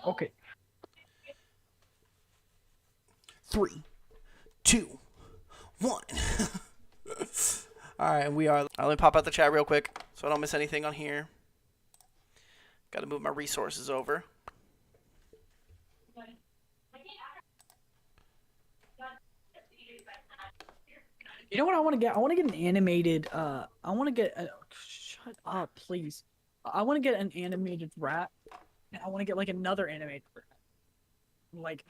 Okay. 3, 2, 1. All right, we are. Let me pop out the chat real quick so I don't miss anything on here. Got to move my resources over. You know what I want to get? I want to get an animated. I want to get. Shut up, please. I want to get an animated rat. And I want to get like another animated rat. Like,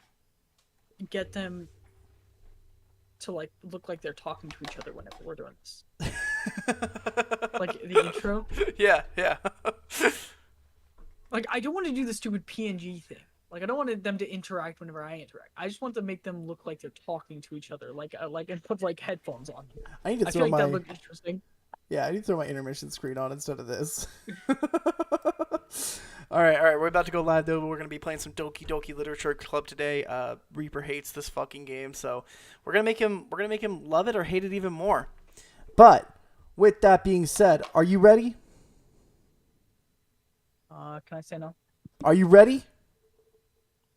get them to like look like they're talking to each other whenever we're doing this. Like the intro. Yeah, yeah. Like, I don't want to do the stupid PNG thing. Like, I don't want them to interact whenever I interact. I just want to make them look like they're talking to each other, like and put like headphones on. I need to I throw feel like my. that looked interesting. Yeah, I need to throw my intermission screen on instead of this. All right. We're about to go live though. We're gonna be playing some Doki Doki Literature Club today. Reaper hates this fucking game, so we're gonna make him love it or hate it even more. But with that being said, are you ready? Can I say no? Are you ready?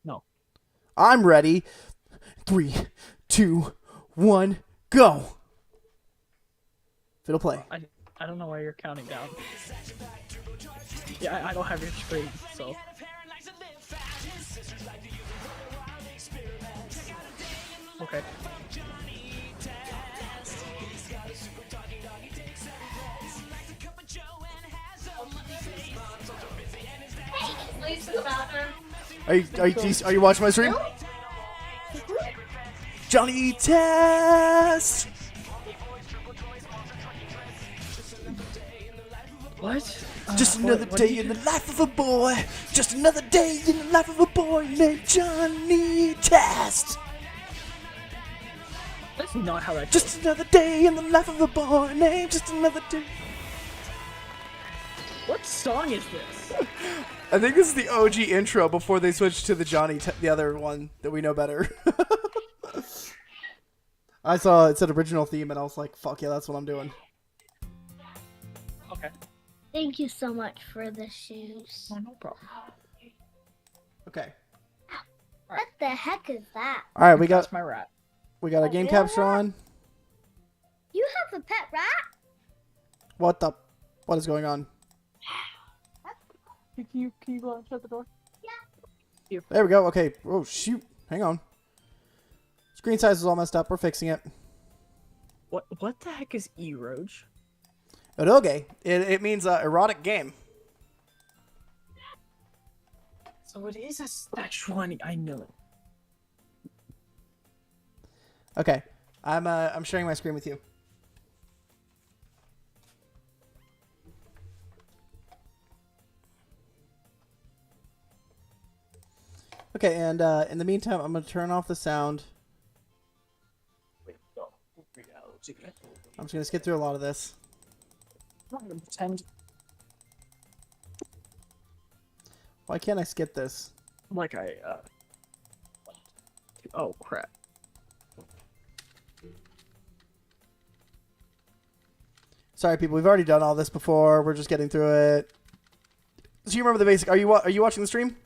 No. I'm ready. 3, 2, 1, go. Fiddle play. I don't know why you're counting down. Yeah, I don't have your screen, so. Okay. Please to the bathroom. Are you watching my stream? Johnny Test. What? Just another what day in the life of a boy. Just another day in the life of a boy named Johnny Test. That's not how that goes. Just another day in the life of a boy named just another day. What song is this? I think this is the OG intro before they switched to the the other one that we know better. I saw it said original theme and I was like, fuck yeah, that's what I'm doing. Okay. Thank you so much for the shoes. Oh, no problem. Okay. What the heck is that? All right, we That's got my rat. a game capture on. You have a pet rat? What is going on? Can you go and shut the door? Yeah. There we go. Okay. Oh shoot. Hang on. Screen size is all messed up. We're fixing it. What the heck is Eroge? Eroge. It means erotic game. So it is a Szechuan. I know it. Okay. I'm sharing my screen with you. Okay, and in the meantime, I'm gonna turn off the sound. Wait, no. Reality. I'm just gonna skip through a lot of this. I'm not gonna pretend Why can't I skip this? like I Oh crap. Sorry, people. We've already done all this before. We're just getting through it. So you remember the basic? Are you watching the stream?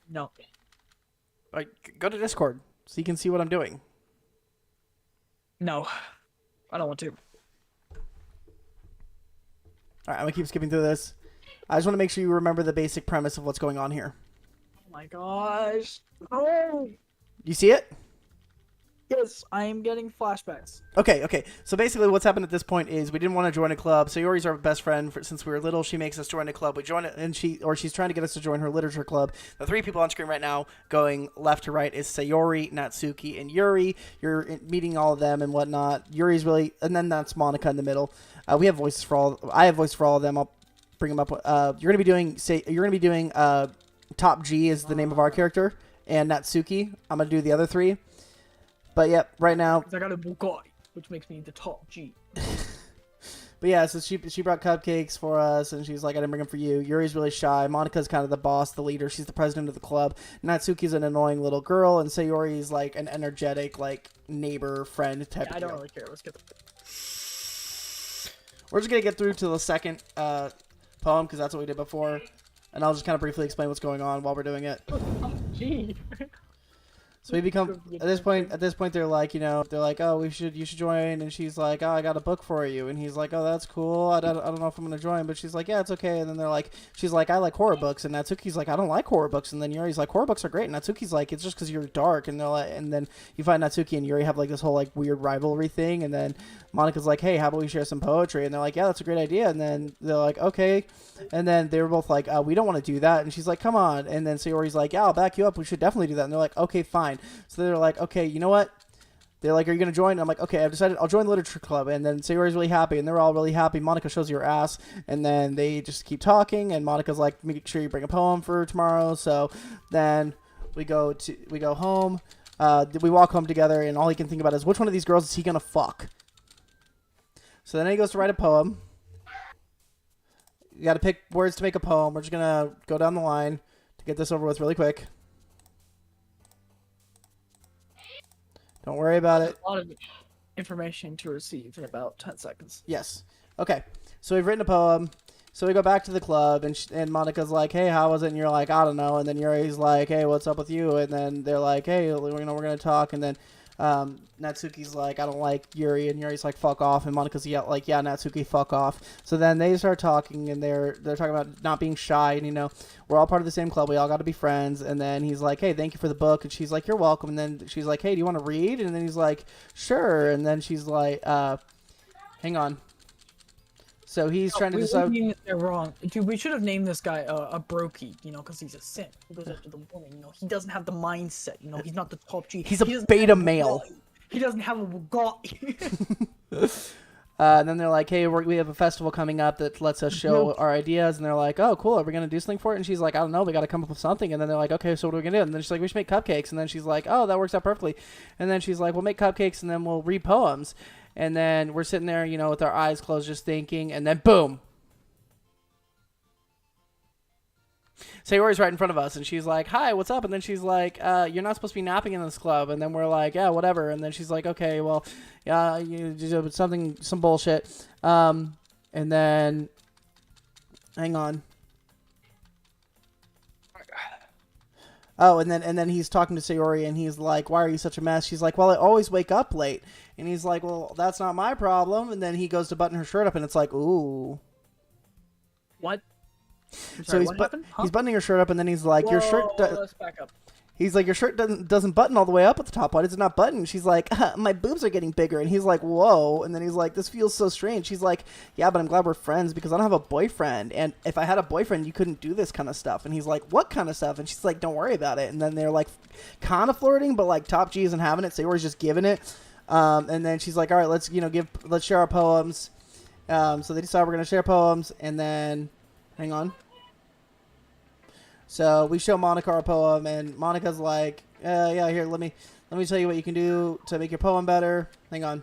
No. Like, go to Discord so you can see what I'm doing. No. I don't want to. All right, I'm gonna keep skipping through this. I just want to make sure you remember the basic premise of what's going on here. Oh my gosh. Oh. You see it? Yes, I am getting flashbacks. Okay. So basically what's happened at this point is we didn't want to join a club. So Yori's our best friend since we were little. She makes us join a club. We join it, and she's trying to get us to join her literature club. The three people on screen right now going left to right is Sayori, Natsuki, and Yuri. You're meeting all of them and whatnot. Yuri's really, and then that's Monica in the middle. We have voices for all. I have voices for all of them. I'll bring them up. You're gonna be doing Top G is the name of our character, and Natsuki. I'm gonna do the other three. But yep, right now. I got a Bugatti, which makes me the top G. But yeah, so she brought cupcakes for us, and she's like, I didn't bring them for you. Yuri's really shy. Monica's kind of the boss, the leader. She's the president of the club. Natsuki's an annoying little girl, and Sayori's like an energetic, like, neighbor, friend type of I don't girl. really care. Let's get the... We're just going to get through to the second poem, because that's what we did before. and I'll just kind of briefly explain what's going on while we're doing it. Gee. So we become at this point. At this point, they're like, they're like, oh, you should join. And she's like, oh, I got a book for you. And he's like, oh, that's cool. I don't know if I'm gonna join, but she's like, yeah, it's okay. And then they're like, she's like, I like horror books. And Natsuki's like, I don't like horror books. And then Yuri's like, horror books are great. And Natsuki's like, it's just because you're dark. And they're like, and then you find Natsuki and Yuri have like this whole like weird rivalry thing. And then Monika's like, hey, how about we share some poetry? And they're like, yeah, that's a great idea. And then they're like, okay. And then they were both like, we don't want to do that. And she's like, come on. And then Sayori's like, yeah, I'll back you up. We should definitely do that. And they're like, okay, fine. So they're like, okay, you know what? They're like, are you going to join? And I'm like, okay, I've decided I'll join the literature club. And then Sayori's really happy, and they're all really happy. Monika shows you her ass, and then they just keep talking, and Monika's like, make sure you bring a poem for tomorrow. So then we go home. We walk home together, and all he can think about is which one of these girls is he going to fuck? So then he goes to write a poem. You got to pick words to make a poem. We're just going to go down the line to get this over with really quick. Don't worry about it. A lot of information to receive in about 10 seconds. Yes. Okay. So we've written a poem. So we go back to the club, and Monika's like, hey, how was it? And you're like, I don't know. And then Yuri's like, hey, what's up with you? And then they're like, hey, we're going to talk. And then Natsuki's like, I don't like Yuri. And Yuri's like, fuck off. And Monika's like, yeah, Natsuki, fuck off. So then they start talking, and they're talking about not being shy. And, we're all part of the same club. We all got to be friends. And then he's like, hey, thank you for the book. And she's like, you're welcome. And then she's like, hey, do you want to read? And then he's like, sure. And then she's like, hang on. So he's trying to decide. They're wrong. Dude, we should have named this guy a brokey, because he's a simp. He goes after the woman, He doesn't have the mindset, He's not the top G. He's a beta male. He doesn't have a Bugatti. And then they're like, hey, we have a festival coming up that lets us show our ideas. And they're like, oh, cool. Are we going to do something for it? And she's like, I don't know. We got to come up with something. And then they're like, okay, so what are we going to do? And then she's like, we should make cupcakes. And then she's like, oh, that works out perfectly. And then she's like, we'll make cupcakes and then we'll read poems. And then we're sitting there, with our eyes closed, just thinking. And then boom. Sayori's right in front of us, and she's like, hi, what's up? And then she's like, you're not supposed to be napping in this club. And then we're like, yeah, whatever. And then she's like, okay, well, yeah, some bullshit. And then, hang on. Oh, and then he's talking to Sayori, and he's like, why are you such a mess? She's like, well, I always wake up late. And he's like, well, that's not my problem. And then he goes to button her shirt up, and it's like, ooh. What? So he's buttoning her shirt up, and then he's like, your shirt. Let's back up. He's like, your shirt doesn't button all the way up at the top. Why does it not button? She's like, my boobs are getting bigger. And he's like, whoa. And then he's like, this feels so strange. She's like, yeah, but I'm glad we're friends because I don't have a boyfriend. And if I had a boyfriend, you couldn't do this kind of stuff. And he's like, what kind of stuff? And she's like, don't worry about it. And then they're like, kind of flirting, but like top G isn't having it. Sayori's just giving it. And then she's like, all right, let's share our poems. So they decide we're gonna share poems, and then, hang on. So we show Monika our poem, and Monika's like, yeah, here, let me tell you what you can do to make your poem better. Hang on.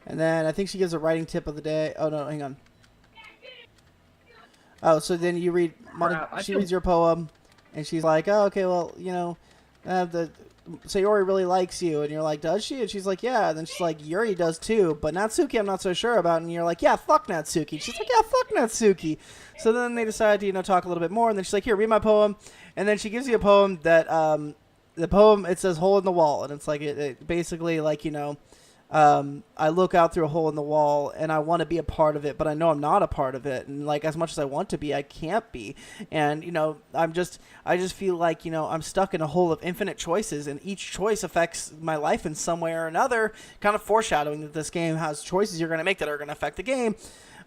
And then I think she gives a writing tip of the day. Oh, no, hang on. Oh, so then you read, she reads your poem, and she's like, oh, okay, well, Sayori really likes you. And you're like, does she? And she's like, yeah. And then she's like, Yuri does too, but Natsuki I'm not so sure about. And you're like, yeah, fuck Natsuki. She's like, yeah, fuck Natsuki. So then they decide to, talk a little bit more. And then she's like, here, read my poem. And then she gives you a poem that, the poem, it says hole in the wall. And it's like, it basically like, I look out through a hole in the wall and I want to be a part of it, but I know I'm not a part of it. And like, as much as I want to be, I can't be. And, I just feel like, I'm stuck in a hole of infinite choices, and each choice affects my life in some way or another, kind of foreshadowing that this game has choices you're going to make that are going to affect the game,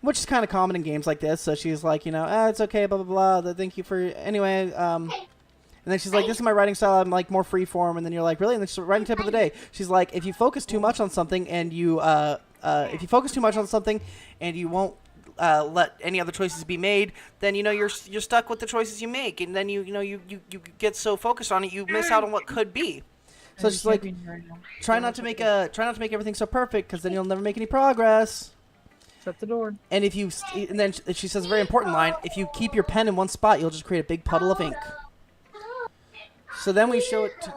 which is kind of common in games like this. So she's like, it's okay, blah, blah, blah. Thank you for, anyway, and then she's like, this is my writing style. I'm like more free form. And then you're like, really? And then she's writing tip of the day. She's like, if you focus too much on something and you won't let any other choices be made, then you're stuck with the choices you make. And then you get so focused on it, you miss out on what could be. So she's like, try not to make everything so perfect, because then you'll never make any progress. Shut the door. And and then she says a very important line: if you keep your pen in one spot, you'll just create a big puddle of ink. So then we show it to...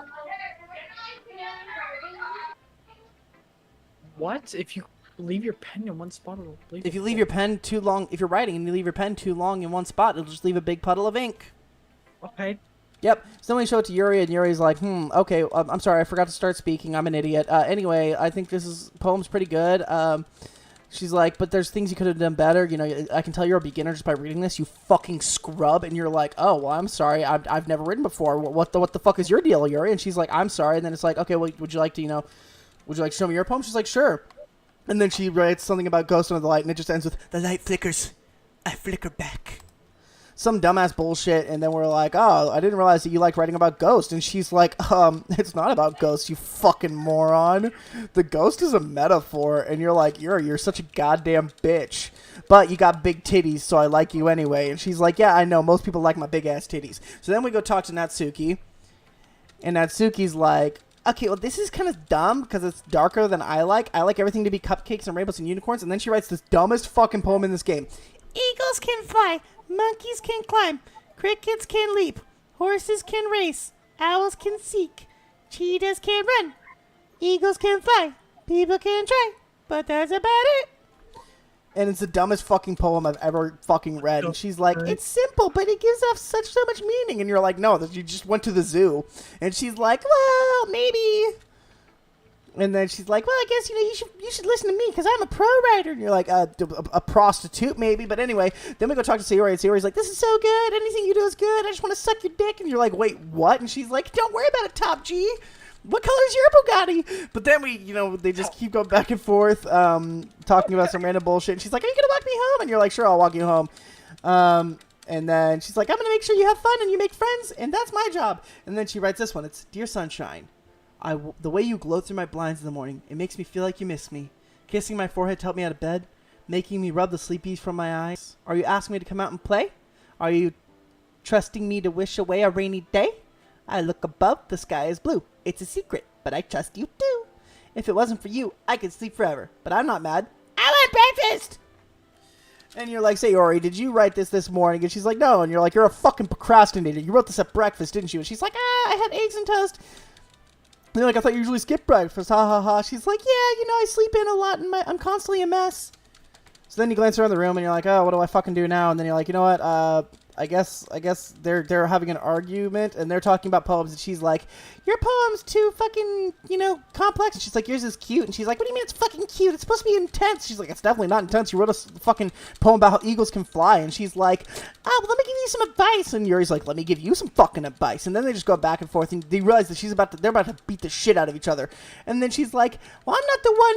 What? If you... leave your pen in one spot, it'll leave If a you leave hole. your pen too long, if you're writing and you leave your pen too long in one spot, it'll just leave a big puddle of ink. Okay. Yep. So then we show it to Yuri, and Yuri's like, okay, I'm sorry, I forgot to start speaking. I'm an idiot. Anyway, I think poem's pretty good. She's like, but there's things you could have done better. You know, I can tell you're a beginner just by reading this, you fucking scrub. And you're like, oh, well, I'm sorry. I've never written before. What the fuck is your deal, Yuri? And she's like, I'm sorry. And then it's like, okay, well, would you like to show me your poem? She's like, sure. And then she writes something about ghost under the light, and it just ends with, the light flickers. I flicker back. Some dumbass bullshit, and then we're like, oh, I didn't realize that you like writing about ghosts. And she's like, it's not about ghosts, you fucking moron. The ghost is a metaphor. And you're like, you're such a goddamn bitch. But you got big titties, so I like you anyway. And she's like, yeah, I know, most people like my big ass titties. So then we go talk to Natsuki, and Natsuki's like, okay, well, this is kind of dumb because it's darker than I like. I like everything to be cupcakes and rainbows and unicorns. And then she writes this dumbest fucking poem in this game. Eagles can fly. Monkeys can climb. Crickets can leap. Horses can race. Owls can seek. Cheetahs can run. Eagles can fly. People can try. But that's about it. And it's the dumbest fucking poem I've ever fucking read. And she's like, it's simple, but it gives off so much meaning. And you're like, no, you just went to the zoo. And she's like, well, maybe. And then she's like, well, I guess, you should listen to me because I'm a pro writer. And you're like, a prostitute maybe. But anyway, then we go talk to Sayori. And Sayori's like, this is so good. Anything you do is good. I just want to suck your dick. And you're like, wait, what? And she's like, don't worry about it, Top G. What color is your Bugatti? But then they just keep going back and forth, talking about some random bullshit. And she's like, are you going to walk me home? And you're like, sure, I'll walk you home. And then she's like, I'm going to make sure you have fun and you make friends. And that's my job. And then she writes this one. It's, Dear Sunshine. The way you glow through my blinds in the morning, it makes me feel like you miss me. Kissing my forehead to help me out of bed, making me rub the sleepies from my eyes. Are you asking me to come out and play? Are you trusting me to wish away a rainy day? I look above, the sky is blue. It's a secret, but I trust you too. If it wasn't for you, I could sleep forever. But I'm not mad. I want breakfast! And you're like, Sayori, did you write this morning? And she's like, no. And you're like, you're a fucking procrastinator. You wrote this at breakfast, didn't you? And she's like, I had eggs and toast. And you're like, I thought you usually skip breakfast. Ha ha ha. She's like, yeah, I sleep in a lot and I'm constantly a mess. So then you glance around the room and you're like, oh, what do I fucking do now? And then you're like, you know what? I guess they're having an argument and they're talking about poems. And she's like, your poem's too fucking, complex. And she's like, yours is cute. And she's like, what do you mean it's fucking cute? It's supposed to be intense. She's like, it's definitely not intense. You wrote a fucking poem about how eagles can fly. And she's like, well, let me give you some advice. And Yuri's like, let me give you some fucking advice. And then they just go back and forth and they realize that they're about to beat the shit out of each other. And then she's like, well, I'm not the one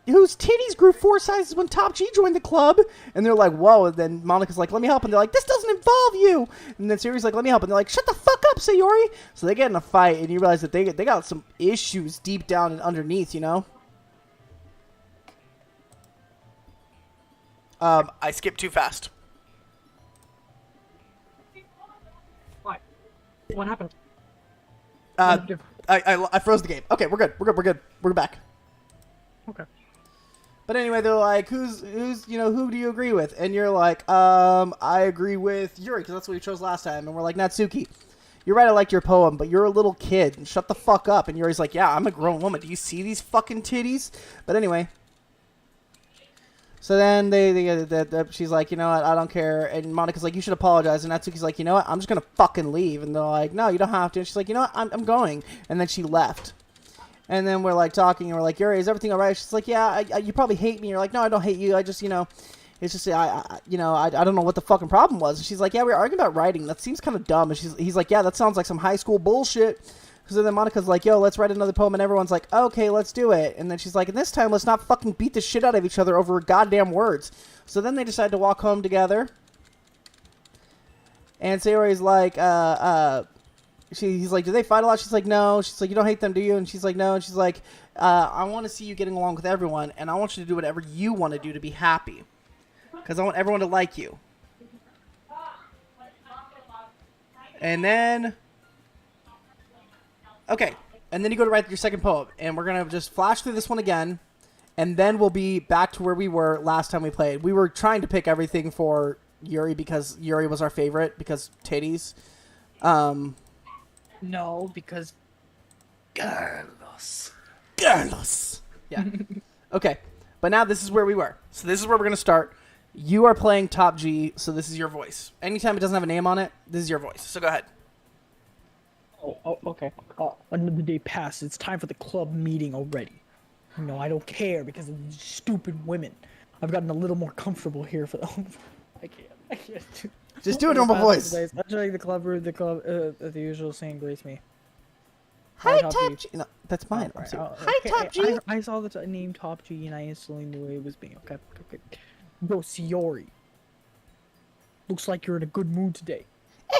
whose titties grew 4 sizes when Top G joined the club. And they're like, whoa. And then Monica's like, let me help. And they're like, this doesn't involve you. And then Sayori's like, let me help. And they're like, shut the fuck up, Sayori. So they get in a fight, and you realize that they got some issues deep down and underneath, I skipped too fast. Why? What happened? I froze the game. Okay, we're good. We're back. Okay. But anyway, they're like, who do you agree with? And you're like, I agree with Yuri, because that's what we chose last time. And we're like, Natsuki, you're right, I liked your poem, but you're a little kid, and shut the fuck up. And Yuri's like, yeah, I'm a grown woman. Do you see these fucking titties? But anyway. So then she's like, you know what, I don't care. And Monica's like, you should apologize. And Natsuki's like, you know what, I'm just going to fucking leave. And they're like, no, you don't have to. And she's like, you know what, I'm going. And then she left. And then we're like talking, and we're like, Yuri, is everything all right? She's like, yeah, you probably hate me. You're like, no, I don't hate you. I just, it's just, I don't know what the fucking problem was. And she's like, yeah, we were arguing about writing. That seems kind of dumb. And he's like, yeah, that sounds like some high school bullshit. So then Monica's like, yo, let's write another poem. And everyone's like, okay, let's do it. And then she's like, and this time, let's not fucking beat the shit out of each other over goddamn words. So then they decide to walk home together. And Sayori's like, he's like, do they fight a lot? She's like, no. She's like, you don't hate them, do you? And she's like, no. And she's like, I want to see you getting along with everyone, and I want you to do whatever you want to do to be happy, because I want everyone to like you. And then, okay, and then you go to write your second poem, and we're gonna just flash through this one again, and then we'll be back to where we were last time we played. We were trying to pick everything for Yuri because Yuri was our favorite because titties. No, because Carlos. Yeah. Okay. But now this is where we were. So this is where we're going to start. You are playing Top G, so this is your voice. Anytime it doesn't have a name on it, this is your voice. So go ahead. Oh, okay. Another day passed. It's time for the club meeting already. No, I don't care because of these stupid women. I've gotten a little more comfortable here for the. I can't. Just do a normal voice. Entering the club room, the usual saying greets me. Hi, Top Top G. G. No, that's mine. Right, Hi, Top G. I saw the name Top G and I instantly knew it was me. Okay. Bro, Siori. Looks like you're in a good mood today. I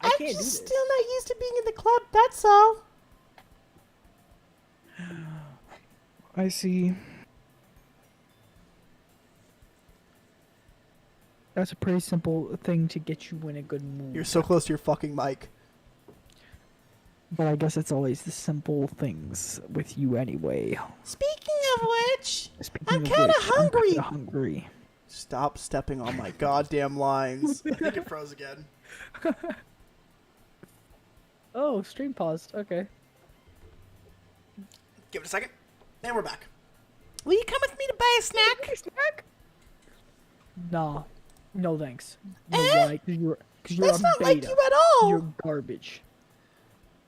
can't do this. Still not used to being in the club, that's all. I see. That's a pretty simple thing to get you in a good mood. You're so close to your fucking mic. But I guess it's always the simple things with you anyway. Speaking of which, I'm kinda hungry. hungry. Stop stepping on my goddamn lines. I think it froze again. Oh, stream paused. Okay. Give it a second. And we're back. Will you come with me to buy a snack? Nah. No thanks. You know why? Because you're That's a not beta. like you at all. You're garbage.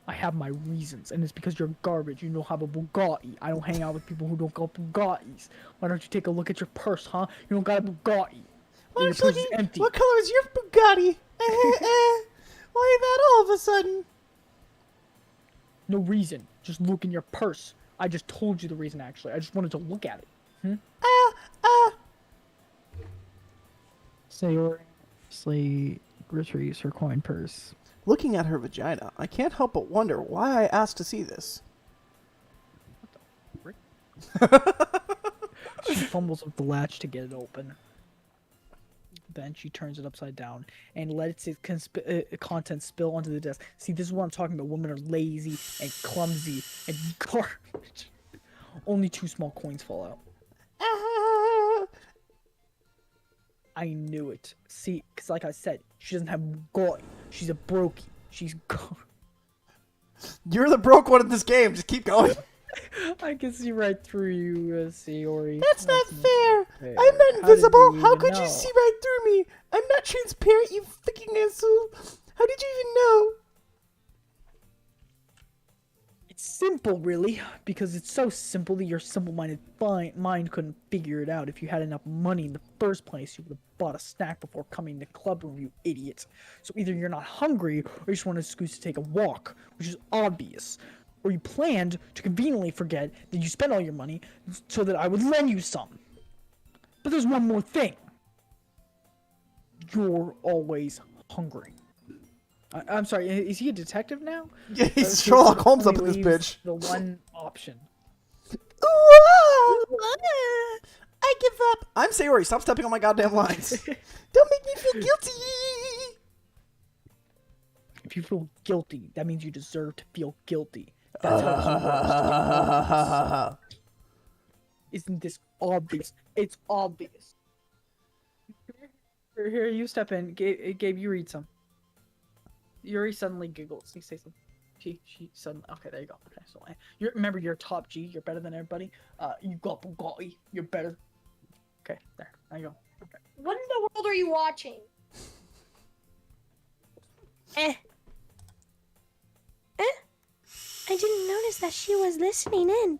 I have my reasons, and it's because you're garbage. You don't have a Bugatti. I don't hang out with people who don't got Bugattis. Why don't you take a look at your purse, huh? You don't got a Bugatti. Your purse is empty. What color is your Bugatti? Why that all of a sudden? No reason. Just look in your purse. I just told you the reason, actually. I just wanted to look at it. Sayori retrieves her coin purse. Looking at her vagina, I can't help but wonder why I asked to see this. She fumbles with the latch to get it open. Then she turns it upside down and lets its contents spill onto the desk. See, this is what I'm talking about. Women are lazy and clumsy and garbage. Only 2 small coins fall out. I knew it. See, because like I said, she doesn't have Bugatti. She's a brokey. She's You're the broke one in this game. Just keep going. I can see right through you, Sayori. That's not fair. I'm not invisible. How could you see right through me? I'm not transparent, you fucking asshole. How did you even know? It's simple, really, because it's so simple that your simple-minded mind couldn't figure it out. If you had enough money in the first place, you would have bought a snack before coming to the club room, you idiot. So either you're not hungry, or you just want an excuse to take a walk, which is obvious. Or you planned to conveniently forget that you spent all your money so that I would lend you some. But there's one more thing. You're always hungry. I'm sorry, is he a detective now? Yeah, he's Sherlock Holmes up in this bitch. The one option. I give up. I'm Sayori. Stop stepping on my goddamn lines. Don't make me feel guilty. If you feel guilty, that means you deserve to feel guilty. That's how it works. Isn't this obvious? It's obvious. Here, you step in. Gabe, you read some. Yuri suddenly giggles. He says something. She suddenly. Okay, there you go. Okay, so remember, you're top G. You're better than everybody. You got Bugatti. You're better. Okay, there you go. Okay. What in the world are you watching? I didn't notice that she was listening in.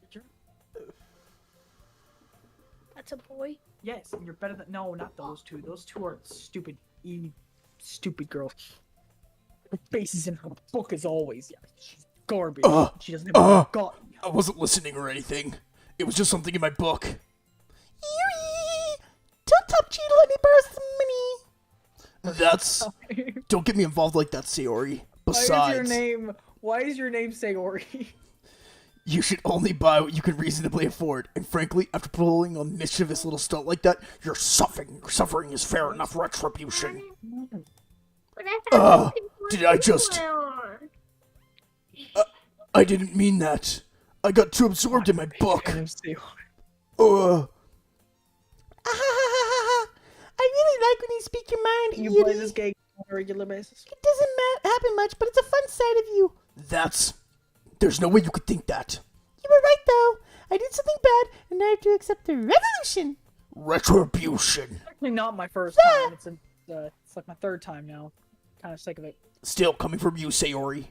That's a boy. Yes, you're better than. No, not those two. Those two are stupid, stupid girls. Her face is in her book as always. Yeah, she's garbage. She doesn't have Bugatti. I wasn't listening or anything. It was just something in my book. Yuri! Tell Top G to let me borrow some money. That's... Don't get me involved like that, Sayori. Besides... Why is your name Sayori? You should only buy what you can reasonably afford. And frankly, after pulling a mischievous little stunt like that, you're suffering. Your suffering is fair enough retribution. Did I just... I didn't mean that. I got too absorbed in my book. I really like when you speak your mind. You play this game on a regular basis? It doesn't happen much, but it's a fun side of you. There's no way you could think that. You were right, though. I did something bad, and I have to accept the revolution. Retribution. Actually, not my first time. It's like my third time now. Kind of sick of it. Still coming from you, Sayori.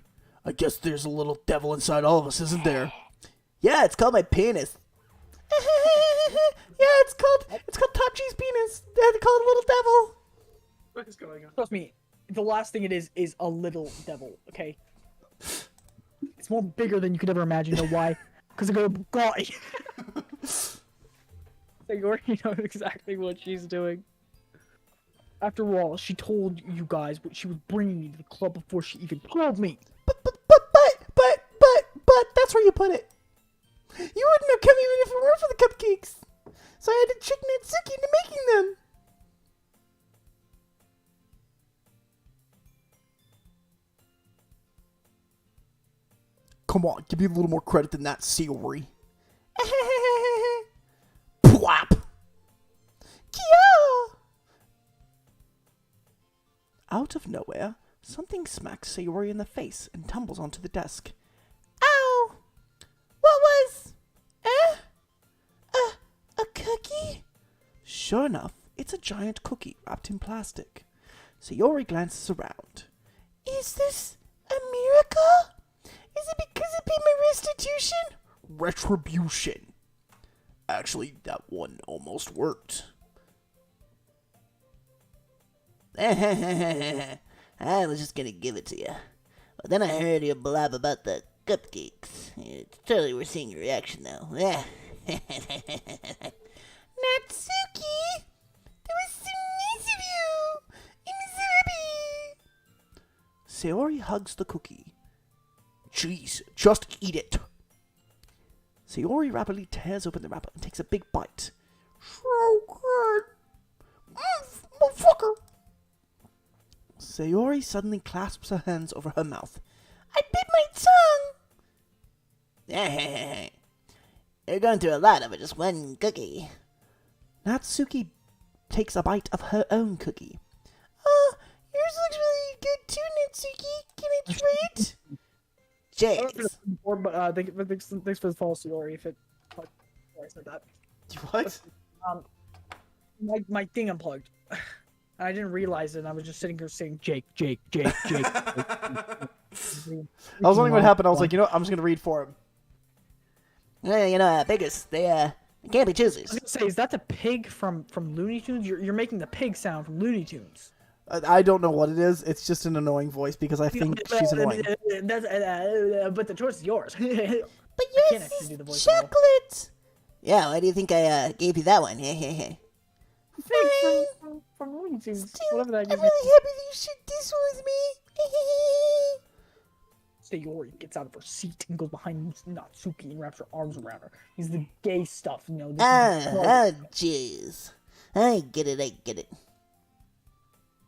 I guess there's a little devil inside all of us, isn't there? Yeah, it's called my penis. Yeah, it's called Top G's penis. They call it Little Devil. What is going on? Trust me, the last thing it is a little devil. Okay. It's more bigger than you could ever imagine. You know why? Because I go, guy. Sayori knows exactly what she's doing. After all, she told you guys what she was bringing me to the club before she even told me. But, that's where you put it. You wouldn't have come even if it weren't for the cupcakes. So I had to trick Natsuki into making them. Come on, give me a little more credit than that, Sayori. Plop! Kia! Out of nowhere, something smacks Sayori in the face and tumbles onto the desk. Ow! What was... a cookie? Sure enough, it's a giant cookie wrapped in plastic. Sayori glances around. Is this a miracle? Is it because it paid my restitution? Retribution. Actually, that one almost worked. I was just gonna give it to you. But then I heard you blab about the cupcakes. It's totally worth seeing your reaction, though. Natsuki! That was so nice of you! I'm so happy! Sayori hugs the cookie. Jeez, just eat it. Sayori rapidly tears open the wrapper and takes a big bite. So good. Motherfucker. Sayori suddenly clasps her hands over her mouth. I bit my tongue. You're going through a lot over just one cookie. Natsuki takes a bite of her own cookie. Yours looks really good too, Natsuki. Can I try it? Jeez. But thanks for the false Sayori. If it, sorry, I said that. What? My thing unplugged. I didn't realize it. And I was just sitting here saying Jake. I was wondering what happened. I was like, you know what? I'm just gonna read for him. Well, biggest, they can't be I choosers. was gonna say, is that the pig from Looney Tunes? You're making the pig sound from Looney Tunes. I don't know what it is. It's just an annoying voice because I think she's annoying. But the choice is yours. But can't yours actually do the is voice at all. chocolate! Yeah, why do you think I gave you that one? Pig from Looney Tunes. Still, Whatever that I'm is. really happy that you shared this one with me. Sayori gets out of her seat and goes behind Natsuki and wraps her arms around her. He's the gay stuff, you know. Jeez. I get it.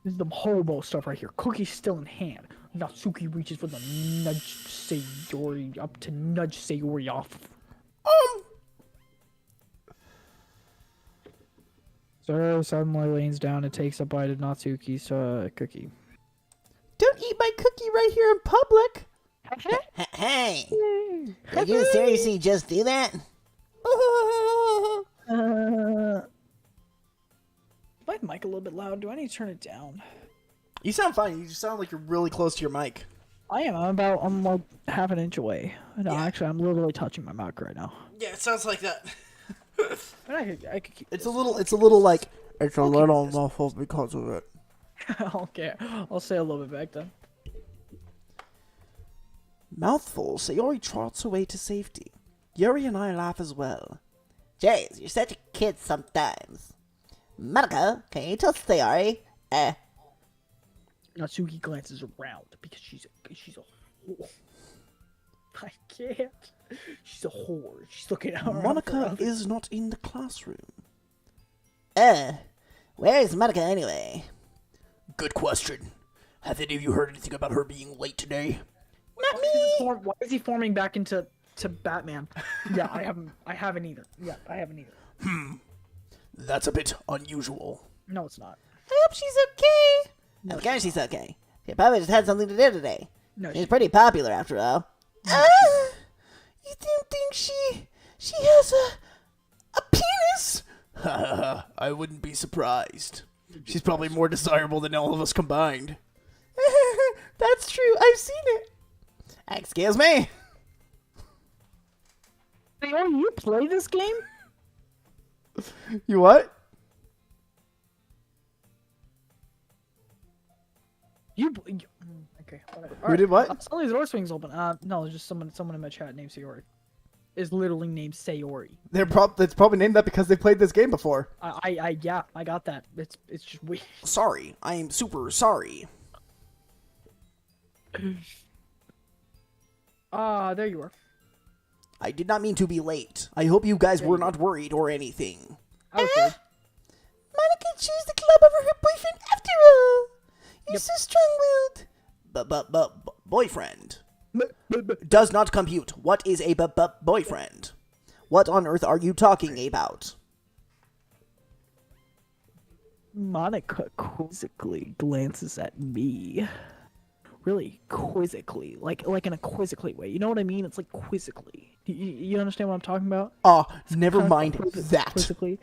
This is the hobo stuff right here. Cookie's still in hand. Natsuki reaches for the nudge Sayori up to nudge Sayori off. So suddenly leans down and takes a bite of Natsuki's cookie. Don't eat my cookie right here in public. Hey, did you seriously just do that? Is my mic a little bit loud? Do I need to turn it down? You sound fine. You just sound like you're really close to your mic. I am. I'm like half an inch away. No, actually, I'm literally touching my mic right now. Yeah, it sounds like that. But I could keep It's this. a little muffled because of it. Okay, I'll say a little bit back then. Mouthful, Sayori trots away to safety. Yuri and I laugh as well. Jeez, you're such a kid sometimes. Mariko, can you tell Sayori? Natsuki glances around because she's a whore. I can't. She's a whore. She's looking out. Monica is not in the classroom. Where is Mariko anyway? Good question. Have any of you heard anything about her being late today? Not me. Why is he forming back into Batman? Yeah, I haven't either. Yeah, I haven't either. That's a bit unusual. No, it's not. I hope she's okay. No, Of course she's okay. She probably just had something to do today. No, She's pretty popular after all. You don't think She has a penis. I wouldn't be surprised. She's probably more desirable than all of us combined. That's true. I've seen it. Excuse me. Hey, oh, you play this game? You what? Okay, whatever. Who did what? Suddenly the door swings open. No, it's just someone in my chat named Sayori. Is literally named Sayori. It's probably named that because they played this game before. Yeah, I got that. It's just weird. Sorry, I am super sorry. There you are. I did not mean to be late. I hope you guys were not worried or anything. I was good. Monica chose the club over her boyfriend after all. You're so strong-willed. But boyfriend does not compute. What is a boyfriend? What on earth are you talking about? Monica quizzically glances at me. Really quizzically, like in a quizzically way. You know what I mean? It's like quizzically. You understand what I'm talking about? Never Kinda mind that. Quizzically.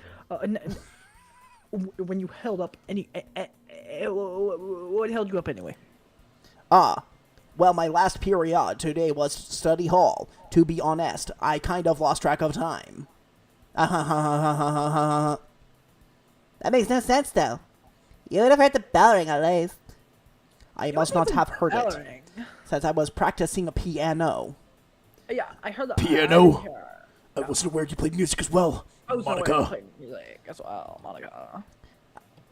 When you held up any, what held you up anyway? Well, my last period today was study hall. To be honest, I kind of lost track of time. That makes no sense, though. You would have heard the bell ring at least. I must not have heard it, since I was practicing a piano. Yeah, I heard that. Piano? I wasn't aware you played music as well, Monica. Music as well, Monica.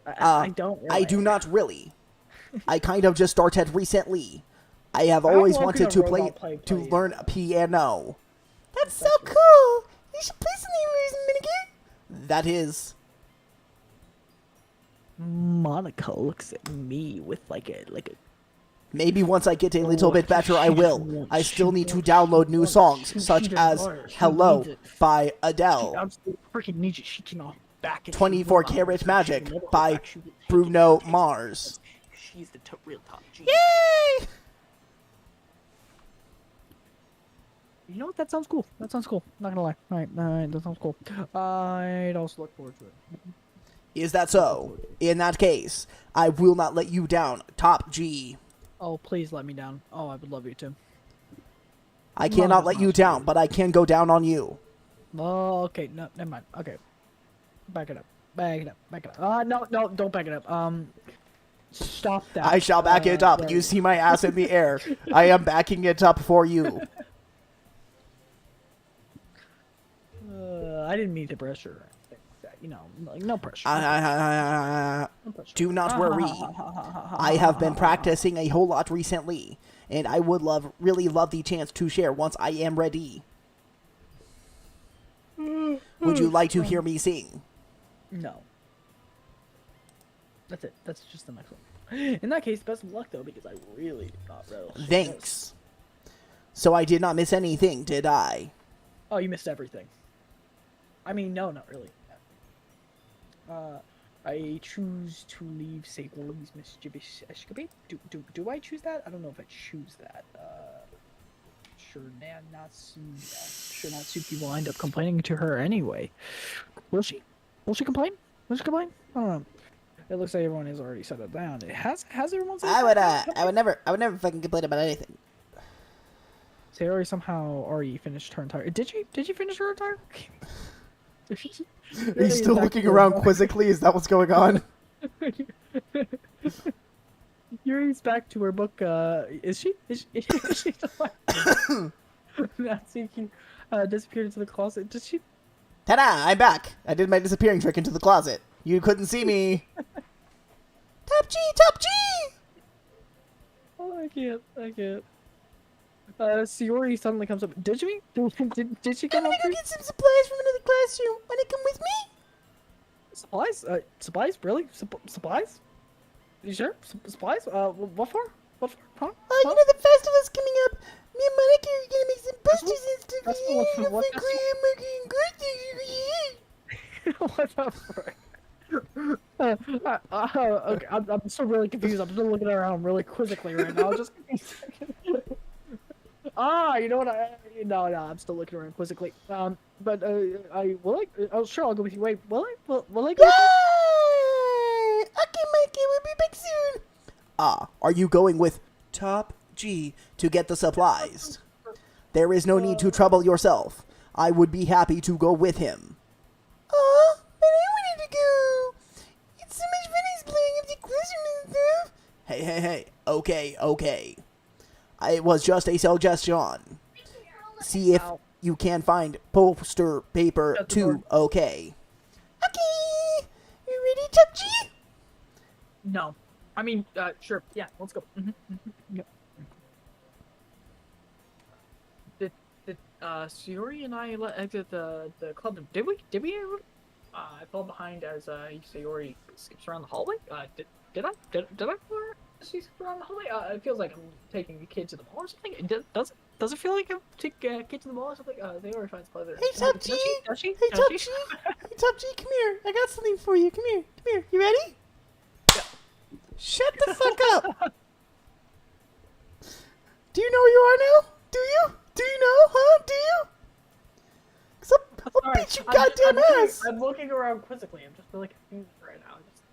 I don't. Really. I do not really. I kind of just started recently. I have always wanted to learn a piano. That's so cool. You should play something Monica. That is. Monica looks at me with like a. Maybe once I get a little bit better, I will. I still need to download new songs, such as Hello by Adele, Freaking needs it. She cannot back it. 24 Karat Magic by Bruno Mars. She's the real top G. Yay! You know what? That sounds cool. Not gonna lie. Alright, that sounds cool. I'd also look forward to it. Is that so? In that case, I will not let you down, Top G. Oh, please let me down. Oh, I would love you to. I cannot let you down, but I can go down on you. Oh, okay. No, never mind. Okay. Back it up. No, don't back it up. Stop that. I shall back it up. You see my ass in the air. I am backing it up for you. I didn't mean to pressure. You know, like no pressure. Do not worry. I have been practicing a whole lot recently, and I would really love the chance to share once I am ready. Would you like to hear me sing? No. That's it. That's just the next one. In that case, best of luck though, because I really did not relish. Thanks. So I did not miss anything, did I? Oh, you missed everything. I mean, no, not really. I choose to leave Sayori's mischievous escapade. Do I choose that? I don't know if I choose that. Sure, Natsuki will end up complaining to her anyway. Will she? Will she complain? I don't know. It looks like everyone has already set it down. Has everyone set it down? I would never fucking complain about anything. Sayori somehow already finished her entire. Did you finish her entire? He's still looking around quizzically. Is that what's going on? Yuri's back to her book. Is she Natsuki disappeared into the closet. Did she? Ta-da! I'm back. I did my disappearing trick into the closet. You couldn't see me. Top G, Top G. Oh, I can't. Sayori suddenly comes up. Did she come I'm up? gonna go get some supplies from another classroom. Wanna come with me? Supplies? Supplies? Really? Supplies? You sure? Supplies? What for? What for? Huh? Oh, you know the festival's coming up. Me and Monica are gonna make some posters and stuff. Festival? What okay, I'm still really confused. I'm still looking around really quizzically right now. Just give me a second. You know what? No, I'm still looking around quizzically. but I will I. Oh, sure, I'll go with you. Wait, will I? Will I go? Yay! Okay, Mikey, we'll be back soon. Ah, are you going with Top G to get the supplies? There is no need to trouble yourself. I would be happy to go with him. Oh, but I wanted to go. It's so much fun he's playing with the classroom and stuff. Hey. Okay. It was just a suggestion. See if you can find poster paper too. Okay. Okay. You ready, Top G? No. I mean, sure. Yeah, let's go. Yep. Did Sayori and I exit the club? Did we? I fell behind as Sayori skips around the hallway. Did I? Did I? She skipped around the hallway. It feels like I'm taking a kid to the mall or something. Does it feel like I'm taking a kid to the mall or something? Sayori finds pleasure. Hey, Top G. Does she? Hey, Top G. Hey, Top G, come here. I got something for you. Come here. You ready? Shut the fuck up! Do you know who you are now? Do you? Do you know, huh? Do you? Cause I'll beat you goddamn ass! I'm looking around quizzically. I'm just really confused right now. Just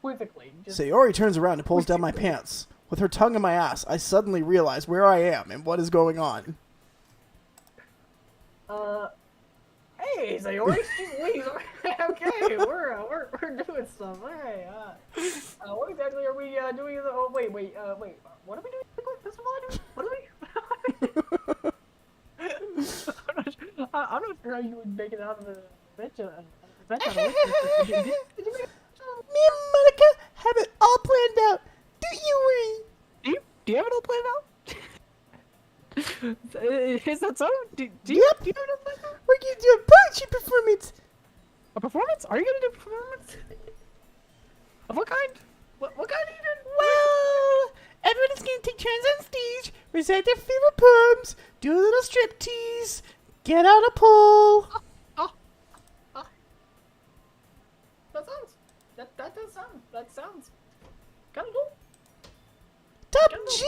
quizzically. Sayori turns around and pulls down my pants. With her tongue in my ass, I suddenly realize where I am and what is going on. Hey, Sayori, wait, okay, we're doing stuff. Hey, what exactly are we doing? Oh, wait, what are we doing? What are we? I'm not sure how you would make it out of the bench. Me and Monica have it all planned out. Do you worry? Do you have it all planned out? Is that so? Do you have it all planned out? We're gonna do a poetry performance. A performance? Are you gonna do a performance? Of what kind? What kind are you doing? Well, everyone is gonna take turns on stage, recite their favorite poems, do a little striptease, get out a pole. That sounds kind of cool. Top G,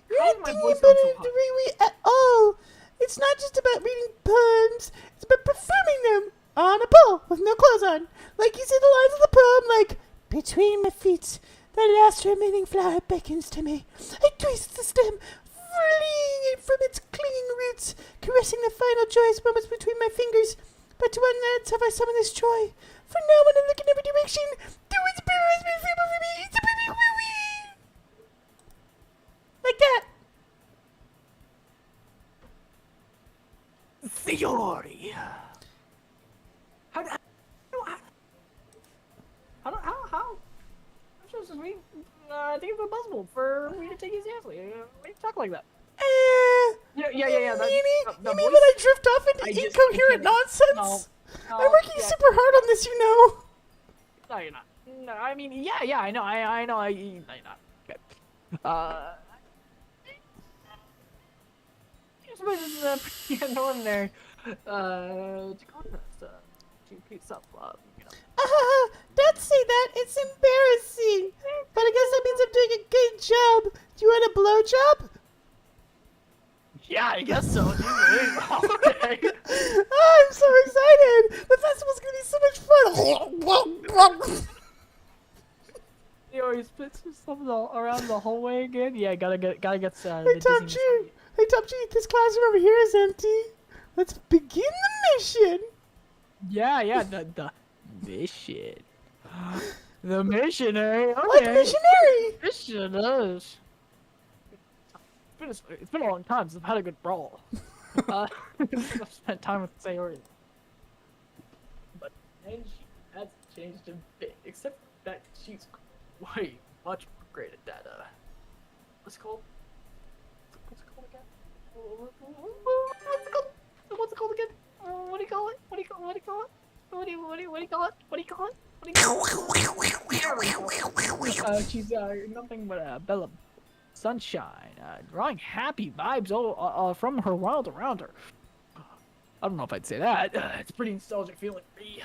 you're How not is my thinking voice about sound so it high? the right way at all. It's not just about reading poems, it's about performing them on a pole with no clothes on. Like you see the lines of the poem, like, between my feet, the last remaining flower beckons to me. I twist the stem, freeing it from its clinging roots, caressing the final joyous moments between my fingers. But to one lance have I summoned this joy. For now when I look in every direction, the words bear has been favorable for me. It's a baby wee. Like that. Sayori. How? I'm sure this is me. I think it's impossible for me to take you seriously. Why do you talk like that? Yeah. You mean when I drift off into incoherent nonsense? I'm working super hard on this, you know. No, you're not. No, I mean, yeah, I know. No, you're not. Okay. You're supposed to pretty annoying there. To contrast, to keep up, you know. Don't say that. It's embarrassing. But I guess that means I'm doing a good job. Do you want a blowjob? Yeah, I guess so. Okay. Oh, I'm so excited. The festival's gonna be so much fun. He always splits himself around the hallway again. Yeah, gotta get Hey, Top G. Hey, Top G. This classroom over here is empty. Let's begin the mission. Yeah, the mission. The missionary. Okay. Like missionary. Missioners. It's been a long time since I've had a good brawl. I've spent time with Sayori. But and she has changed a bit, except that she's way much more great at that. What's it called? What's it called again? What's it called again? What do you call it? What do you call it? What do you call it? She's nothing but a bella sunshine, drawing happy vibes from her world around her. I don't know if I'd say that. It's a pretty nostalgic feeling for me.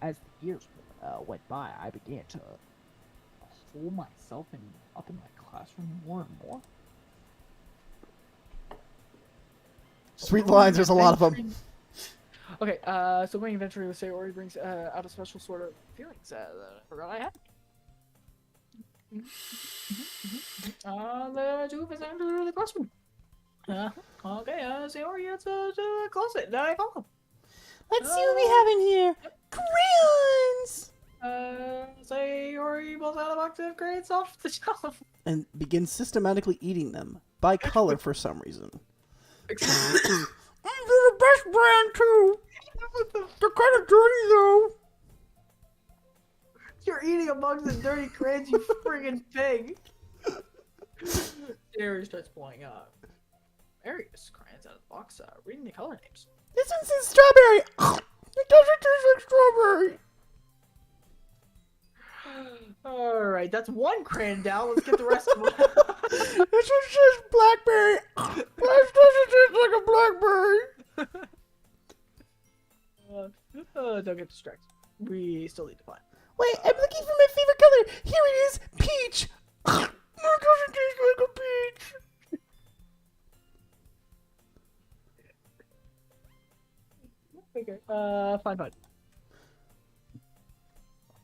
As the years went by, I began to hold myself up in my classroom more and more. Just read the lines. There's a lot of them. Okay, so going adventure with Sayori brings out a special sort of feelings that I forgot I had. The two of us enter the classroom. Okay, Sayori, it's a closet. I follow. Let's see what we have in here. Crayons! Sayori pulls out a box of crayons off the shelf. And begins systematically eating them by color for some reason. They're the best brand too. They're kind of dirty though. You're eating a box of dirty crayons, you friggin' pig. Sayori starts pulling out various crayons out of the box, reading the color names. This one says strawberry. It doesn't taste like strawberry. Alright, that's one crayon down. Let's get the rest of them. This one says blackberry. This doesn't taste like a blackberry. Don't get distracted. We still need to find. Wait, I'm looking for my favorite color. Here it is, peach. It doesn't taste like a peach. Okay, fine.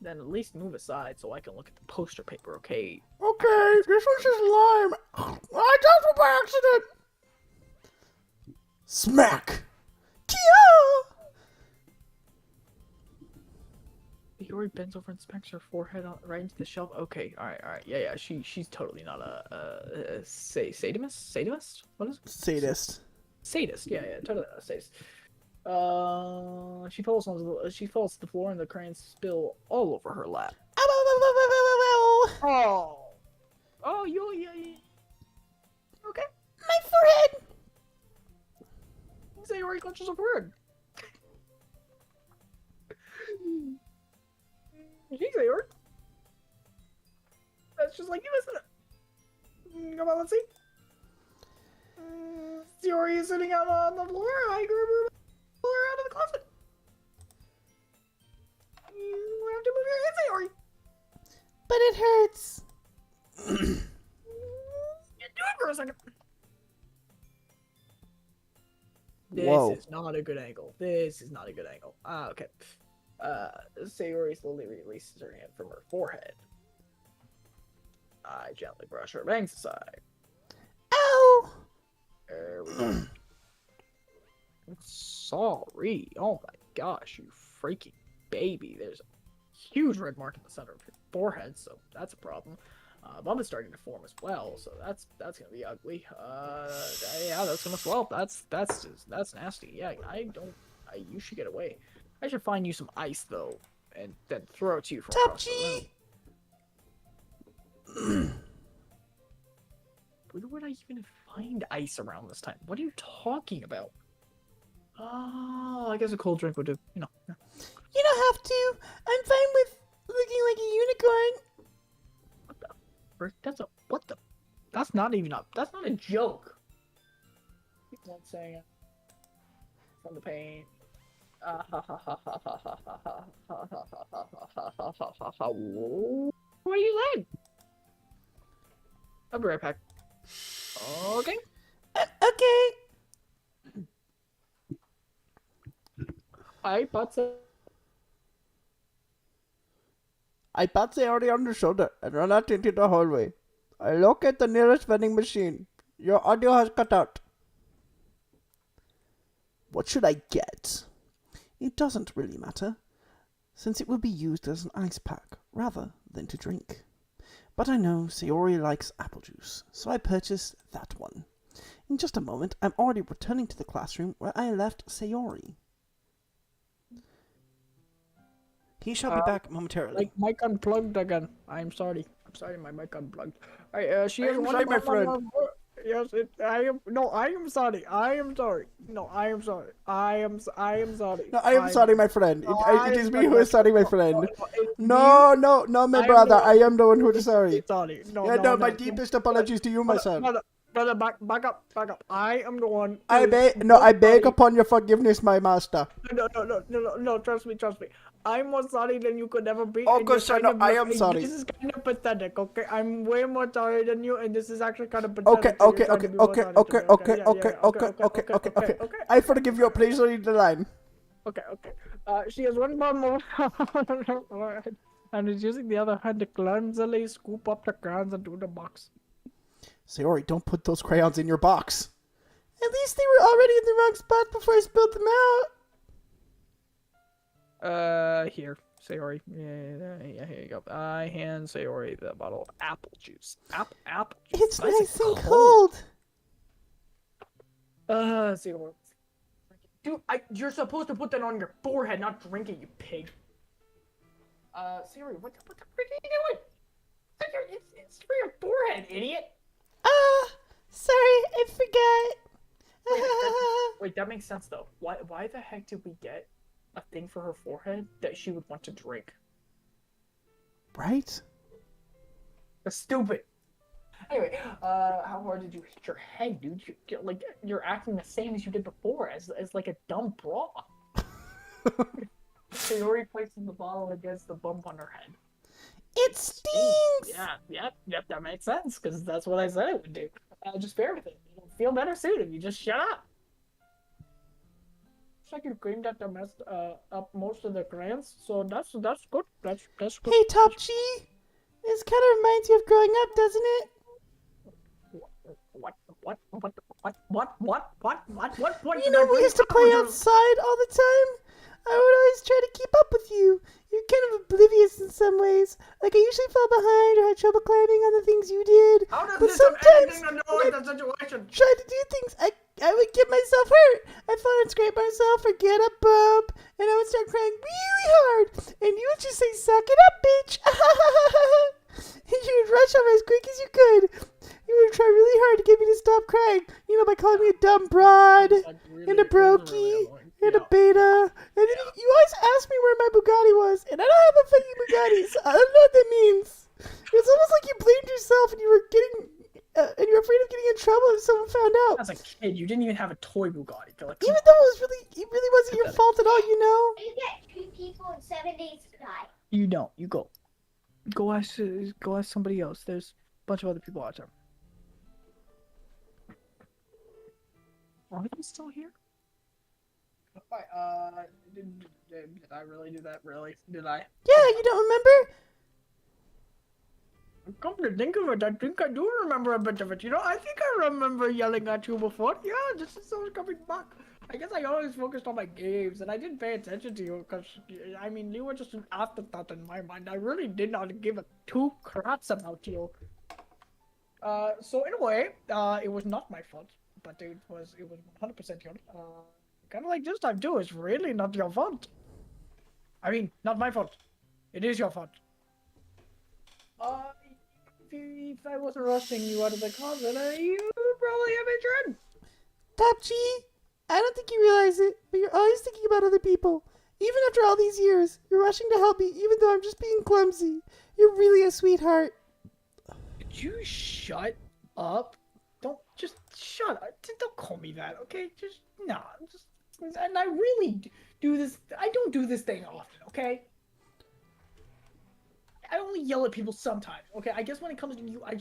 Then at least move aside so I can look at the poster paper, okay? Okay, this one says lime. I touched it by accident. Smack. Kia! Sayori bends over and smacks her forehead right into the shelf. Okay, alright. Yeah, she's totally not a sadist? What is it? Sadist. Sadist, yeah, totally not a sadist. She falls to the floor and the crayons spill all over her lap. Oh, yeah. Okay. My forehead. Sayori clutches her forehead. Hey, Sayori. That's just like you, isn't it? Come on, let's see. Sayori is sitting out on the floor. I grab her out of the closet. You have to move your head, Sayori. But it hurts. You do it for a second. Whoa. This is not a good angle. Okay. Sayori slowly releases her hand from her forehead. I gently brush her bangs aside. Ow! There we go. Sorry. Oh my gosh, you freaking baby. There's a huge red mark in the center of your forehead, so that's a problem. Bump is starting to form as well, so that's gonna be ugly. Yeah, that's gonna swell. That's nasty. Yeah, you should get away. I should find you some ice though, and then throw it to you from across the room. Where would I even find ice around this time? What are you talking about? Oh, I guess a cold drink would do. You know. Yeah. You don't have to. I'm fine with looking like a unicorn. What the frick? That's not a joke. Keep on saying it. From the pain. What are you saying? I'll be right back. Okay. Okay. I pat Sayori on the shoulder and run out into the hallway. I locate the nearest vending machine. Your audio has cut out. What should I get? It doesn't really matter, since it will be used as an ice pack rather than to drink. But I know Sayori likes apple juice, so I purchased that one. In just a moment, I'm already returning to the classroom where I left Sayori. He shall be back momentarily. like mic unplugged again. I'm sorry, my mic unplugged. Alright, she has I'm one sorry, thing my on friend. Yes, I am sorry. I am sorry. No, I am sorry. I am sorry. No, I am sorry, my friend. It is me who is sorry, my friend. No, No, my brother. I am the one who is sorry. Sorry. No, my deepest apologies to you, my son. Brother, back up. I am the one. I beg upon your forgiveness, my master. No, trust me. I'm more sorry than you could ever be. Oh, and good you're sir, kind no, of I am sorry. This is kind of pathetic, okay? I'm way more sorry than you, and this is actually kind of Okay, pathetic. that okay, you're trying okay, to be more okay, sorry than okay, me, okay, Yeah, okay. okay. I forgive you. Please read the line. Okay. She has one palm of and is using the other hand to clumsily scoop up the crayons into the box. Sayori, don't put those crayons in your box. At least they were already in the wrong spot before I spilled them out. Here, Sayori. Yeah, here you go. I hand Sayori the bottle of apple juice. Apple juice. It's nice and cold. Sayori. Dude, you're supposed to put that on your forehead, not drink it, you pig. Sayori, what the frick are you doing? It's for your forehead, idiot. Sorry, I forgot. Wait, that makes sense though. Why the heck did we get a thing for her forehead that she would want to drink? Right? That's stupid. Anyway, how hard did you hit your head, dude? You're acting the same as you did before, as like a dumb bra. Sayori places the bottle against the bump on her head. It stings! Yeah, that makes sense, because that's what I said it would do. Just bear with it. It'll feel better soon if you just shut up. Looks like you creamed up most of the crayons, so that's good. That's good. Hey, Top G! This kind of reminds you of growing up, doesn't it? What? You know, we used to play outside all the time. I would always try to keep up with you. You're kind of oblivious in some ways. Like, I usually fell behind or had trouble climbing on the things you did. How does But this have sometimes, anything to do when with the situation? I tried to do things, I would get myself hurt. I'd fall and scrape myself or get a bump, and I would start crying really hard. And you would just say, "Suck it up, bitch." You would rush over as quick as you could. You would try really hard to get me to stop crying. You know, by calling me a dumb broad, and a brokey, and a beta. And then you always ask me where my Bugatti was, and I don't have a fucking Bugatti, so I don't know what that means. It's almost like you blamed yourself, and you were and you're afraid of getting in trouble if someone found out. As a kid, you didn't even have a toy Bugatti. Like, Even though it really wasn't your fault at all, you know. You get 2 people in 7 days to die. you don't. You go. Go ask somebody else. There's a bunch of other people out there. Are they still here? Did I really do that? Really? Did I? Yeah, you don't remember? Come to think of it, I think I do remember a bit of it. You know, I think I remember yelling at you before. Yeah, this is all coming back. I guess I always focused on my games, and I didn't pay attention to you because, I mean, you were just an afterthought in my mind. I really did not give a two crats about you. So in a way, it was not my fault, but it was 100% yours. Kind of like this time too. It's really not your fault. I mean, not my fault. It is your fault. If I wasn't rushing you out of the closet, you probably have a dread. Top G, I don't think you realize it, but you're always thinking about other people. Even after all these years, you're rushing to help me, even though I'm just being clumsy. You're really a sweetheart. Could you shut up? Don't just shut up. Don't call me that, okay? Just nah. And I really do this. I don't do this thing often, okay? I only yell at people sometimes, okay? I guess when it comes to you, I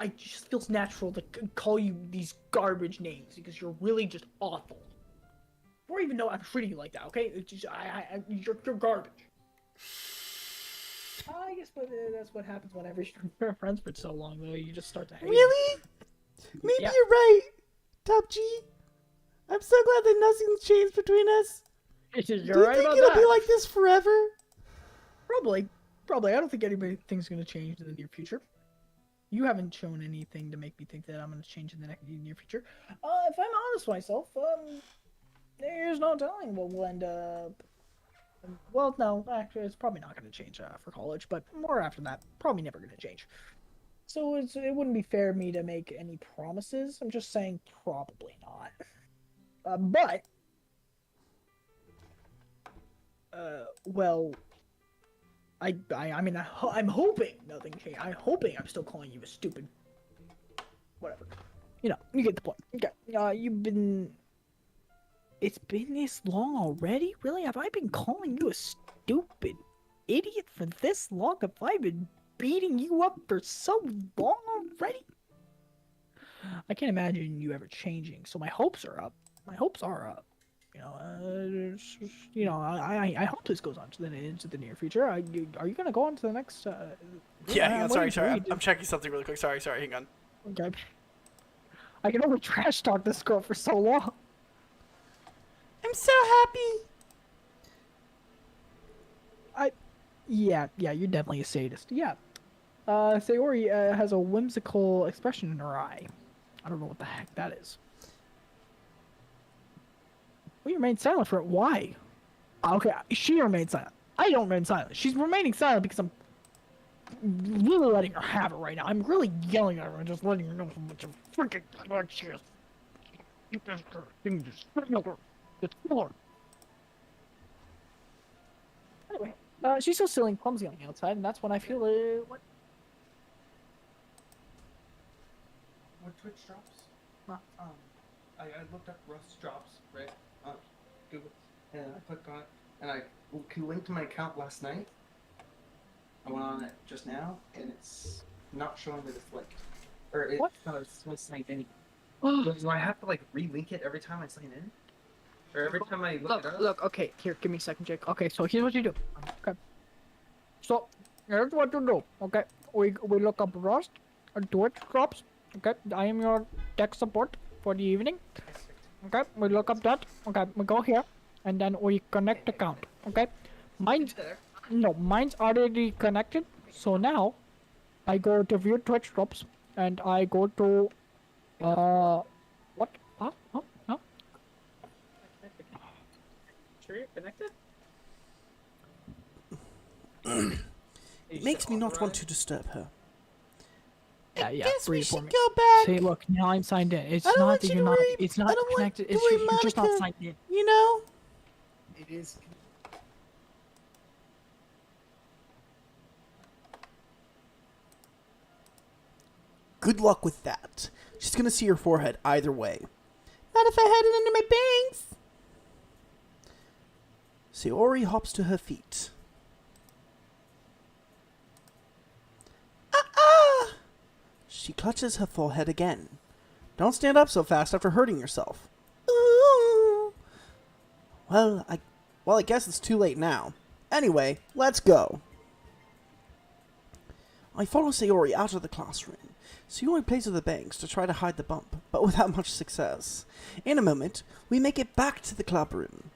just feels natural to call you these garbage names because you're really just awful. Before even know I'm treating you like that, okay? It's just, you're garbage. I guess that's what happens whenever you're friends for so long, though. You just start to hate. Really? Maybe Yeah. you're right, Top G. I'm so glad that nothing's changed between us. You're Do you right think about it'll that. be like this forever? Probably. I don't think anything's going to change in the near future. You haven't shown anything to make me think that I'm going to change in the near future. If I'm honest with myself, there's no telling what will end up. Well, no, actually, it's probably not going to change for college, but more after that, probably never going to change. So it wouldn't be fair of me to make any promises. I'm just saying probably not. Well, I mean, I'm hoping nothing changed. I'm hoping I'm still calling you a stupid, whatever. you get the point. Okay. You've been. It's been this long already? Really? Have I been calling you a stupid idiot for this long? Have I been beating you up for so long already? I can't imagine you ever changing, so my hopes are up. My hopes are up. I hope this goes on into the near future. Are you gonna go on to the next? Yeah, hang on. Sorry. waiting for I'm checking something really quick. Sorry. Hang on. Okay. I can only trash talk this girl for so long. I'm so happy. Yeah, you're definitely a sadist. Yeah. Sayori has a whimsical expression in her eye. I don't know what the heck that is. We remain silent for it. Why? Okay, she remains silent. I don't remain silent. She's remaining silent because I'm really letting her have it right now. I'm really yelling at her and just letting her know how much of freaking clutch she is. Get this thing just kill her. Anyway, she's still feeling clumsy on the outside, and that's when I feel what? What Twitch drops? I looked up Rust drops, right? Google, and I clicked on it, and I linked to my account last night. I went on it just now, and it's not showing that it's linked. Or it, What? no, it's supposed to sign in. Do I have to like relink it every time I sign in? Or every time I look it up? Look, okay, here, give me a second, Jake. Okay, so here's what you do. Okay. So, here's what you do, okay? We look up Rust, Twitch drops, okay? I am your tech support for the evening. Okay, we look up that, okay, we go here, and then we connect account, okay? Mine's already connected, so now, I go to view Twitch drops, and I go to, what? Huh? No? Sure you're connected? It makes me not want to disturb her. Yeah, Guess we breathe for should me. go back. Say, look, now I'm signed in. It's I don't not want that you you're to not. worry- It's I not don't want connected. to It's worry, you're just not Monica. signed in. You know? It is. Good luck with that. She's gonna see your forehead either way. Not if I had it under my bangs. Sayori hops to her feet. She clutches her forehead again. Don't stand up so fast after hurting yourself. Ooh. Well, I guess it's too late now. Anyway, let's go. I follow Sayori out of the classroom. Sayori plays with the bangs to try to hide the bump, but without much success. In a moment, we make it back to the club room.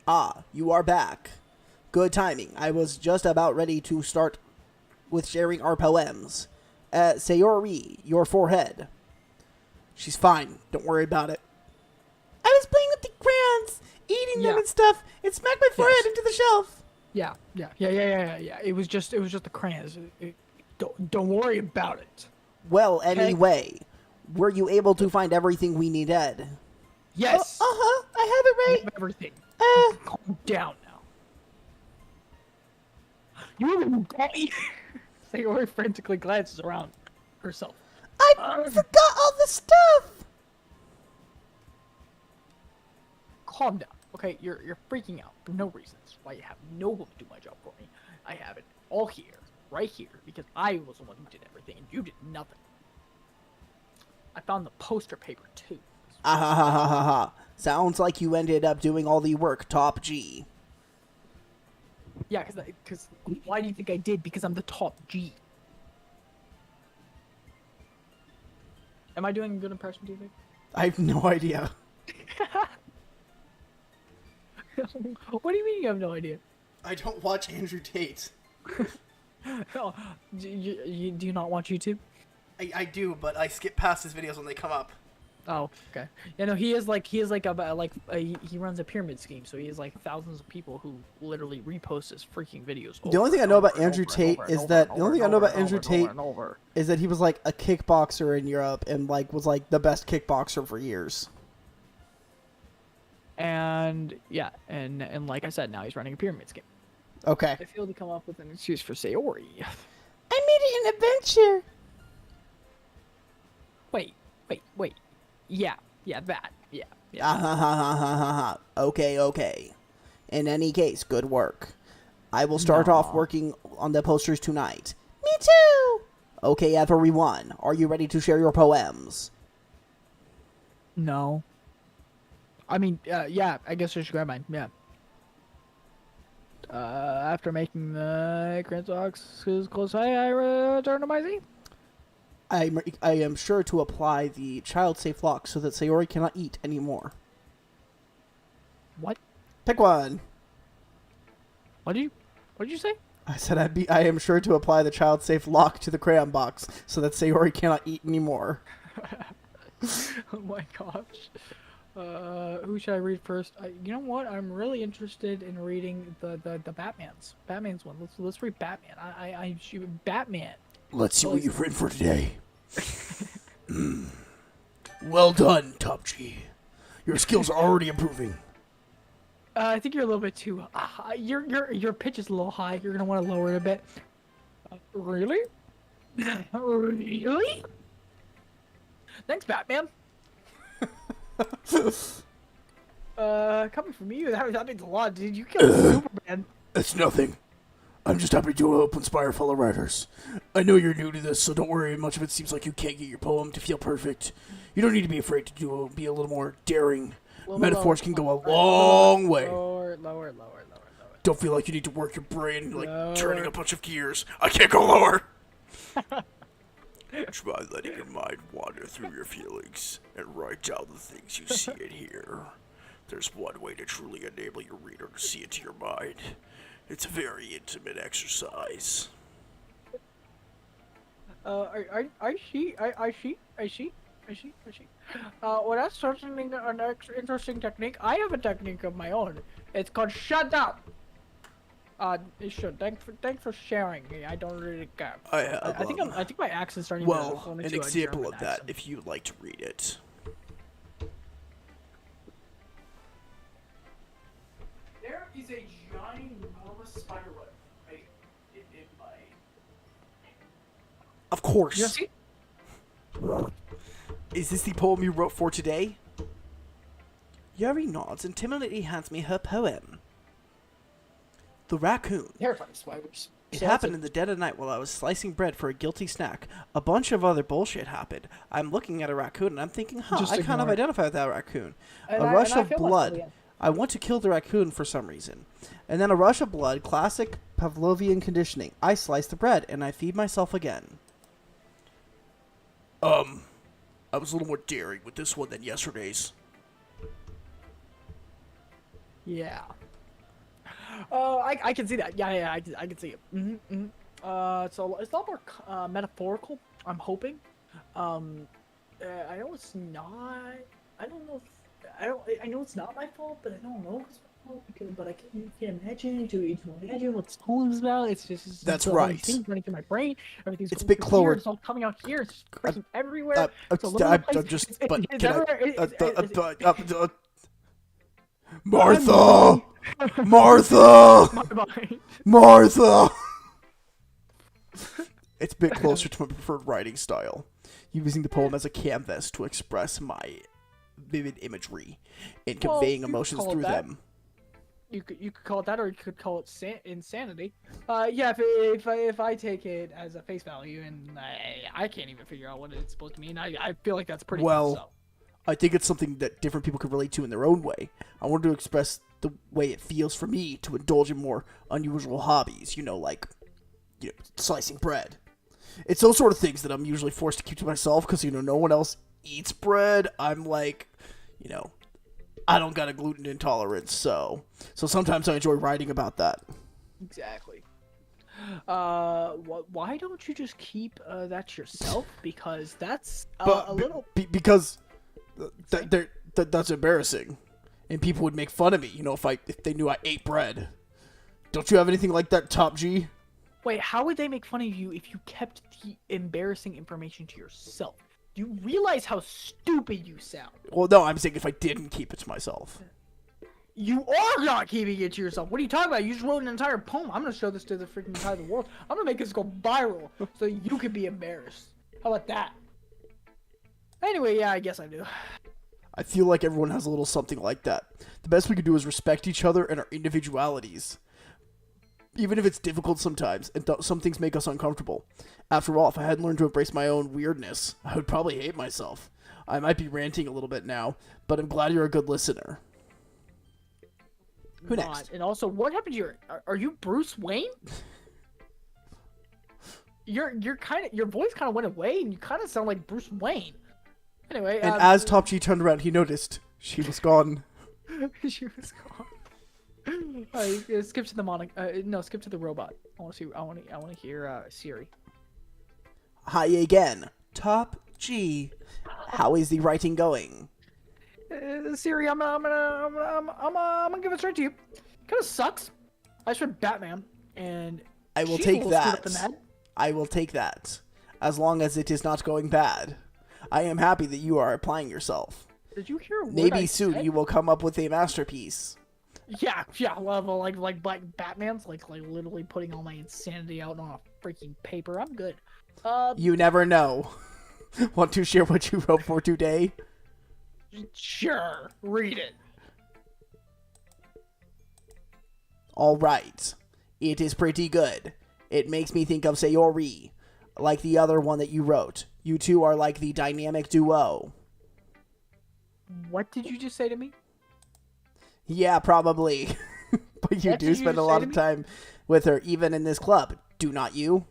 Ah, you are back. Good timing. I was just about ready to start with sharing our poems. Sayori, your forehead. She's fine. Don't worry about it. I was playing with the crayons, eating them Yeah. and stuff, and smacked my forehead into the shelf. Yeah. It was just the crayons. Don't worry about it. Well, anyway, were you able to find everything we needed? Yes. I have it You right. have everything. Uh, Calm down now. You Sayori frantically glances around herself. I forgot all the stuff. Calm down. Okay, you're freaking out for no reasons. Why you have no one to do my job for me. I have it all here, right here, because I was the one who did everything and you did nothing. I found the poster paper too. Ah ha ha ha ha ha. Sounds like you ended up doing all the work, Top G. Yeah, because why do you think I did? Because I'm the top G. Am I doing a good impression, do you think? I have no idea. What do you mean you have no idea? I don't watch Andrew Tate. Oh, do you not watch YouTube? I do, but I skip past his videos when they come up. Oh, okay. Yeah, no, he runs a pyramid scheme, so he has like thousands of people who literally repost his freaking videos. The only thing I know about Andrew Tate is that is that he was like a kickboxer in Europe and like was like the best kickboxer for years. And yeah, and like I said, now he's running a pyramid scheme. Okay. I failed to come up with an excuse for Sayori. I made it an adventure. Wait, Yeah, that. Yeah. Ah, ha, ha, ha, ha, ha, ha. Okay. In any case, good work. I will start off working on the posters tonight. Me too! Okay, everyone, are you ready to share your poems? No. I mean, yeah, I guess I should grab mine, yeah. After making the Grand Sox close by, I return to my seat. I am sure to apply the child-safe lock so that Sayori cannot eat anymore. What? Pick one. What did you say? I said I am sure to apply the child-safe lock to the crayon box so that Sayori cannot eat anymore. Oh my gosh. Who should I read first? You know what? I'm really interested in reading the Batman's one. Let's read Batman. I Batman. Let's see what you've written for today. Well done, Top G. Your skills are already improving. I think you're a little bit too. Your pitch is a little high. You're gonna want to lower it a bit. Really? Really? Thanks, Batman. Coming from you, that means a lot, dude. You killed Superman. It's nothing. I'm just happy to help inspire fellow writers. I know you're new to this, so don't worry. Much of it seems like you can't get your poem to feel perfect. You don't need to be afraid to be a little more daring. Metaphors can go a long way. Lower. Don't feel like you need to work your brain like turning a bunch of gears. I can't go lower. Try letting your mind wander through your feelings and write down the things you see and hear. There's one way to truly enable your reader to see into your mind. It's a very intimate exercise. I see. Well, that's certainly an interesting technique. I have a technique of my own. It's called shut up. Sure. Thanks for sharing. I don't really care. I think my accent's starting to well, an example of that, if you'd like to read it. There is a giant, enormous spider web right in my. Of course. You see? Is this the poem you wrote for today? Yuri nods and timidly hands me her poem. The Raccoon. Terrifying spiders. It happened in the dead of night while I was slicing bread for a guilty snack. A bunch of other bullshit happened. I'm looking at a raccoon and I'm thinking, I kind of identify with that raccoon. A rush of blood. I want to kill the raccoon for some reason. And then a rush of blood, classic Pavlovian conditioning. I slice the bread and I feed myself again. I was a little more daring with this one than yesterday's. Yeah. I can see that. Yeah, I can see it. So it's a lot more metaphorical. I'm hoping. I know it's not. I don't know. I know it's not my fault, but I don't know if it's my fault but I can't imagine to imagine what this poem's about. It's just that's right. Things running through my brain. Everything's it's a bit closer. It's all coming out here. It's freaking everywhere. Martha! Martha! It's a bit closer to my preferred writing style, using the poem as a canvas to express my vivid imagery and conveying emotions through them. You could call it that, or you could call it insanity. Yeah, if I take it as a face value and I can't even figure out what it's supposed to mean, I feel like that's pretty well. So. I think it's something that different people could relate to in their own way. I wanted to express the way it feels for me to indulge in more unusual hobbies, like slicing bread. It's those sort of things that I'm usually forced to keep to myself because, no one else eats bread. I'm like, I don't got a gluten intolerance, so sometimes I enjoy writing about that. Exactly. Why don't you just keep that yourself? Because that's a little... Because... That's embarrassing, and people would make fun of me, if they knew I ate bread. Don't you have anything like that, Top G? Wait, how would they make fun of you if you kept the embarrassing information to yourself? Do you realize how stupid you sound? Well, no, I'm saying if I didn't keep it to myself. You are not keeping it to yourself. What are you talking about? You just wrote an entire poem. I'm gonna show this to the freaking entire world. I'm gonna make this go viral so you can be embarrassed. How about that? Anyway, yeah, I guess I do. I feel like everyone has a little something like that. The best we can do is respect each other and our individualities. Even if it's difficult sometimes, and some things make us uncomfortable. After all, if I hadn't learned to embrace my own weirdness, I would probably hate myself. I might be ranting a little bit now, but I'm glad you're a good listener. Who next? And also, what happened to your? Are you Bruce Wayne? Your voice kind of went away, and you kind of sound like Bruce Wayne. Anyway, And as Top G turned around, he noticed she was gone. she was gone. Skip to the no, skip to the robot. I want to see. I want to hear Siri. Hi again, Top G. How is the writing going? Siri, I'm gonna give it straight to you. Kind of sucks. I just read Batman, and I will she's a take little screwed up that. in the head. I will take that, as long as it is not going bad. I am happy that you are applying yourself. Did you hear? What Maybe I soon said? you will come up with a masterpiece. Yeah, level like Batman's like literally putting all my insanity out on a freaking paper. I'm good. You never know. Want to share what you wrote for today? Sure, read it. All right. It is pretty good. It makes me think of Sayori, like the other one that you wrote. You two are like the dynamic duo. What did you just say to me? Yeah, probably. But you What do did you spend a just lot say of to time with her, even in this club, do not you?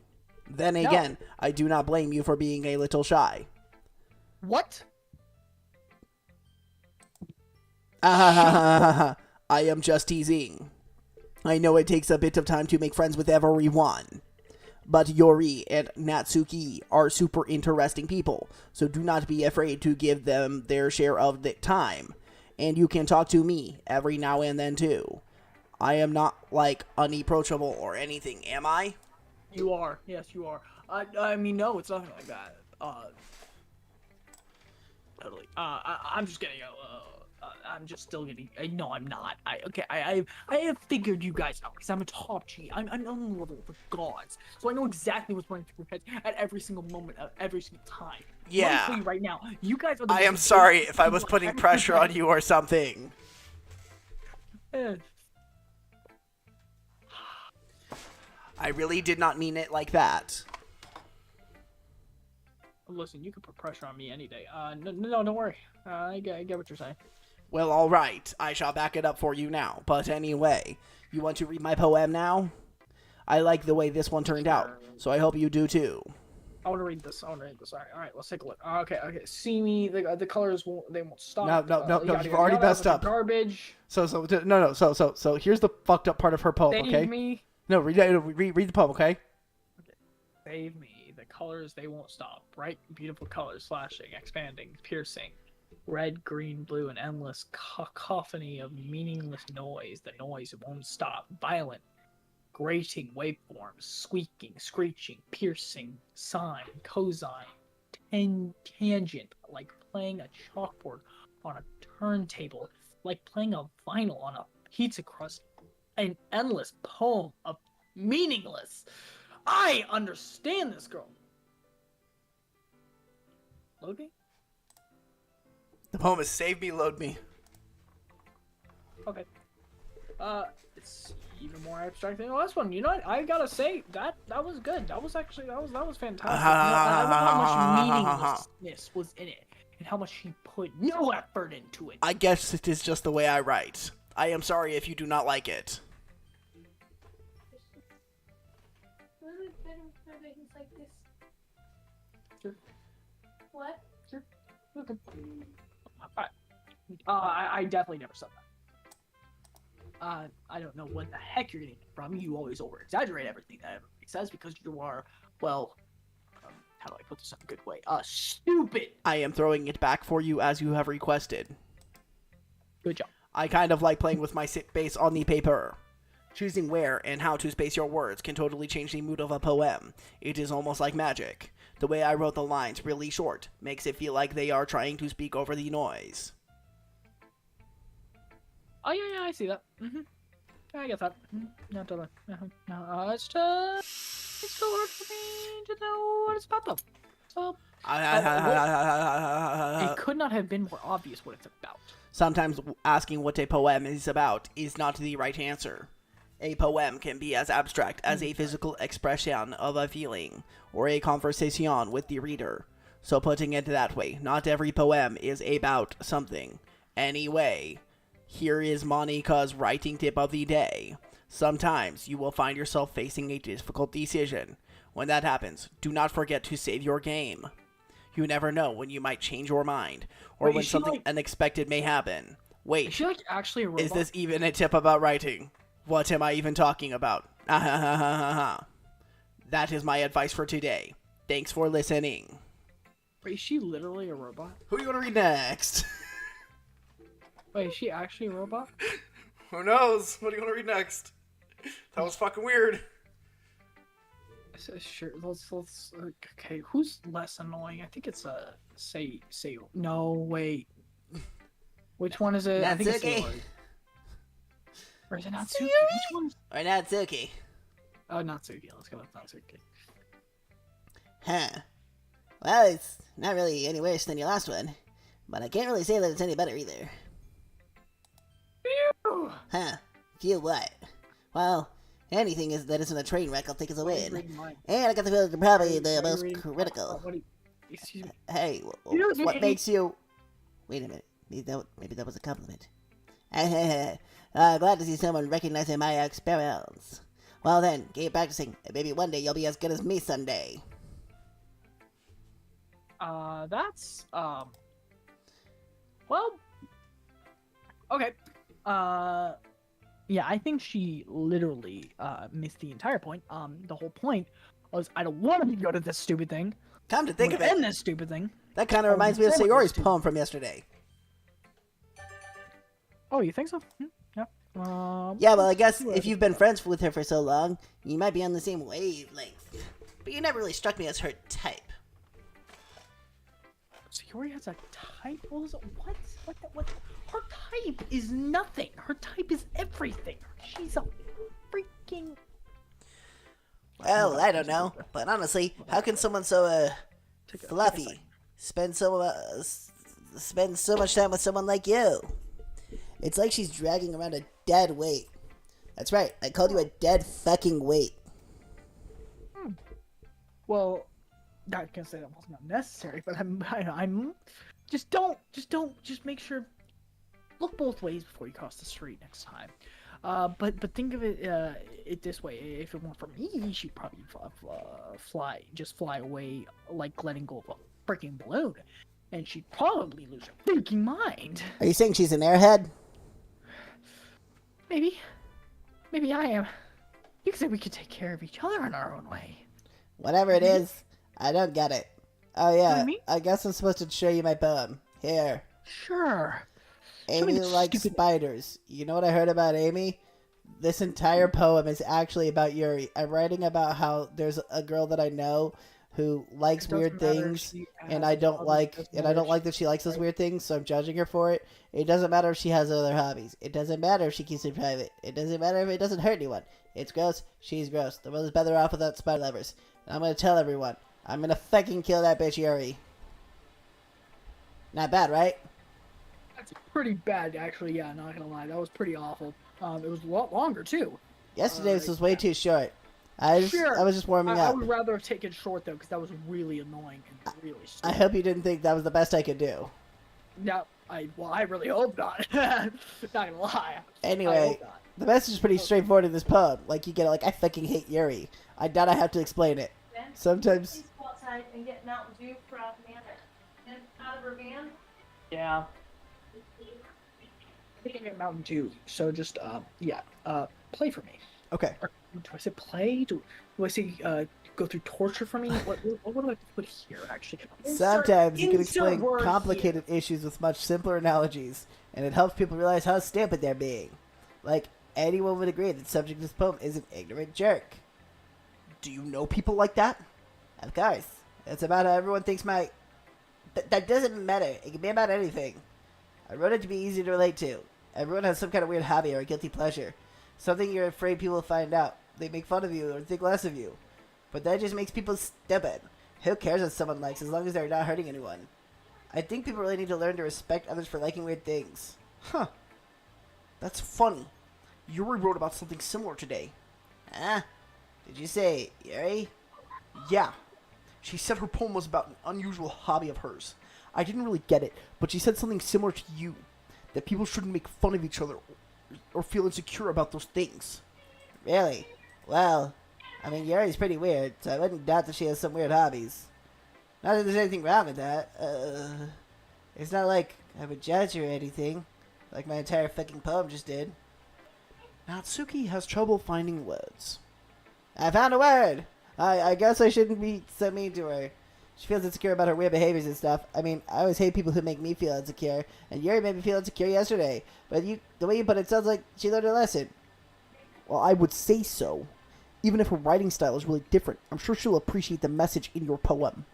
Then No. again, I do not blame you for being a little shy. What? I am just teasing. I know it takes a bit of time to make friends with everyone, but Yori and Natsuki are super interesting people, so do not be afraid to give them their share of the time. And you can talk to me every now and then too. I am not, like, unapproachable or anything, am I? You are. Yes, you are. I mean, no, it's nothing like that. Totally. I'm just getting. I'm just still getting. No, I'm not. I have figured you guys out because I'm a top G. I'm on the level of the gods, so I know exactly what's running through your heads at every single moment of every single time. Yeah. Let me tell you right now, you guys are. The I am most sorry important if I was people putting I've ever pressure on met. you or something. Eh, I really did not mean it like that. Listen, you can put pressure on me any day. No, don't worry. I get what you're saying. Well, alright. I shall back it up for you now. But anyway, you want to read my poem now? I like the way this one turned out, so I hope you do too. I want to read this. All right, let's take a look. Okay. See me. The colors won't stop. No, Yada, you've yada, already yada, messed bunch up. of garbage. So here's the fucked up part of her poem, Save okay? me. No, read the poem, okay? Save me. The colors, they won't stop. Bright, beautiful colors, flashing, expanding, piercing. Red, green, blue, and endless cacophony of meaningless noise. The noise won't stop. Violent, grating waveforms, squeaking, screeching, piercing, sine, cosine, tangent, like playing a chalkboard on a turntable, like playing a vinyl on a pizza crust. An endless poem of meaningless. I understand this girl. Load me? The poem is Save Me, Load Me. Okay. It's even more abstract than the last one. You know what? I gotta say that was good. That was fantastic. You know, I love how much meaninglessness was in it, and how much she put no effort into it. I guess it is just the way I write. I am sorry if you do not like it. Sure. What? Sure. Okay. I definitely never said that. I don't know what the heck you're getting it from. You always over-exaggerate everything that everybody says because you are, well, how do I put this in a good way? Stupid! I am throwing it back for you as you have requested. Good job. I kind of like playing with my space on the paper. Choosing where and how to space your words can totally change the mood of a poem. It is almost like magic. The way I wrote the lines really short makes it feel like they are trying to speak over the noise. Oh, yeah, I see that. Yeah, I get that. No, totally. No, it's still hard for me to know what it's about, though. So Uh, it could not have been more obvious what it's about. Sometimes asking what a poem is about is not the right answer. A poem can be as abstract as a physical expression of a feeling, or a conversation with the reader. So putting it that way, not every poem is about something. Anyway, here is Monica's writing tip of the day. Sometimes you will find yourself facing a difficult decision. When that happens, do not forget to save your game. You never know when you might change your mind, or Wait, when is she, something like- unexpected may happen. Is Wait, she like actually a robot? is this even a tip about writing? What am I even talking about? That is my advice for today. Thanks for listening. Wait, is she literally a robot? Who do you want to read next? Wait, is she actually a robot? Who knows? What do you want to read next? That was fucking weird. Sure, let's okay, who's less annoying? I think it's say no, wait. Which one is it? I think it's Natsuki. Eroge. Or is it Natsuki? Which one? Or Natsuki. Oh, Natsuki. Let's go with Natsuki. Huh. Well, it's not really any worse than your last one, but I can't really say that it's any better either. Phew! Huh. Feel what? Well, anything that isn't a train wreck I'll take as a Why are you win. reading mine? And I got the feeling you're probably Why are the you most reading- critical. what do you- excuse me. Hey, You- what makes you... Wait a minute. Maybe that was a compliment. Glad to see someone recognizing my experience. Well then, keep practicing. And maybe one day you'll be as good as me someday. That's well, okay. Yeah, I think she literally missed the entire point. The whole point was I don't want to go to this stupid thing. Come to think of it, End this stupid thing. that kind of reminds me of so much Sayori's stupid. poem from yesterday. Oh, you think so? Yeah. Yeah, well, I guess if you've been friends with her for so long, you might be on the same wavelength. But you never really struck me as her type. Sayori has a type. What? What? Her type is nothing. Her type is everything. She's a freaking. Well, I don't know, but honestly, how can someone so Take a fluffy second. spend so much time with someone like you? It's like she's dragging around a dead weight. That's right, I called you a dead fucking weight. Well, I can say that wasn't unnecessary, but I'm just make sure, look both ways before you cross the street next time. But think of it this way: if it weren't for me, she'd probably fly away like letting go of a freaking balloon, and she'd probably lose her freaking mind. Are you saying she's an airhead? Maybe I am. You said we could take care of each other in our own way. Whatever it is, I don't get it. Oh yeah, What, me? I guess I'm supposed to show you my poem. Here. Sure. Show me Amy the likes stupid- spiders. You know what I heard about Amy? This entire poem is actually about Yuri. I'm writing about how there's a girl that I know who likes It doesn't weird matter if things, she and has I don't hobbies, like, doesn't and I matter don't if like that she likes those weird things, so I'm judging her for it. It doesn't matter if she has other hobbies. It doesn't matter if she keeps it private. It doesn't matter if it doesn't hurt anyone. It's gross. She's gross. The world is better off without spider lovers. And I'm gonna tell everyone. I'm gonna fucking kill that bitch Yuri. Not bad, right? That's pretty bad, actually. Yeah, not gonna lie, that was pretty awful. It was a lot longer too. Yesterday's was way too short. I was just warming I up. would rather have taken short though, because that was really annoying and really I stupid. hope you didn't think that was the best I could do. No, I really hope not. Not gonna lie. I Anyway, hope not. the message is pretty straightforward in this poem. Like, you get it, like, I fucking hate Yuri. I doubt I have to explain it. Sometimes, Please go outside and get Mountain Dew for Amanda. And out of her van. Yeah. I think I get Mountain Dew. So just play for me. okay. Or, do I say play? Do I say go through torture for me? What do I have to put here actually? Sometimes you can insert explain word complicated issues with much simpler analogies, and it helps people realize how stupid they're being. Like, anyone would agree that the subject of this poem is an ignorant jerk. Do you know people like that? Of course. It's about how everyone thinks my... that doesn't matter. It can be about anything. I wrote it to be easy to relate to. Everyone has some kind of weird hobby or a guilty pleasure. Something you're afraid people will find out. They make fun of you or think less of you. But that just makes people stupid. Who cares what someone likes as long as they're not hurting anyone? I think people really need to learn to respect others for liking weird things. Huh. That's funny. Yuri wrote about something similar today. Ah, did you say Yuri? Yeah. She said her poem was about an unusual hobby of hers. I didn't really get it, but she said something similar to you. That people shouldn't make fun of each other or feel insecure about those things. Really? Well, I mean, Yuri's pretty weird, so I wouldn't doubt that she has some weird hobbies. Not that there's anything wrong with that. It's not like I would judge her or anything, like my entire fucking poem just did. Natsuki has trouble finding words. I found a word! I guess I shouldn't be so mean to her. She feels insecure about her weird behaviors and stuff. I mean, I always hate people who make me feel insecure, and Yuri made me feel insecure yesterday. But the way you put it sounds like she learned her lesson. Well, I would say so. Even if her writing style is really different, I'm sure she'll appreciate the message in your poem.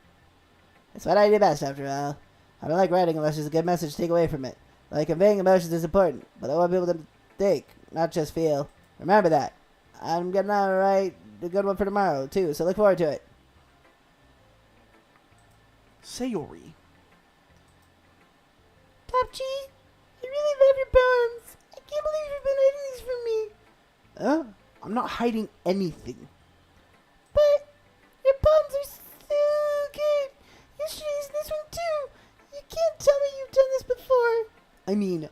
That's what I do best, after all. I don't like writing unless there's a good message to take away from it. Like, conveying emotions is important, but I want people to think, not just feel. Remember that. I'm gonna write a good one for tomorrow, too, so look forward to it. Sayori. Top G, I really love your poems. I can't believe you've been writing these for me. I'm not hiding anything. But your poems are so good. Yesterday's this one too. You can't tell me you've done this before. I mean,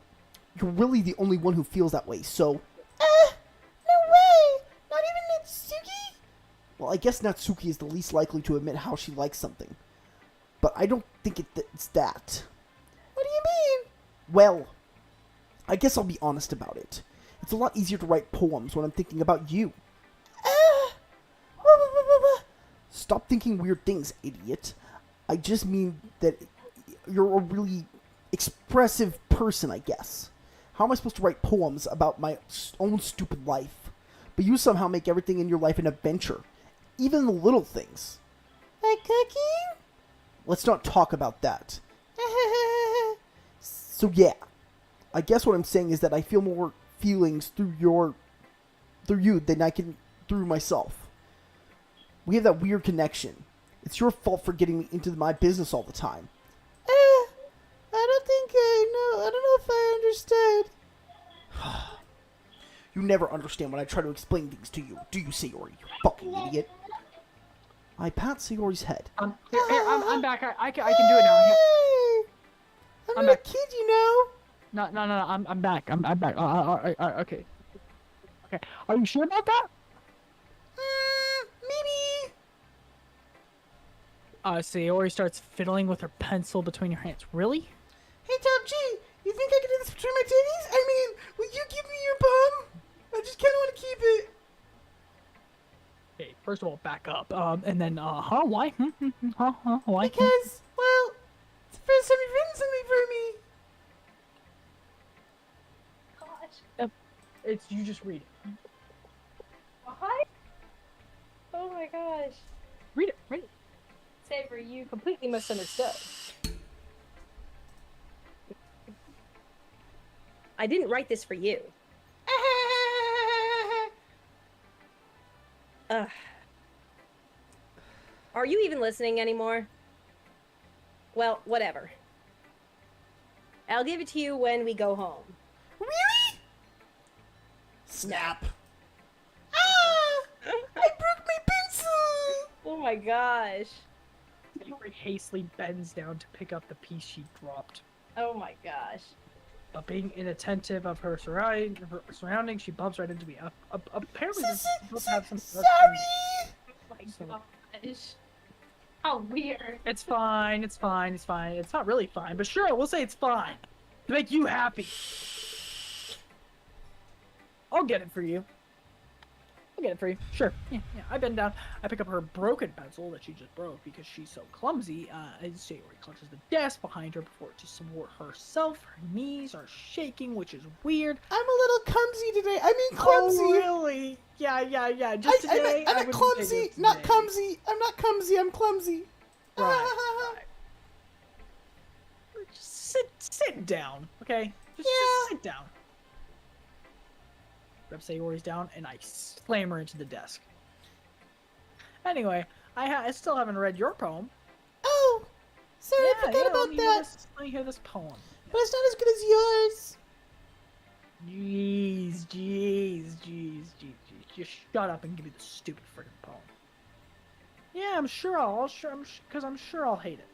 you're really the only one who feels that way, so... No way. Not even Natsuki? Well, I guess Natsuki is the least likely to admit how she likes something. But I don't think it's that. What do you mean? Well, I guess I'll be honest about it. It's a lot easier to write poems when I'm thinking about you. Stop thinking weird things, idiot. I just mean that you're a really expressive person, I guess. How am I supposed to write poems about my own stupid life? But you somehow make everything in your life an adventure. Even the little things. Like cooking? Let's not talk about that. So yeah, I guess what I'm saying is that I feel more feelings through you than I can through myself. We have that weird connection. It's your fault for getting me into my business all the time. I don't think I know. I don't know if I understood. You never understand when I try to explain things to you, do you, Sayori? You fucking idiot. I pat Sayori's head. Here, I'm back. I can do it now. Here. Hey! I'm I'm not a back. kid, you know. No. I'm back. I'm back. Okay. Okay. Are you sure about that? Maybe. Sayori starts fiddling with her pencil between her hands. Really? Hey, Top G, you think I can do this between my titties? I mean, will you give me your poem? I just kind of want to keep it. Hey, first of all, back up. And then, why? Why? Because, well, it's the first time you've written something for me. Gosh. It's you just read it. What? Oh my gosh. Read it. Read it. Saber, you completely misunderstood. I didn't write this for you. Ugh. Are you even listening anymore? Well, whatever. I'll give it to you when we go home. Really? Snap. I broke my pencil. Oh my gosh. Sayori hastily bends down to pick up the piece she dropped. Oh my gosh. But being inattentive of her surroundings, she bumps right into me. Apparently, this both have some. Sorry. Oh my So- gosh. How weird. It's fine. It's fine. It's fine. It's not really fine, but sure, we'll say it's fine to make you happy. I'll get it for you. I'll get it for you. Sure. Yeah. I bend down. I pick up her broken pencil that she just broke because she's so clumsy. And Sayori clutches the desk behind her before to support herself. Her knees are shaking, which is weird. I'm a little clumsy today. I mean clumsy. Oh, really? Yeah. Just today. I'm wouldn't clumsy, say this not today. clumsy. I'm not clumsy. I'm clumsy. Right. Just sit down, okay? Just sit down. Grab Sayori's down, and I slam her into the desk. Anyway, I still haven't read your poem. Oh, sorry, I forgot about that. Let me hear this poem. But it's not as good as yours. Jeez. Just shut up and give me the stupid friggin' poem. Yeah, I'm sure I'll hate it.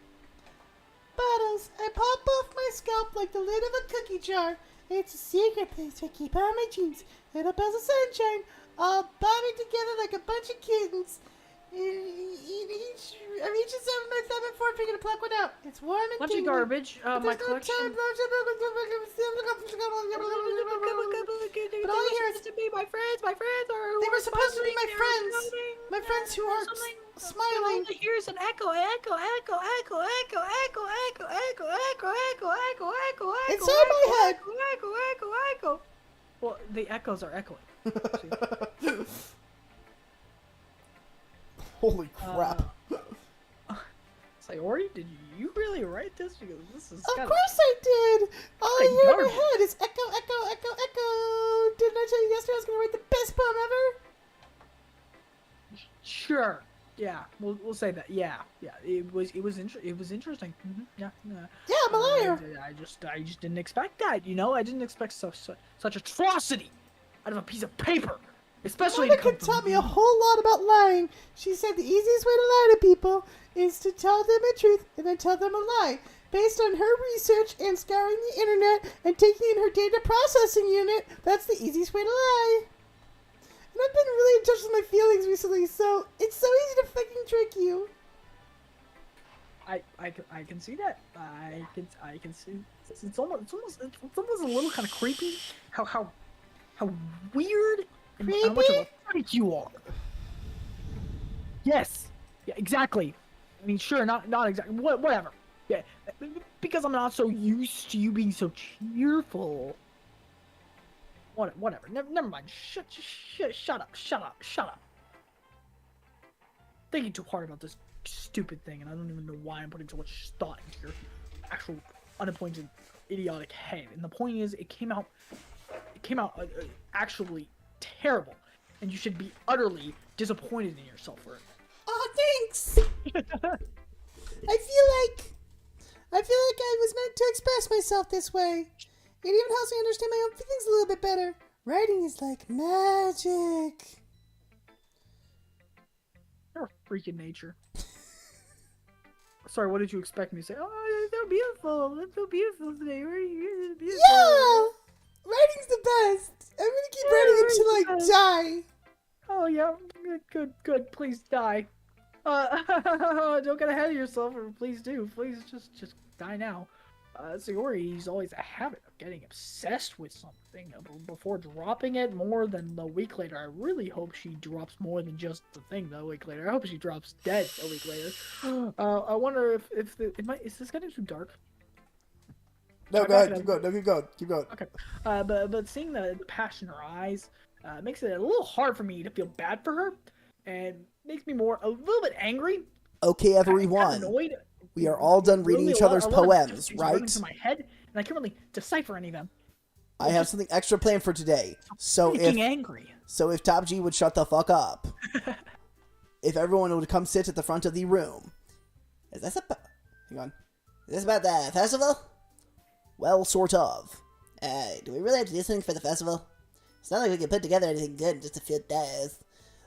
Bottles, I pop off my scalp like the lid of a cookie jar. It's a secret place I keep all my dreams. Little bells of sunshine, all bobbing together like a bunch of kittens. I reach inside with my thumb and forefinger to pluck one out. It's warm and Bunch of tingly. garbage. My collection. But all I hear is to be my friends are. they were supposed to be my friends. My friends who are smiling. Here's an echo. Inside my head. Echo. Well, the echoes are echoing. Holy crap. Sayori, did you really write this? Because this is Of course I did! All I hear in my garbage. head is echo, echo, echo, echo! Didn't I tell you yesterday I was going to write the best poem ever? Sure. Yeah, we'll say that. Yeah. It was interesting. Yeah. Yeah, I'm a liar! I just didn't expect that. You know, I didn't expect such atrocity out of a piece of paper, especially. Monica taught me a whole lot about lying. She said the easiest way to lie to people is to tell them a truth and then tell them a lie. Based on her research and scouring the internet and taking in her data processing unit, that's the easiest way to lie. And I've been really in touch with my feelings recently, so it's so easy to fucking trick you. I can see that. I can see. It's almost a little kind of creepy. How weird and how much of a freak you are. Yes. Yeah. Exactly. I mean, sure. Not exactly. Whatever. Yeah. Because I'm not so used to you being so cheerful. Whatever. Never mind. Shut up. Thinking too hard about this stupid thing, and I don't even know why I'm putting so much thought into your actual unappointed idiotic head. And the point is, it came out actually terrible, and you should be utterly disappointed in yourself for it. Oh, thanks. I feel like I was meant to express myself this way. It even helps me understand my own feelings a little bit better. Writing is like magic. You're a freak in nature. Sorry, what did you expect me to say? Oh, they're beautiful. That's so beautiful today. You're beautiful. Yeah! Writing's the best. I'm gonna keep writing until I die. Oh yeah, good. Please die. Don't get ahead of yourself, or please do. Please just die now. Sayori, he's always a habit of getting obsessed with something before dropping it more than a week later. I really hope she drops more than just the thing a week later. I hope she drops dead a week later. I wonder if is this getting too dark? No, go ahead. Keep going. Okay. But seeing the passion in her eyes makes it a little hard for me to feel bad for her, and makes me a little bit angry. Okay, everyone. Annoyed. We are all done reading each other's poems, right? Into my head, and I can't really decipher any of them. I have something extra planned for today. So Angry. if Top G would shut the fuck up, if everyone would come sit at the front of the room. Hang on. Is this about the festival? Well, sort of. Do we really have to do something for the festival? It's not like we can put together anything good in just a few days.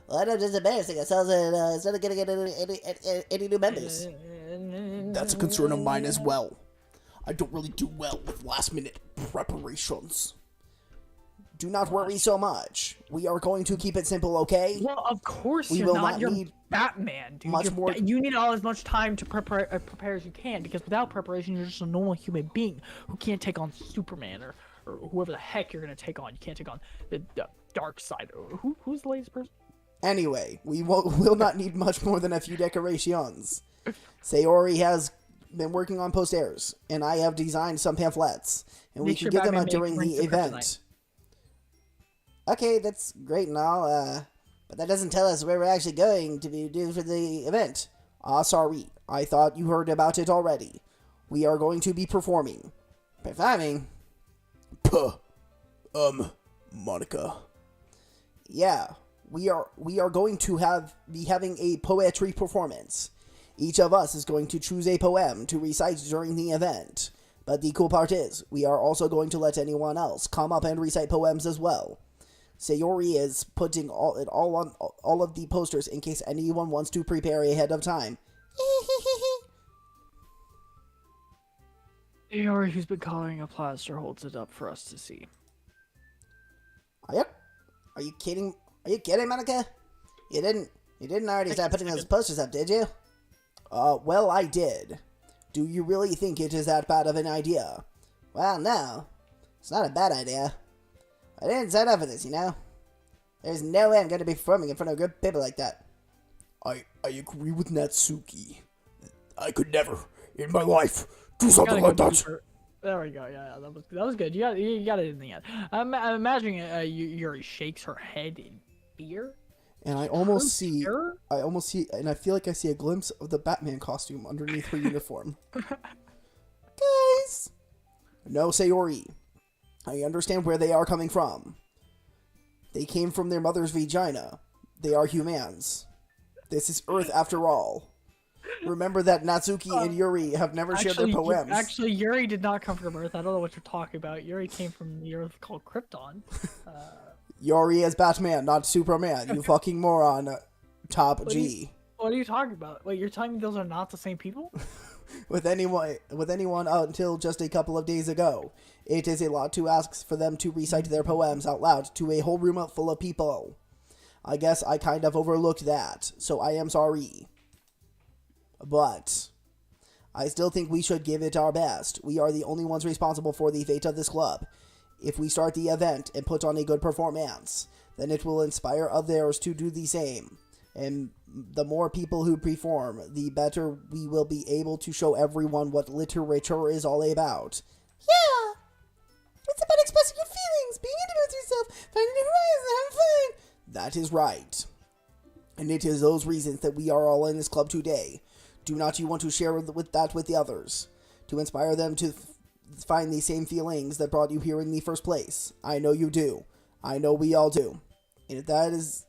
Well, I know just embarrassing ourselves and instead of getting any new members. That's a concern of mine as well. I don't really do well with last-minute preparations. Do not worry so much. We are going to keep it simple, okay? Well, of course we you're will not. not You're need Batman, dude. much more. You need all as much time to prepare as you can, because without preparation, you're just a normal human being who can't take on Superman or whoever the heck you're gonna take on. You can't take on the dark side. Who's the latest person? Anyway, we will not need much more than a few decorations. Sayori has been working on posters, and I have designed some pamphlets, and we can get them out during the event. Okay, that's great and all, but that doesn't tell us where we're actually going to be doing for the event. Sorry. I thought you heard about it already. We are going to be performing. Performing? Puh. Monica. Yeah. we are going to be having a poetry performance. Each of us is going to choose a poem to recite during the event. But the cool part is, we are also going to let anyone else come up and recite poems as well. Sayori is putting all of the posters in case anyone wants to prepare ahead of time. Sayori, who's been coloring a plaster, holds it up for us to see. Are you kidding? Are you kidding, Monica? You didn't already start putting those posters up, did you? Well, I did. Do you really think it is that bad of an idea? Well, no. It's not a bad idea. I didn't sign up for this, you know? There's no way I'm going to be performing in front of a group of people like that. I agree with Natsuki. I could never, in my life, do something like that. There we go. Yeah, that was good. You got it in the end. I'm imagining Yuri shakes her head in fear. And I almost see, and I feel like I see a glimpse of the Batman costume underneath her uniform. Guys! No, Sayori. I understand where they are coming from. They came from their mother's vagina. They are humans. This is Earth after all. Remember that Natsuki and Yuri have never shared their poems. Actually, Yuri did not come from Earth. I don't know what you're talking about. Yuri came from the Earth called Krypton. Yuri is Batman, not Superman. You fucking moron. Top G. What are you talking about? Wait, you're telling me those are not the same people? with anyone until just a couple of days ago. It is a lot to ask for them to recite their poems out loud to a whole room full of people. I guess I kind of overlooked that, so I am sorry. But I still think we should give it our best. We are the only ones responsible for the fate of this club. If we start the event and put on a good performance, then it will inspire others to do the same. And the more people who perform, the better we will be able to show everyone what literature is all about. Yeah! It's about expressing your feelings, being intimate with yourself, finding your horizons, and having fun. That is right. And it is those reasons that we are all in this club today. Do not you want to share with the others? To inspire them to find the same feelings that brought you here in the first place. I know you do. I know we all do. And if that is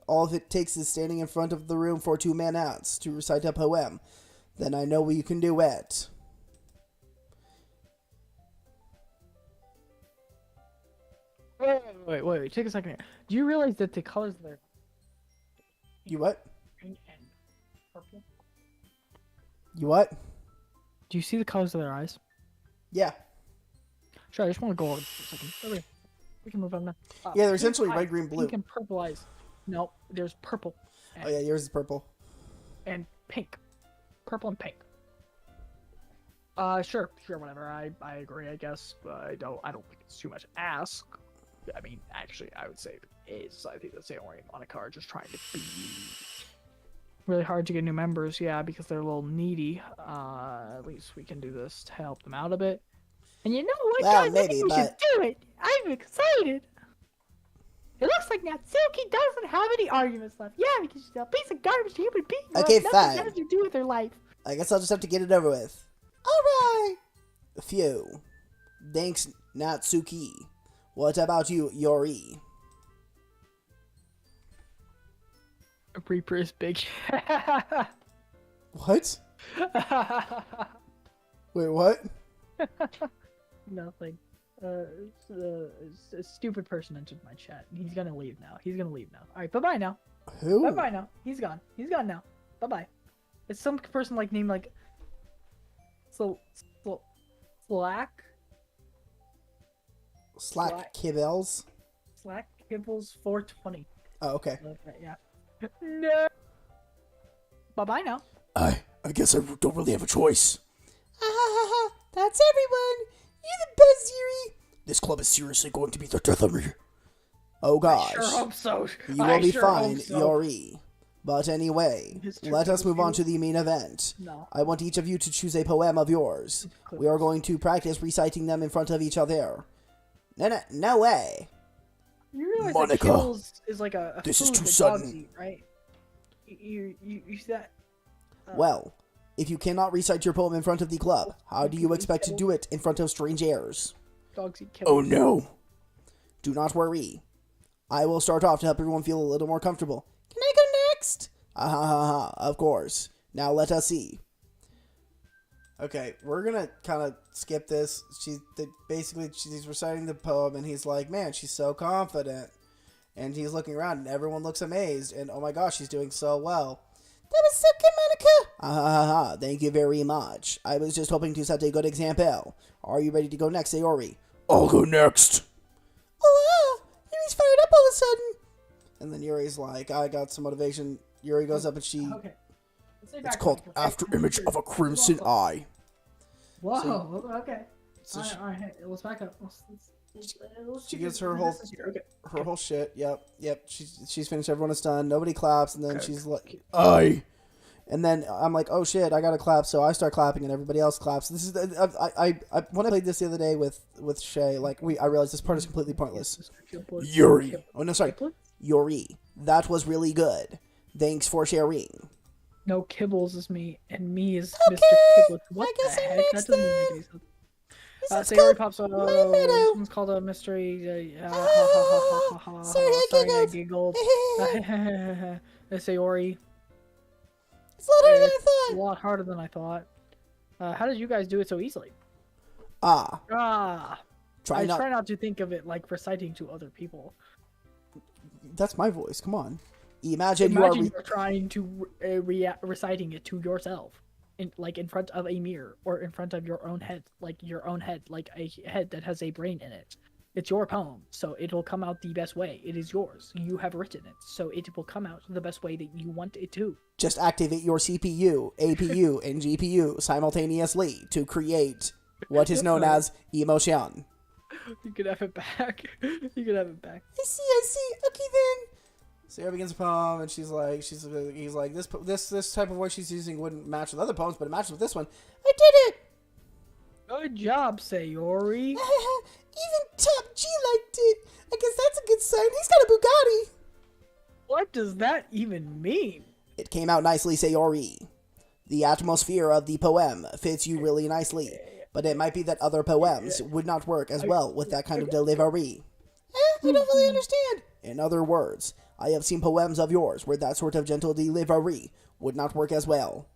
all of it takes is standing in front of the room for 2 minutes to recite a poem, then I know we can do it. Wait, take a second here. Do you realize that the colors of their You what? green and purple? You what? Do you see the colors of their eyes? Yeah. Sure, I just want to go over it for a second. Okay. We can move on now. Yeah, they're essentially pink red, green, blue. Pink and purple eyes. No, there's purple. Oh yeah, yours is purple. And pink. Purple and pink. Sure, whatever. I agree, I guess. I don't think it's too much to ask. I mean, actually, I would say it is. I think that Sayori and Monica are just trying to be really hard to get new members, yeah, because they're a little needy. At least we can do this to help them out a bit. And you know what, Well, guys? maybe, I think we should do it. I'm excited. It looks like Natsuki doesn't have any arguments left. Yeah, because she's a piece of garbage human being. who Okay, has nothing fine. better to do with her life. I guess I'll just have to get it over with. Alright! Phew. Thanks, Natsuki. What about you, Yori? Reaper is big. What? Wait, what? Nothing. A stupid person entered my chat. He's gonna leave now. Alright, bye-bye now. Who? Bye-bye now. He's gone now. Bye-bye. It's some person named Slack Kibbles? Slack Kibbles 420. Oh, okay. Yeah. No. Bye-bye now. I guess I don't really have a choice. That's everyone! You're the best, Yuri! This club is seriously going to be the death of me. Oh gosh. I sure hope so. You will be fine, Yori. But anyway, let us move on to the main event. No. I want each of you to choose a poem of yours. We are going to practice reciting them in front of each other. No way! You realize Monica, that Kibbles is like a this is food too that sudden. dogs eat, right? You see that? Well, if you cannot recite your poem in front of the club, how do you expect to do it in front of strange ears? Dogs eat Kibbles. Oh no. Do not worry. I will start off to help everyone feel a little more comfortable. Can I go next? Ah ha ha ha, of course. Now let us see. Okay, we're gonna kind of skip this. Basically she's reciting the poem, and he's like, man, she's so confident. And he's looking around, and everyone looks amazed, and oh my gosh, she's doing so well. That was so good, Monica! Ah ha ha ha, thank you very much. I was just hoping to set a good example. Are you ready to go next, Sayori? I'll go next. Oh, wow, Yuri's fired up all of a sudden. And then Yuri's like, I got some motivation. Yuri goes up and she... Okay. It's called After Image of a Crimson Eye. Whoa. Okay. So all right. Let's back up. she gives her whole shit. Yep. She's finished. Everyone is done. Nobody claps, and then she's like, Aye. and then I'm like, oh shit, I gotta clap. So I start clapping, and everybody else claps. This is when I played this the other day with Shay. Like I realized this part is completely pointless. Yuri. Oh no, sorry, Yuri. That was really good. Thanks for sharing. No, Kibbles is me, and me is Okay, Mr. Kibbles. What I guess the I'm heck? next That doesn't then. make any sense. This is Sayori called pops up. My Meadow. It's called a mystery. Sorry, I giggled. Sayori. It's a lot harder than I It's a thought. lot harder than I thought. How did you guys do it so easily? Ah, I try not. try not to think of it like reciting to other people. That's my voice. Come on. Imagine You're you are. trying to reciting it to yourself, in front of a mirror or in front of your own head, like a head that has a brain in it. It's your poem, so it will come out the best way. It is yours. You have written it, so it will come out the best way that you want it to. Just activate your CPU, APU, and GPU simultaneously to create what is known as emotion. You can have it back. You can have it back. I see. Okay then. Sarah begins a poem, and he's like, this type of voice she's using wouldn't match with other poems, but it matches with this one. I did it. Good job, Sayori. Even Top G liked it. I guess that's a good sign. He's got a Bugatti. What does that even mean? It came out nicely, Sayori. The atmosphere of the poem fits you really nicely, but it might be that other poems would not work as well with that kind of delivery. I don't really understand. In other words, I have seen poems of yours where that sort of gentle delivery would not work as well.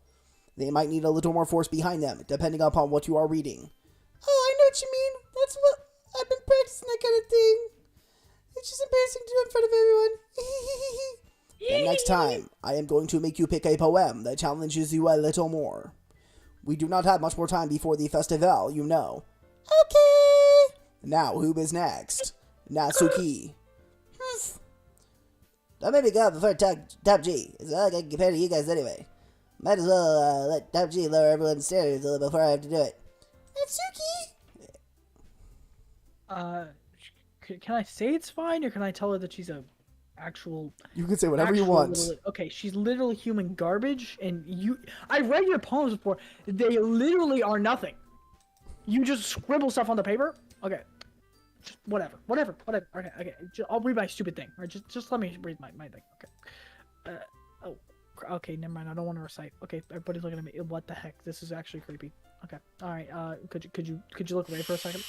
They might need a little more force behind them, depending upon what you are reading. Oh, I know what you mean. That's what I've been practicing, that kind of thing. It's just embarrassing to do in front of everyone. And next time, I am going to make you pick a poem that challenges you a little more. We do not have much more time before the festival, you know. Okay. Now, who is next? Natsuki. Don't make me go before Top G. It's all I can compare to you guys anyway. Might as well let Top G lower everyone's standards a little before I have to do it. Natsuki. Can I say it's fine, or can I tell her that she's a actual? You can say whatever you want. Okay, she's literally human garbage, and I read your poems before. They literally are nothing. You just scribble stuff on the paper. Okay, just whatever. Okay. I'll read my stupid thing. Or just let me read my thing. Okay. Okay. Never mind. I don't want to recite. Okay, everybody's looking at me. What the heck? This is actually creepy. Okay. All right. Could you look away for a second?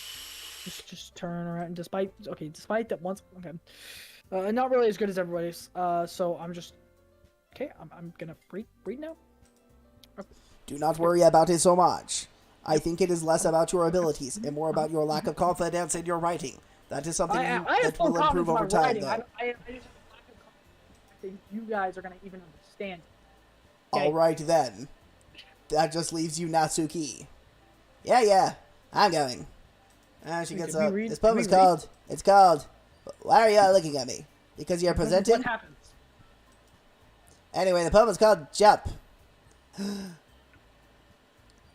Just turn around. Despite that once. Okay. Not really as good as everybody's. So I'm just. Okay. I'm gonna read now. Okay. Do not worry about it so much. I think it is less about your abilities and more about your lack of confidence in your writing. That is something that will improve over time, though. I just have a lack of confidence. I think you guys are gonna even understand. Okay? All right then. That just leaves you, Natsuki. Yeah. I'm going. She gets up. This poem is called. It's called. Why are you all looking at me? Because you're presenting. What happens? Anyway, the poem is called Jump.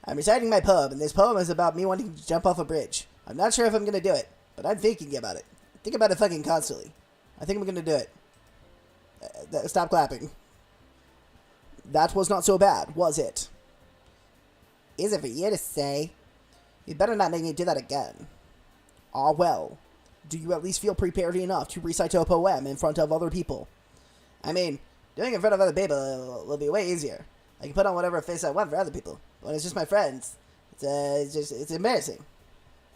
I'm reciting my poem, and this poem is about me wanting to jump off a bridge. I'm not sure if I'm going to do it, but I'm thinking about it. I think about it fucking constantly. I think I'm going to do it. Stop clapping. That was not so bad, was it? Is it for you to say? You better not make me do that again. Ah, well. Do you at least feel prepared enough to recite a poem in front of other people? I mean, doing it in front of other people will be way easier. I can put on whatever face I want for other people. When it's just my friends, it's embarrassing.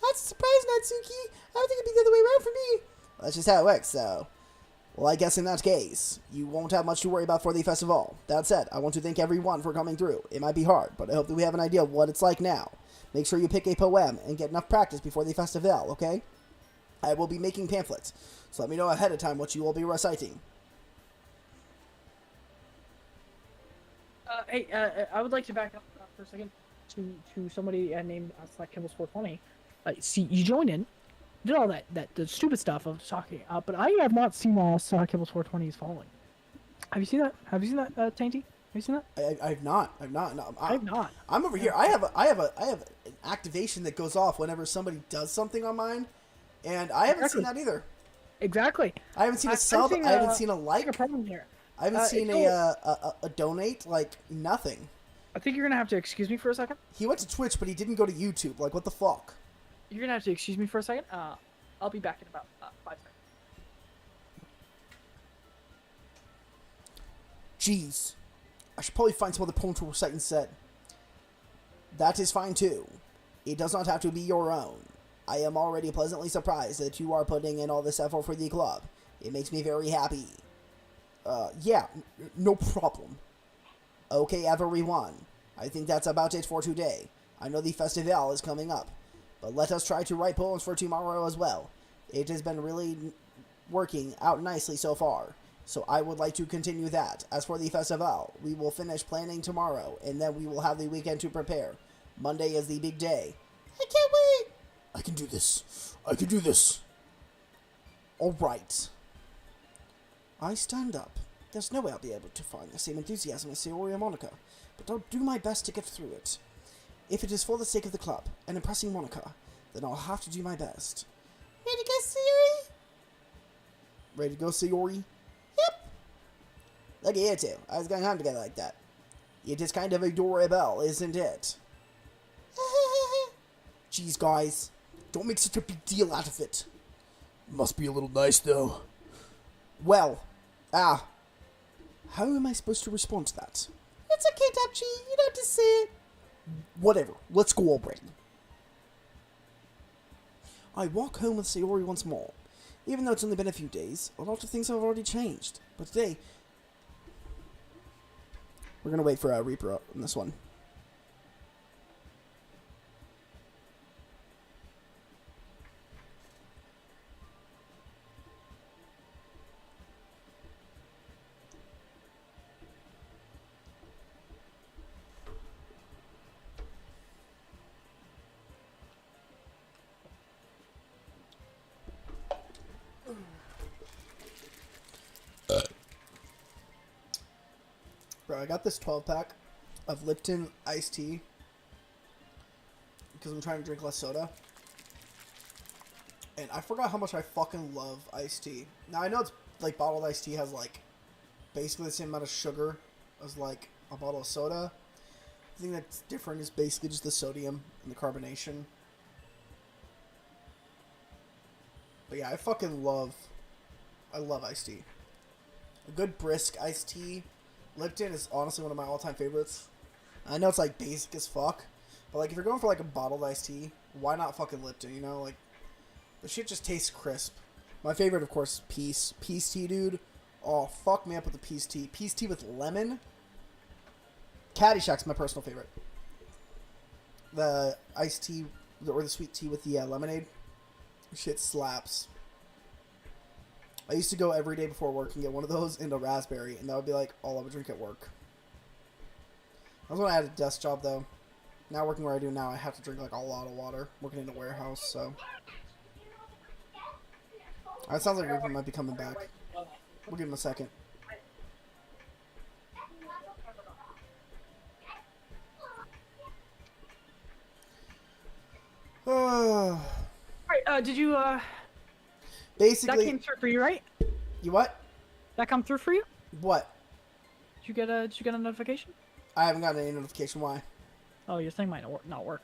That's a surprise, Natsuki. I would think it'd be the other way around for me. Well, that's just how it works, so Well, I guess in that case, you won't have much to worry about for the festival. That said, I want to thank everyone for coming through. It might be hard, but I hope that we have an idea of what it's like now. Make sure you pick a poem and get enough practice before the festival, okay? I will be making pamphlets, so let me know ahead of time what you will be reciting. Hey, I would like to back up for a second to somebody named /Kibbles420. See, you joined in, did all that the stupid stuff of talking, but I have not seen /Kibbles420's following. Have you seen that? Have you seen that, Tainty? Have you seen that? I've not. No, I've not. I'm over here. I have an activation that goes off whenever somebody does something on mine, and I haven't seen that either. Exactly. I haven't seen a sub. I haven't seen a like. A problem here. I haven't seen a donate. Like nothing. I think you're gonna have to excuse me for a second. He went to Twitch, but he didn't go to YouTube. Like what the fuck? You're gonna have to excuse me for a second. I'll be back in about 5 seconds. Jeez. I should probably find some other poem to recite instead. That is fine too. It does not have to be your own. I am already pleasantly surprised that you are putting in all this effort for the club. It makes me very happy. Yeah, no problem. Okay, everyone. I think that's about it for today. I know the festival is coming up, but let us try to write poems for tomorrow as well. It has been really working out nicely so far, so I would like to continue that. As for the festival, we will finish planning tomorrow, and then we will have the weekend to prepare. Monday is the big day. I can't wait! I can do this. I can do this. Alright. I stand up. There's no way I'll be able to find the same enthusiasm as Sayori and Monica, but I'll do my best to get through it. If it is for the sake of the club and impressing Monica, then I'll have to do my best. Ready to go, Sayori? Ready to go, Sayori? Yep. Look at you two. I was going home together like that. It is kind of adorable, isn't it? Jeez, guys. Don't make such a big deal out of it. Must be a little nice, though. Well, how am I supposed to respond to that? It's okay, Tachi. You don't have to say it. Whatever. Let's go already. I walk home with Sayori once more. Even though it's only been a few days, a lot of things have already changed. But today, we're going to wait for a Reaper on this one. Bro, I got this 12-pack of Lipton iced tea because I'm trying to drink less soda. And I forgot how much I fucking love iced tea. Now, I know it's like bottled iced tea has like basically the same amount of sugar as like a bottle of soda. The thing that's different is basically just the sodium and the carbonation. But yeah, I love iced tea. A good brisk iced tea. Lipton is honestly one of my all-time favorites. I know it's like basic as fuck, but like if you're going for like a bottled iced tea, why not fucking Lipton, you know? Like, the shit just tastes crisp. My favorite, of course, is Peace. Peace tea, dude. Oh, fuck me up with the Peace tea. Peace tea with lemon. Caddyshack's my personal favorite. The iced tea, or the sweet tea with the lemonade. Shit slaps. I used to go every day before work and get one of those and a raspberry, and that would be like all I would drink at work. That was when I had a desk job, though. Now working where I do now, I have to drink like a lot of water. Working in a warehouse, so. It sounds like Reaper might be coming back. We'll give him a second. Alright, did you, Basically. that came through for you, right? You what? That come through for you? What? Did you get a notification? I haven't gotten any notification. Why? Oh, your thing might not work.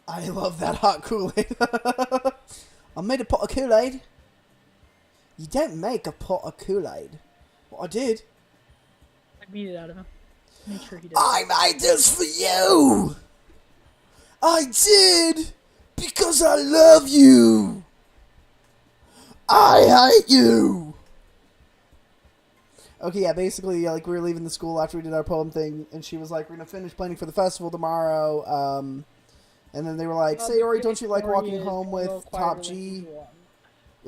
I love that hot Kool-Aid. I made a pot of Kool-Aid. You don't make a pot of Kool-Aid. Well, I did. I beat it out of him. Make sure he did. I made this for you. I did because I love you. I hate you. Okay, yeah, basically, yeah, like, we were leaving the school after we did our poem thing, and she was like, we're gonna finish planning for the festival tomorrow, and then they were like, Sayori, don't you like walking home with Top G?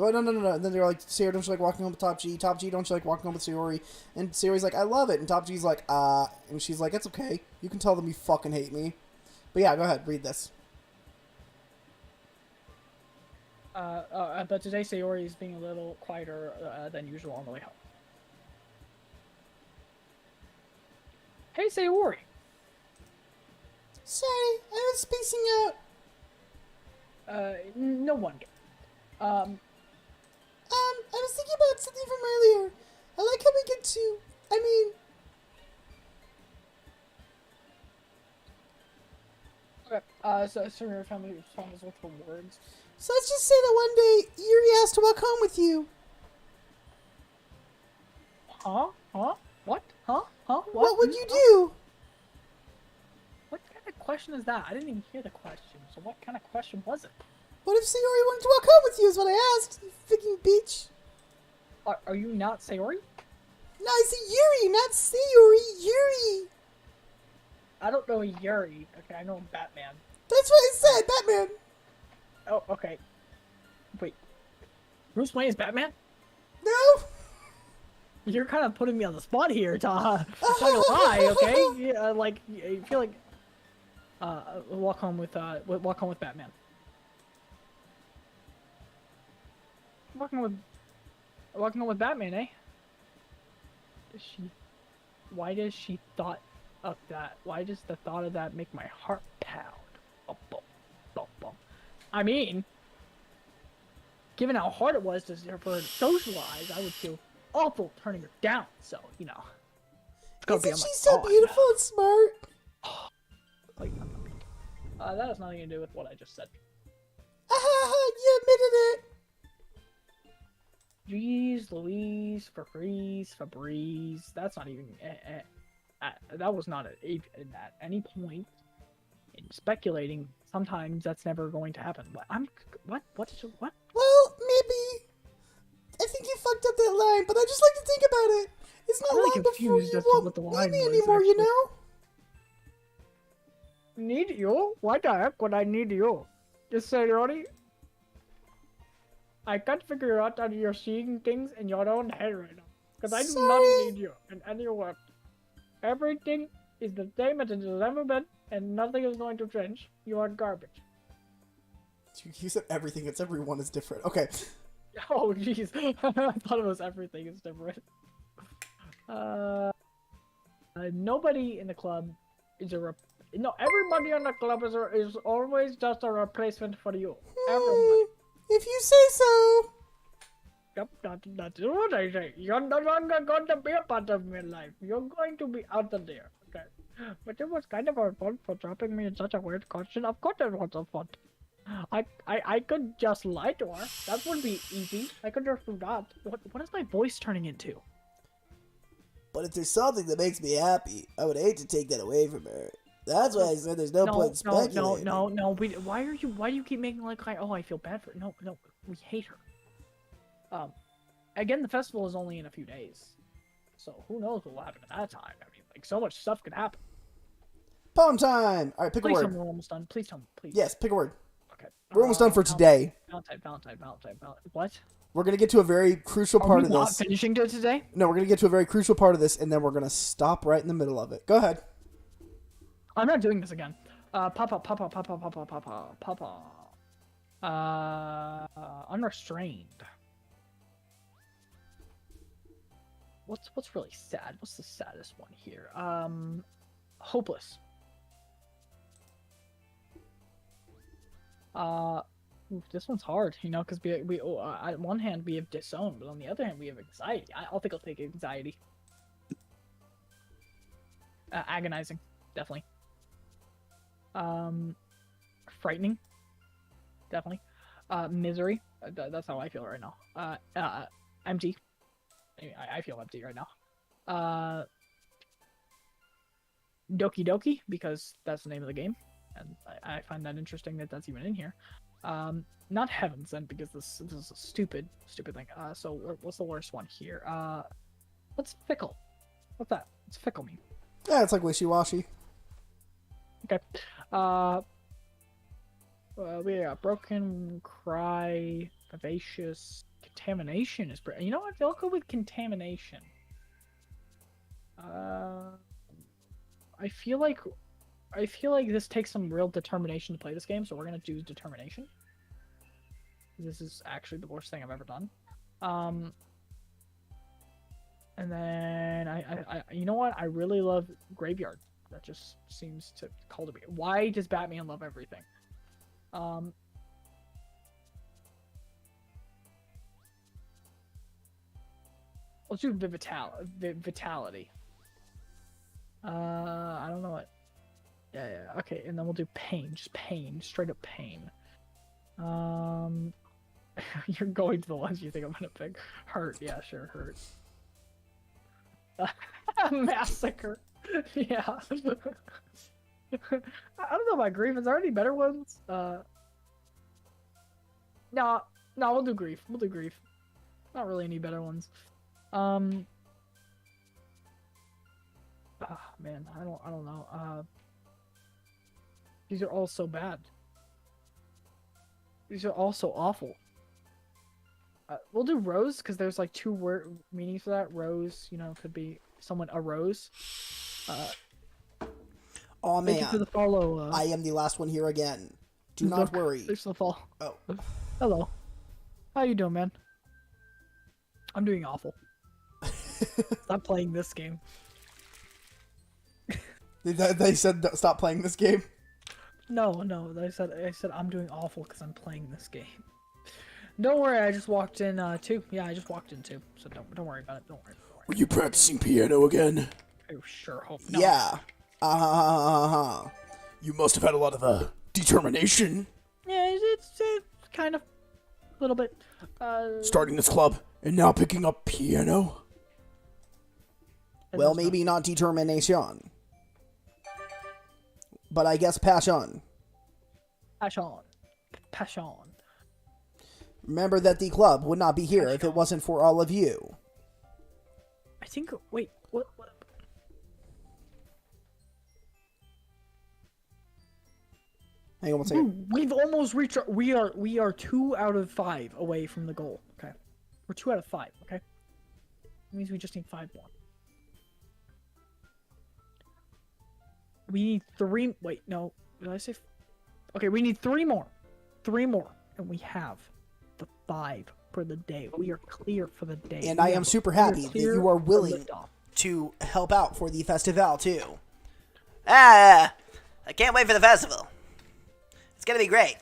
Oh, no. And then they were like, Sayori, don't you like walking home with Top G? Top G, don't you like walking home with Sayori? And Sayori's like, I love it. And Top G's like, and she's like, it's okay. You can tell them you fucking hate me. But yeah, go ahead, read this. But today Sayori is being a little quieter than usual on the way home. Hey, Sayori. Sorry, I was spacing out. No wonder. I was thinking about something from earlier. I like how we get to, I mean... Okay, so your family responds with the words. So let's just say that one day, Yuri asked to walk home with you. Huh? Huh? What? Huh? Huh? What would you do? What kind of question is that? I didn't even hear the question. So what kind of question was it? What if Sayori wanted to walk home with you is what I asked, you freaking bitch. Are you not Sayori? No, I said Yuri, not Sayori, Yuri. I don't know Yuri. Okay, I know Batman. That's what I said, Batman. Oh, okay. Wait. Bruce Wayne is Batman? No. You're kind of putting me on the spot here, Taha. I'm not gonna lie, okay? Yeah, like, I feel like, walk home with Batman. Walking home with Batman, eh? Why does she thought of that? Why does the thought of that make my heart pound? Bum, bum, bum, bum. I mean, given how hard it was for her to socialize, I would feel awful turning her down. So, you know. Isn't she so beautiful and smart? Wait, that has nothing to do with what I just said. You admitted it. Jeez, Louise, Febreze. That's not even. That was not at any point in speculating. Sometimes that's never going to happen. What? What? What? Well, maybe. I think you fucked up that line, but I just like to think about it. It's not I'm really long before confused you as to won't what the need line me was, anymore, you actually. know? Need you? Why the heck would I need you? Just say, Roddy. I can't figure out how you're seeing things in your own head right now. Because I do not need you in any way. Everything is the same as it has ever been, and nothing is going to change. You are garbage. You said everything. It's everyone is different. Okay. Oh, jeez. I thought it was everything is different. Nobody in the club is no, everybody in the club is always just a replacement for you. Everybody. If you say so. Yep, that's what I say. You're no longer going to be a part of my life. You're going to be out of there. Okay. But it was kind of our fault for dropping me in such a weird question. Of course it was a fault. I could just lie to her. That would be easy. I could just do that. What is my voice turning into? But if there's something that makes me happy, I would hate to take that away from her. That's why I said there's no point in speculating. No. Why do you keep making like I feel bad for her? No. We hate her. Again, the festival is only in a few days. So who knows what will happen at that time. I mean, like, so much stuff could happen. Poem time! Alright, pick a word. Please tell me we're almost done. Please tell me, please. Yes, pick a word. Okay. We're almost done for today. Valentine. What? We're gonna get to a very crucial part of Are we not this. finishing it today? No, we're gonna get to a very crucial part of this, and then we're gonna stop right in the middle of it. Go ahead. I'm not doing this again. Papa. Unrestrained. What's really sad? What's the saddest one here? Hopeless. This one's hard, you know, because we on one hand we have disown, but on the other hand we have anxiety. I'll think I'll take anxiety. Agonizing, definitely. Frightening, definitely. Misery. That's how I feel right now. Empty. I feel empty right now. Doki Doki, because that's the name of the game, and I find that interesting that that's even in here. Not Heaven's End because this is a stupid thing. So what's the worst one here? What's Fickle? What's that? What's Fickle mean? Yeah, it's like wishy-washy. Okay. We got Broken, Cry, Vivacious, Contamination is pretty. You know what? I'll go with Contamination. I feel like this takes some real determination to play this game, so we're gonna do Determination. This is actually the worst thing I've ever done. And then I you know what? I really love Graveyard. That just seems to cultivate. Why does Batman love everything? Let's do Vitality. I don't know what. Yeah. Okay, and then we'll do Pain. Just Pain. Straight up Pain. You're going to the ones you think I'm gonna pick. Hurt. Yeah, sure. Hurt. Massacre. Yeah. I don't know about Grief. Is there any better ones? No, we'll do Grief. We'll do Grief. Not really any better ones. Man, I don't know. These are all so bad. These are all so awful. We'll do Rose because there's like two word meanings for that. Rose, you know, could be someone a rose. Oh man, thank you for the follow. I am the last one here again. Do not worry. There's the fall. Oh, hello. How you doing, man? I'm doing awful. Stop playing this game. They said stop playing this game. No. I said I'm doing awful because I'm playing this game. Don't worry, I just walked in too. Yeah, I just walked in too. So don't worry about it. Don't worry. Were you practicing piano again? I sure hope not. Yeah. You must have had a lot of determination. Yeah, it's kind of a little bit. Starting this club and now picking up piano. Well, maybe not determination, but I guess passion. Passion. Remember that the club would not be here if it wasn't for all of you. I think. Wait. What? Hang on one second. We've almost reached. We are 2 out of 5 away from the goal. Okay, we're 2 out of 5. Okay, that means we just need 5 more. We need 3. Wait, no. Did I say? Okay, we need 3 more. 3 more, and we have the 5 for the day. We are clear for the day. And I am super happy that you are willing to help out for the festival too. I can't wait for the festival. It's gonna be great.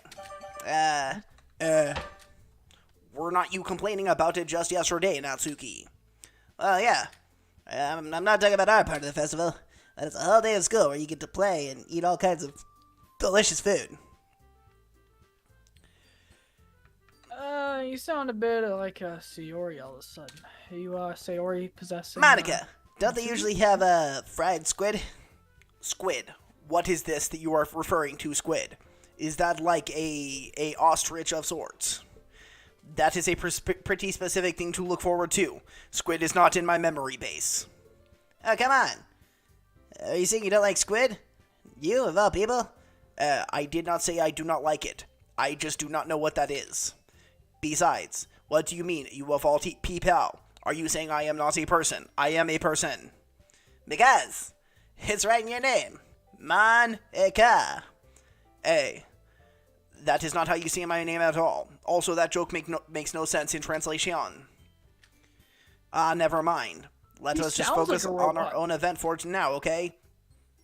Were not you complaining about it just yesterday, Natsuki? Well, yeah. I'm not talking about our part of the festival. But it's a whole day of school where you get to play and eat all kinds of delicious food. You sound a bit like Sayori all of a sudden. Are you Sayori possessing? Monica, don't they usually have fried squid? Squid. What is this that you are referring to, Squid? Is that like a ostrich of sorts? That is a pretty specific thing to look forward to. Squid is not in my memory base. Oh, come on. Are you saying you don't like squid? You, of all people? I did not say I do not like it. I just do not know what that is. Besides, what do you mean, you of all people? Are you saying I am not a person? I am a person. Because it's right in your name. Monica. Hey, that is not how you say my name at all. Also, that joke makes no sense in translation. Never mind. Let us just focus on our own event for now, okay?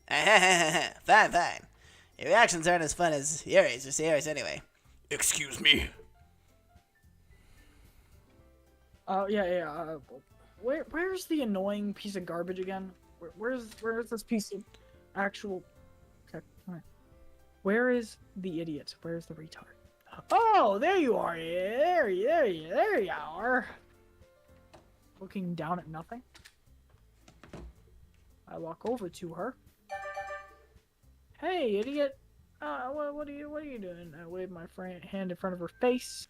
Fine. Your reactions aren't as fun as yours or Sayori's anyway. Excuse me. Yeah. Where's the annoying piece of garbage again? Where's this piece of actual? Okay, all right. Where is the idiot? Where's the retard? Oh, there you are. There you are. Looking down at nothing. I walk over to her. Hey, idiot. What are you doing? I wave my hand in front of her face.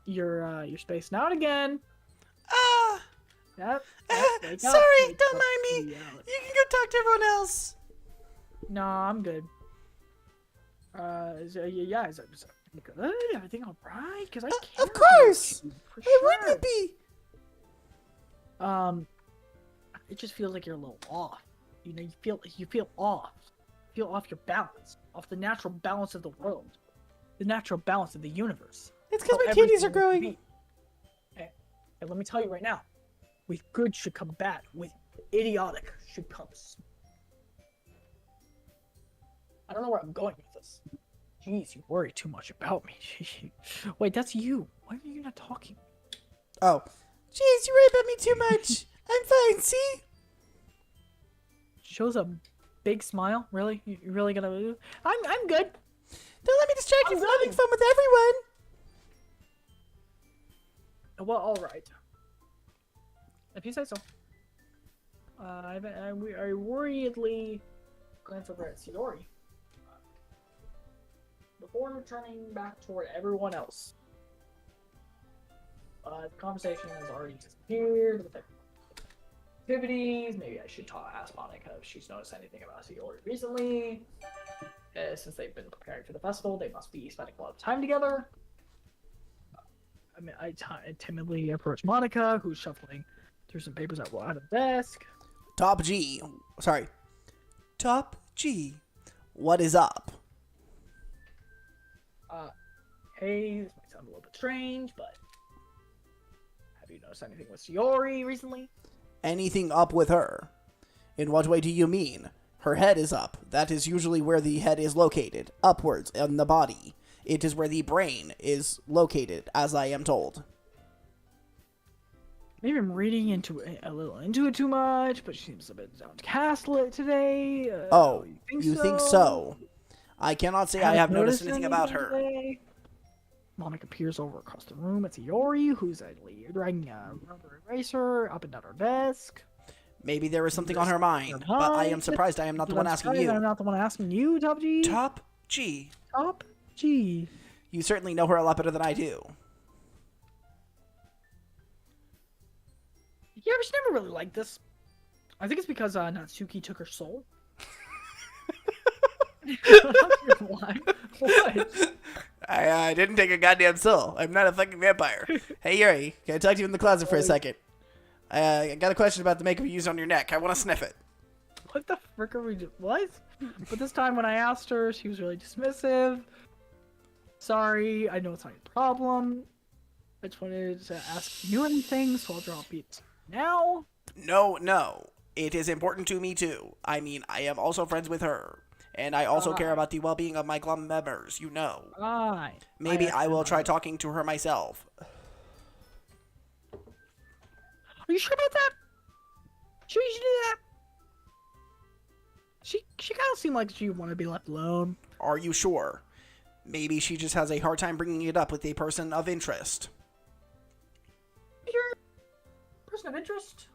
You're spacing out again. Yep. Sorry, don't mind me. You can go talk to everyone else. No, I'm good. Is everything good? Everything all right? Because I care Of course. about you, for Why sure. wouldn't it be? It just feels like you're a little off. You know, you feel off. You feel off your balance, off the natural balance of the world, the natural balance of the universe. It's because How my titties everything are growing. be. Okay, and let me tell you right now, with good should come bad. With idiotic should come. I don't know where I'm going with this. Jeez, you worry too much about me. Wait, that's you. Why are you not talking? Oh, jeez, you worry about me too much. I'm fine. See? Shows a big smile. Really? You really gonna? I'm good. Don't let me distract you I'm from having good. fun with everyone. Well, all right. If you say so. I worriedly glance over at Sayori before turning back toward everyone else. The conversation has already disappeared with their activities. Maybe I should ask Monica if she's noticed anything about Sayori recently. Since they've been preparing for the festival, they must be spending a lot of time together. I timidly approach Monica, who's shuffling through some papers at the desk. Top G. Sorry. Top G. What is up? Hey, this might sound a little bit strange, but have you noticed anything with Sayori recently? Anything up with her? In what way do you mean? Her head is up. That is usually where the head is located. Upwards in the body. It is where the brain is located, as I am told. Maybe I'm reading a little into it too much, but she seems a bit downcast today. You think so? I cannot say I have noticed anything about her. Today. Monica peers over across the room at Sayori, who's dragging a rubber eraser up and down her desk. Maybe there is something on her mind, but I am surprised I am not the one asking you. I'm not the one asking you, Top G. Top G. Top G. You certainly know her a lot better than I do. Yeah, but she never really liked this. I think it's because Natsuki took her soul. Why? What? I didn't take a goddamn soul. I'm not a fucking vampire. Hey, Yuri, can I talk to you in the closet for a second? I got a question about the makeup you used on your neck. I want to sniff it. What the frick are we doing? What? But this time when I asked her, she was really dismissive. Sorry, I know it's not your problem. I just wanted to ask you anything, so I'll drop it now. No. It is important to me, too. I mean, I am also friends with her. And I also care about the well-being of my club members, you know. Maybe I will try talking to her myself. Are you sure about that? Sure you should do that? She kind of seemed like she would want to be left alone. Are you sure? Maybe she just has a hard time bringing it up with a person of interest. You're a person of interest?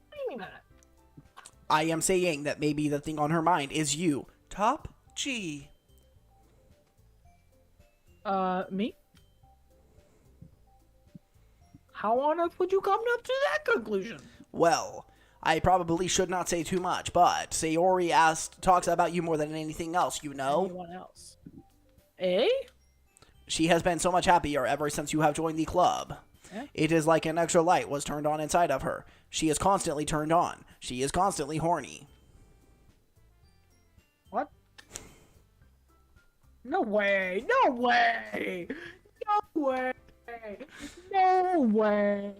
What do you mean by that? I am saying that maybe the thing on her mind is you. Top G. Me? How on earth would you come up to that conclusion? Well, I probably should not say too much, but Sayori talks about you more than anything else, you know? Anyone else? Eh? She has been so much happier ever since you have joined the club. It is like an extra light was turned on inside of her. She is constantly turned on. She is constantly horny. What? No way! No way! No way! No way!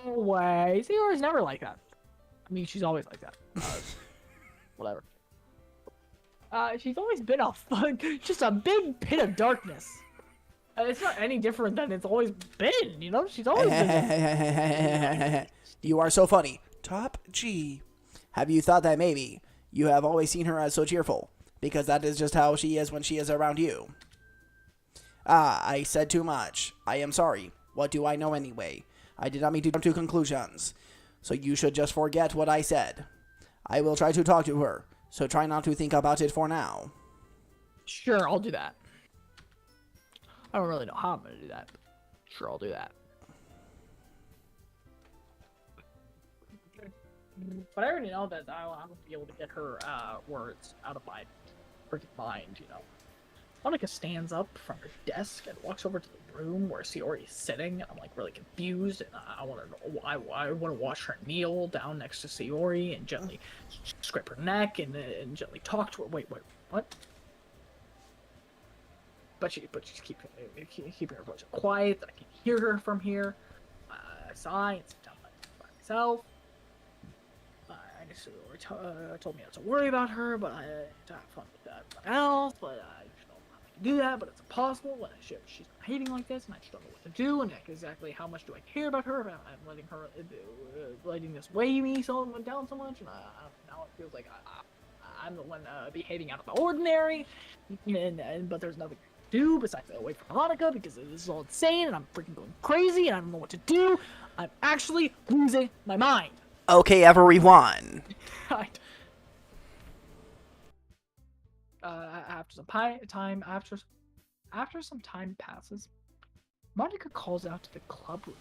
No way! Sayori's never like that. I mean, she's always like that. Whatever. She's always been just a big pit of darkness. It's not any different than it's always been, you know? She's always been. You are so funny. Top G. Have you thought that maybe you have always seen her as so cheerful? Because that is just how she is when she is around you. I said too much. I am sorry. What do I know anyway? I did not mean to jump to conclusions. So you should just forget what I said. I will try to talk to her, so try not to think about it for now. Sure, I'll do that. I don't really know how I'm gonna do that, but sure, I'll do that. But I already know that I'm gonna be able to get her words out of my freaking mind, you know. Monica stands up from her desk and walks over to the room where Sayori is sitting. I'm like really confused, and I want to I want to watch her kneel down next to Sayori and gently scrape her neck and gently talk to her. Wait, what? But she's keeping her voice quiet. I can hear her from here. I sigh and sit down by myself. Sayori told me not to worry about her, but I to have fun with that else. But I just don't know how to do that. But it's impossible when she's hating like this, and I just don't know what to do. And exactly how much do I care about her? If I'm letting her letting this weigh me down so much, and now it feels like I'm the one behaving out of the ordinary. But there's nothing to do besides wait for Monica because this is all insane, and I'm freaking going crazy, and I don't know what to do. I'm actually losing my mind. Okay, everyone. After some time passes, Monica calls out to the club room.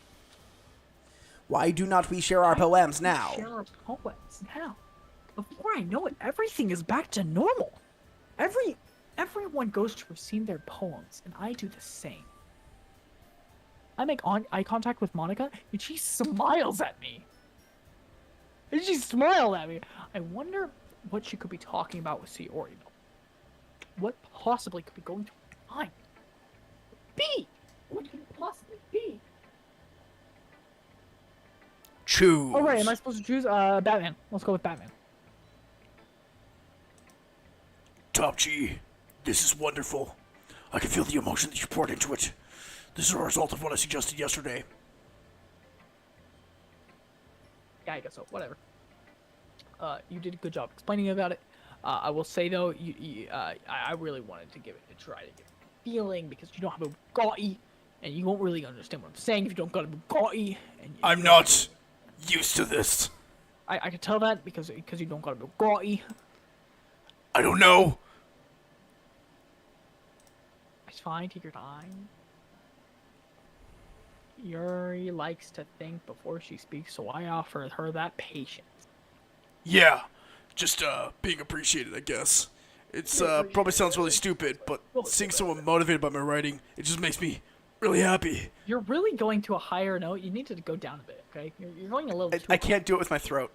Why do not we share our poems now? Share our poems now. Before I know it, everything is back to normal. Everyone goes to receive their poems, and I do the same. I make eye contact with Monica, and she smiles at me. And she smiled at me. I wonder what she could be talking about with Sayori. What possibly could be going through her mind? What could it possibly be? Choose. Oh, right. Am I supposed to choose? Batman. Let's go with Batman. Top G, this is wonderful. I can feel the emotion that you poured into it. This is a result of what I suggested yesterday. Yeah, I guess so. Whatever. You did a good job explaining about it. I will say though, I really wanted to give it a try to get a feeling because you don't have a Bugatti, and you won't really understand what I'm saying if you don't got a Bugatti. And I'm not used to this. I can tell that because you don't got a Bugatti. I don't know. It's fine. Take your time. Yuri likes to think before she speaks, so I offer her that patience. Yeah, just being appreciated, I guess. It's probably sounds really stupid, but seeing someone motivated by my writing, it just makes me really happy. You're really going to a higher note. You need to go down a bit, okay? You're going a little. I can't do it with my throat.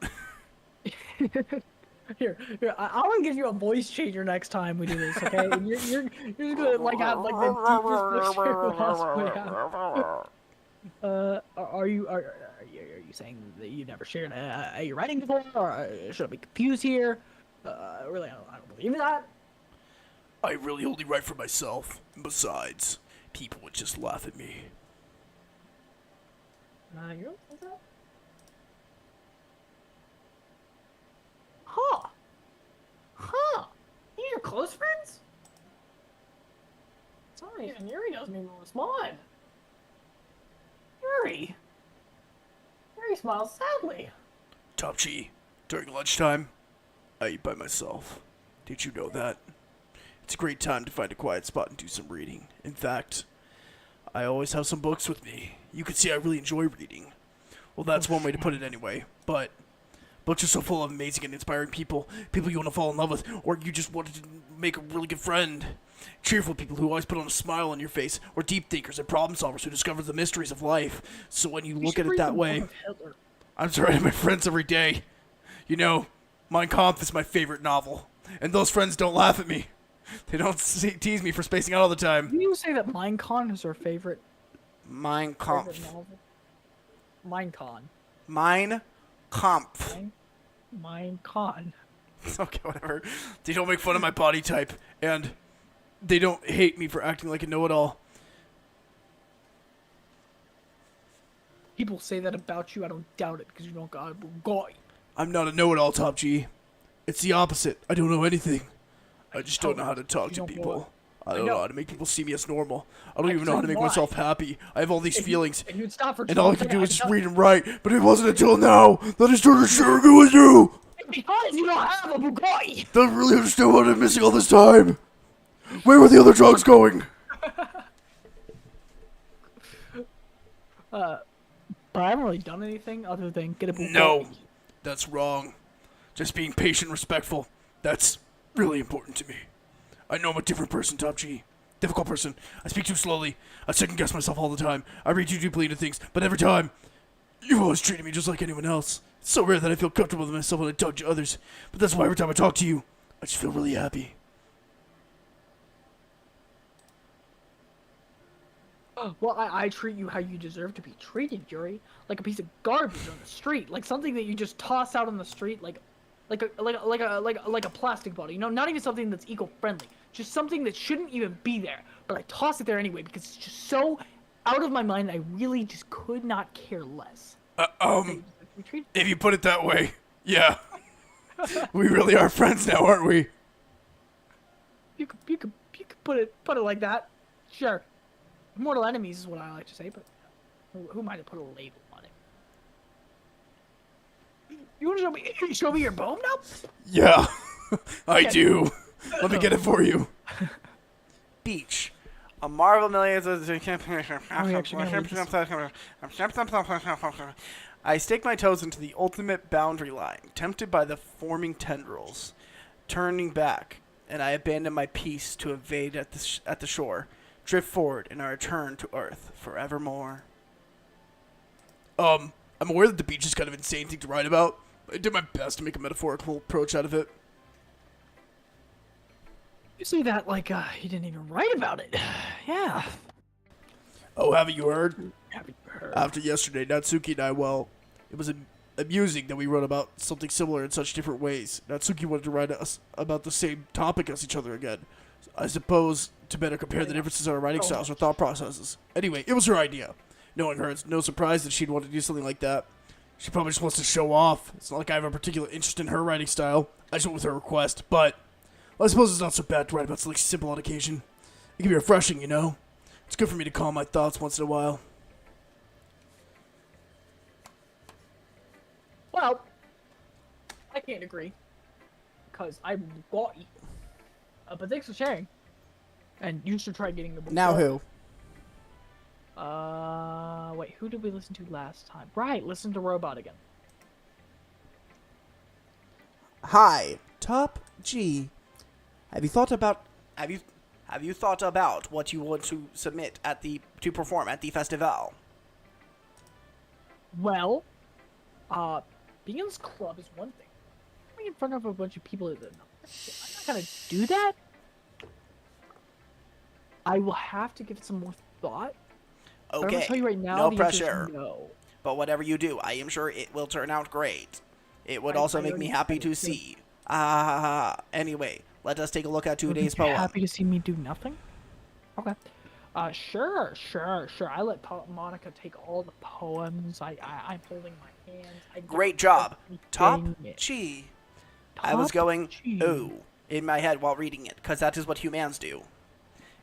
Here, I want to give you a voice changer next time we do this, okay? And you're just gonna like have like the deepest possibly have. Are you saying that you never shared your writing before, or should I be confused here? Really, I don't believe that. I really only write for myself. And besides, people would just laugh at me. You don't think that? Huh? These are close friends? Sorry, and Yuri doesn't even respond. Yuri smiles sadly. Top G, during lunchtime, I eat by myself. Did you know that? It's a great time to find a quiet spot and do some reading. In fact, I always have some books with me. You can see I really enjoy reading. Well, that's one way to put it anyway, but books are so full of amazing and inspiring people you want to fall in love with, or you just wanted to make a really good friend. Cheerful people who always put on a smile on your face, or deep thinkers and problem solvers who discover the mysteries of life. So when you look at it that way, I'm surrounded by friends every day. You know, Mein Kampf is my favorite novel, and those friends don't laugh at me. They don't tease me for spacing out all the time. Did you say that Mein Kampf is her favorite? Mein Kampf. Mein Kampf. Mein Kampf. Mein Kampf. Okay, whatever. They don't make fun of my body type, and they don't hate me for acting like a know-it-all. People say that about you. I don't doubt it because you don't got a Bugatti. I'm not a know-it-all, Top G. It's the opposite. I don't know anything. I just don't know how to talk to people. I don't know how to make people see me as normal. I don't even know tell how to you make why. myself happy. I have all these feelings. If you'd stop for And all I talking, can do is I'd just read and write. But it wasn't until now that I started sharing it with you. Because you don't have a Bugatti. Don't really understand what I'm missing all this time. Where were the other drugs going? But I haven't really done anything other than get a Bugatti. No, that's wrong. Just being patient and respectful. That's really important to me. I know I'm a different person, Top G. Difficult person. I speak too slowly. I second guess myself all the time. I read too deeply into things. But every time, you've always treated me just like anyone else. It's so rare that I feel comfortable with myself when I talk to others. But that's why every time I talk to you, I just feel really happy. Well, I treat you how you deserve to be treated, Yuri. Like a piece of garbage on the street, like something that you just toss out on the street, like a plastic bottle. You know, not even something that's eco-friendly. Just something that shouldn't even be there. But I toss it there anyway because it's just so out of my mind. I really just could not care less. If you put it that way, yeah. We really are friends now, aren't we? You could put it like that. Sure. Mortal enemies is what I like to say, but who might have put a label on it? You want to show me your poem now? Yeah, I do. Let me get it for you. Beach. A Marvel Millions. I stake my toes into the ultimate boundary line, tempted by the forming tendrils. Turning back, and I abandon my peace to evade at the shore. Drift forward and I return to Earth forevermore. I'm aware that the beach is kind of an insane thing to write about. I did my best to make a metaphorical approach out of it. You say that like you didn't even write about it. Yeah. Oh, haven't you heard? Haven't you heard? After yesterday, Natsuki and I, well, it was amusing that we wrote about something similar in such different ways. Natsuki wanted to write us about the same topic as each other again. I suppose to better compare the differences in our writing styles or thought processes. Anyway, it was her idea. Knowing her, it's no surprise that she'd want to do something like that. She probably just wants to show off. It's not like I have a particular interest in her writing style. I just went with her request, but well, I suppose it's not so bad to write about something simple on occasion. It can be refreshing, you know? It's good for me to calm my thoughts once in a while. Well, I can't agree. Because I got you. But thanks for sharing. And you should try getting the book. Now who? Wait, who did we listen to last time? Right, listen to Robot again. Hi, Top G. Have you thought about what you want to submit to perform at the festival? Well, being in this club is one thing. Being in front of a bunch of people is another. I'm not gonna do that. I will have to give it some more thought. But I'm Okay, gonna tell you right now, no the answer is pressure. no. But whatever you do, I am sure it will turn out great. It would also make me happy to see. Anyway, let us take a look at today's poem. Happy to see me do nothing? Okay. Sure. I let Monica take all the poems. I'm holding my hands. Great job, Top it. G. I was going, ooh, in my head while reading it, because that is what humans do.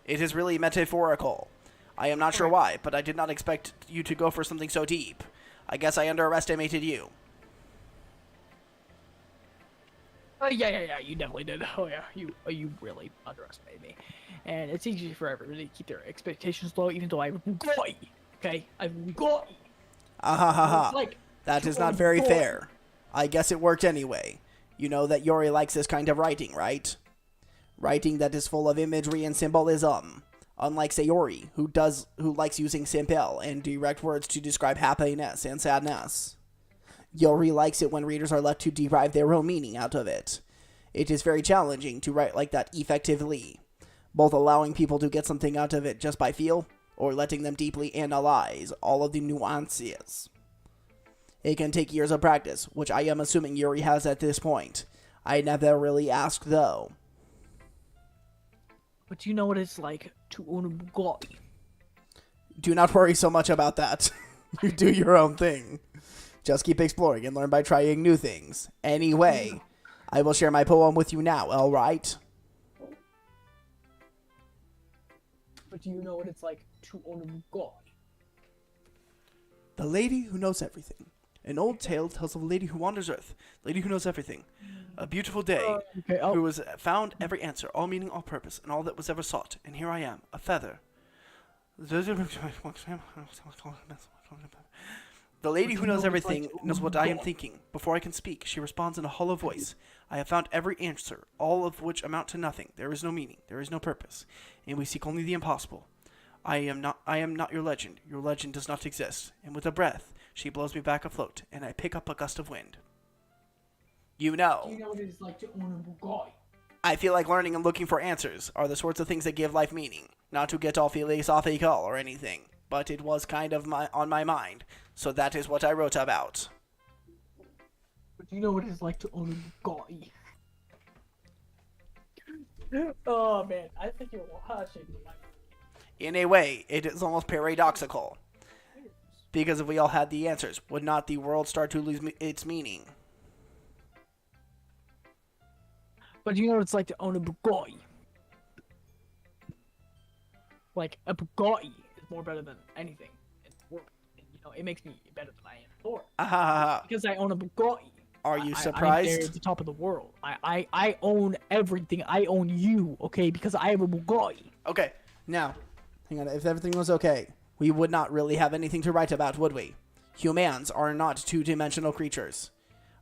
It is really metaphorical. I am not sure why, but I did not expect you to go for something so deep. I guess I underestimated you. Yeah, you definitely did. Oh yeah, you really underestimated me. And it's easy for everybody to keep their expectations low, even though I've got you. Okay? I've got you. Like, that is not very fair. I guess it worked anyway. You know that Yuri likes this kind of writing, right? Writing that is full of imagery and symbolism. Unlike Sayori, who likes using simple and direct words to describe happiness and sadness. Yuri likes it when readers are left to derive their own meaning out of it. It is very challenging to write like that effectively, both allowing people to get something out of it just by feel, or letting them deeply analyze all of the nuances. It can take years of practice, which I am assuming Yuri has at this point. I never really asked, though. But you know what it's like to own a Bugatti. Do not worry so much about that. You do your own thing. Just keep exploring and learn by trying new things. Anyway, I will share my poem with you now, alright? But do you know what it's like to own a Bugatti? The lady who knows everything. An old tale tells of a lady who wanders Earth. Lady who knows everything. A beautiful day. Okay, Who has found every answer, all meaning, all purpose, and all that was ever sought. And here I am, a feather. The lady who knows everything knows what I am thinking. Before I can speak, she responds in a hollow voice. I have found every answer, all of which amount to nothing. There is no meaning, there is no purpose, and we seek only the impossible. I am not your legend. Your legend does not exist. And with a breath, she blows me back afloat, and I pick up a gust of wind. You know. Do you know what it is like to own a Bugatti? I feel like learning and looking for answers are the sorts of things that give life meaning. Not to get all philosophical or anything, but it was kind of on my mind, so that is what I wrote about. But do you know what it is like to own a Bugatti? Oh man, I think you're watching. In a way, it is almost paradoxical. Because if we all had the answers, would not the world start to lose its meaning? But do you know what it's like to own a Bugatti? Like, a Bugatti is more better than anything in the world. And, you know, it makes me better than I am before. Because I own a Bugatti. Are you I'm surprised? there at the top of the world. I own everything. I own you, okay? Because I have a Bugatti. Okay, now, hang on. If everything was okay, we would not really have anything to write about, would we? Humans are not two-dimensional creatures.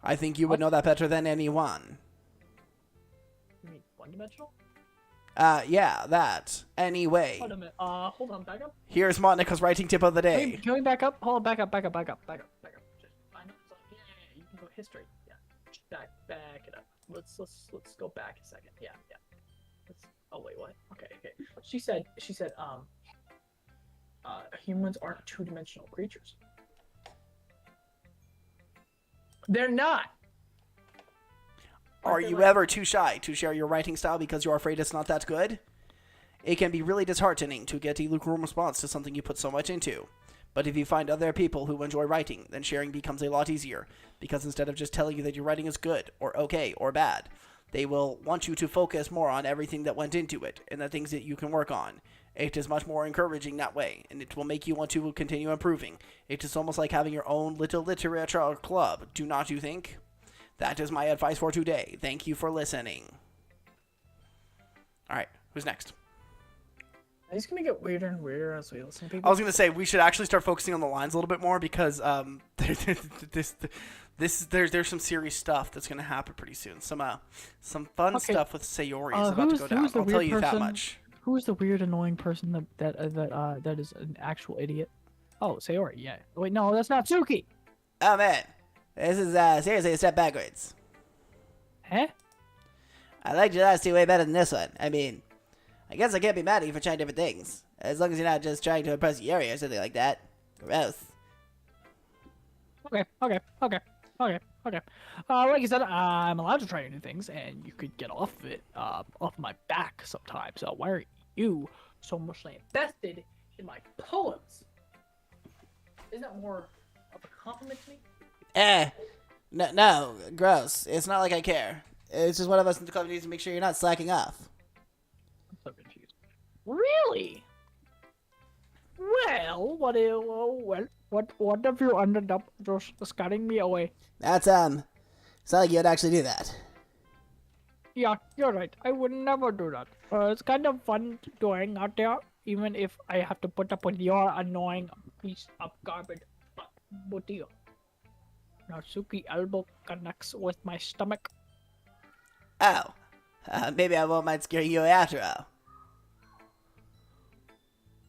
I think you would know that better than anyone. You mean one-dimensional? Yeah, that. Anyway. Hold on a minute. Hold on, back up. Here's Monica's writing tip of the day. Can we back up? Hold on, back up. Just, I know it's like, yeah, you can go history. Yeah. Back it up. Let's go back a second. Yeah. Oh wait, what? Okay. She said, humans aren't two-dimensional creatures. They're not. Are you ever too shy to share your writing style because you're afraid it's not that good? It can be really disheartening to get a lukewarm response to something you put so much into. But if you find other people who enjoy writing, then sharing becomes a lot easier, because instead of just telling you that your writing is good, or okay, or bad, they will want you to focus more on everything that went into it, and the things that you can work on. It is much more encouraging that way, and it will make you want to continue improving. It is almost like having your own little literature club, do not you think? That is my advice for today. Thank you for listening. Alright, who's next? It's gonna get weirder and weirder as we listen to people. I was gonna say we should actually start focusing on the lines a little bit more because there's some serious stuff that's gonna happen pretty soon. Some fun stuff with Sayori is about to go down. I'll tell you that much. Who's the weird, annoying person that is an actual idiot? Oh, Sayori. Yeah. Wait, no, that's not Suki. Oh man, this is seriously a step backwards. Huh? I liked your last two way better than this one. I mean, I guess I can't be mad at you for trying different things. As long as you're not just trying to impress Yuri or something like that. Gross. Okay. Like you said, I'm allowed to try new things, and you could get off of it, off my back sometimes. Why are you so emotionally invested in my poems? Isn't that more of a compliment to me? No, gross. It's not like I care. It's just one of us in the club needs to make sure you're not slacking off. I'm so confused. Really? Well, what have you ended up just scaring me away? That's, it's not like you'd actually do that. Yeah, you're right. I would never do that. It's kind of fun going out there, even if I have to put up with your annoying piece of garbage. But deal. Natsuki elbow connects with my stomach. Oh. Maybe I won't mind scaring you away after all.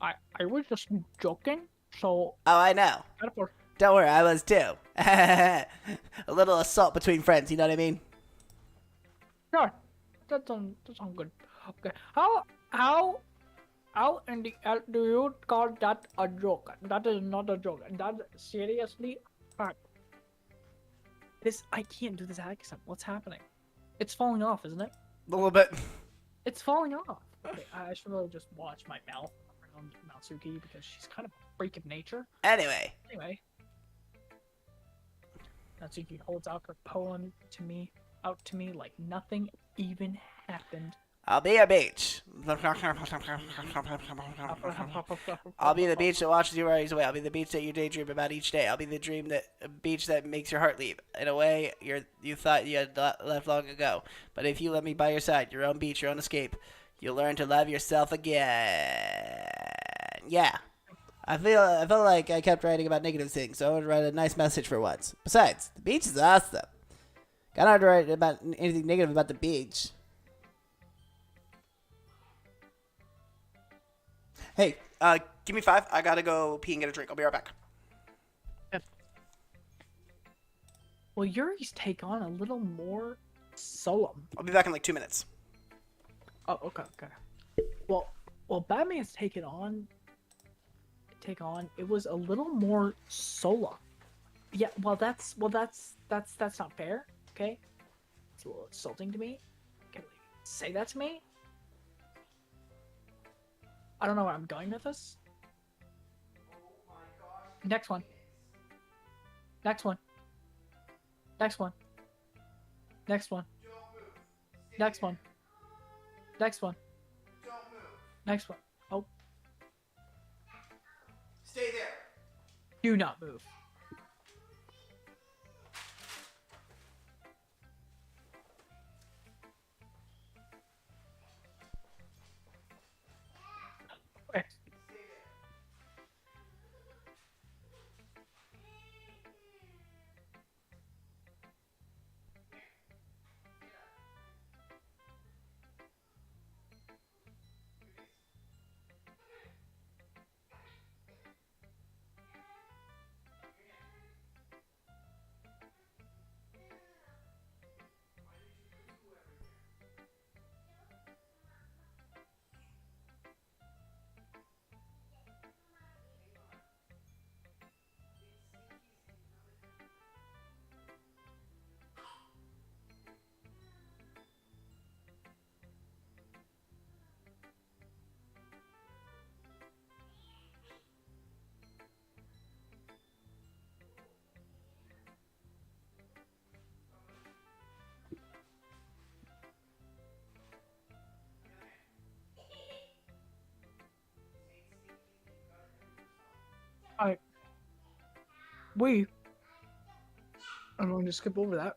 I was just joking, so... Oh, I know. Don't worry, I was too. A little assault between friends, you know what I mean? Sure. That sounds good. Okay. How in the hell do you call that a joke? That is not a joke. That seriously hurt. I can't do this accent. What's happening? It's falling off, isn't it? A little bit. It's falling off. Okay, I should really just watch my mouth around Natsuki because she's kind of a freak of nature. Anyway. Natsuki holds out her poem out to me like nothing even happened I'll be a beach. I'll be the beach that watches you rise away. I'll be the beach that you daydream about each day. I'll be the beach that makes your heart leap in a way you thought you had left long ago. But if you let me by your side, your own beach, your own escape, you'll learn to love yourself again. Yeah. I felt like I kept writing about negative things, so I would write a nice message for once. Besides, the beach is awesome. Kind of hard to write about anything negative about the beach. Hey, give me 5. I gotta go pee and get a drink. I'll be right back. Will Yuri's take on a little more solemn? I'll be back in like 2 minutes. Oh, okay. Well, Batman's take on, it was a little more solemn. Yeah, well, that's not fair. Okay, it's a little insulting to me. Can't really say that to me. I don't know where I'm going with this. Next one. Next one. Next one. Next one. Next one. Next one. Next one. Oh. Stay there. Do not move. Okay. Alright. I'm going to skip over that.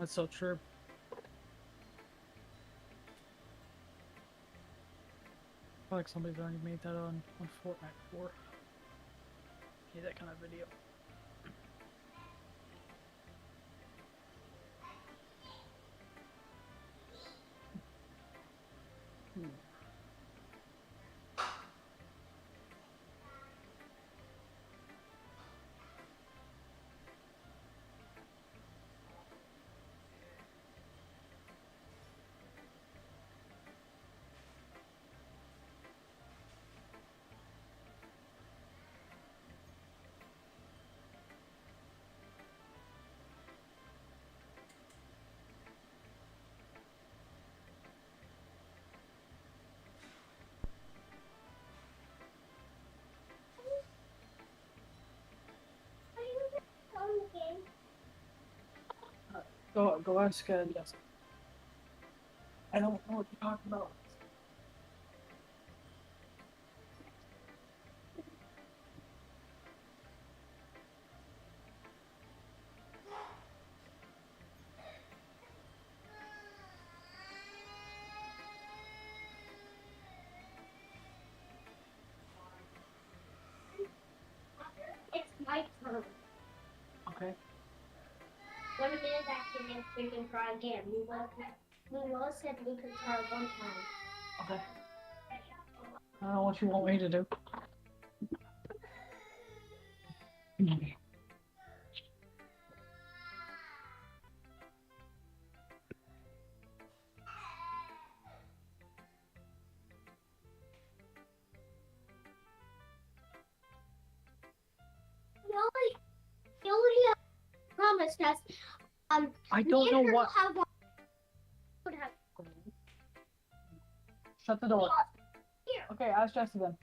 That's so true. I feel like somebody's already made that on Fortnite before. Yeah, that kind of video. Go ask yes. I don't know what you're talking about. It's my turn. Okay. 1 minute after next we can try again. We both said we could try one time. Okay. I don't know what you want me to do. He only promised us. I don't know what. Would have Shut the door. Here. Okay, ask Jesse then.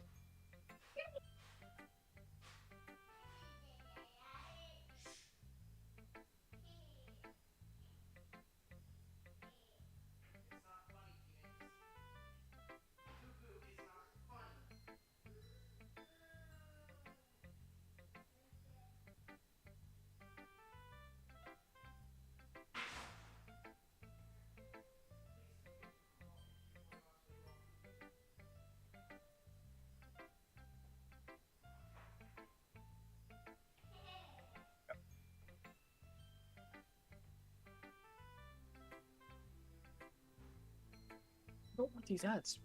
I don't want these ads.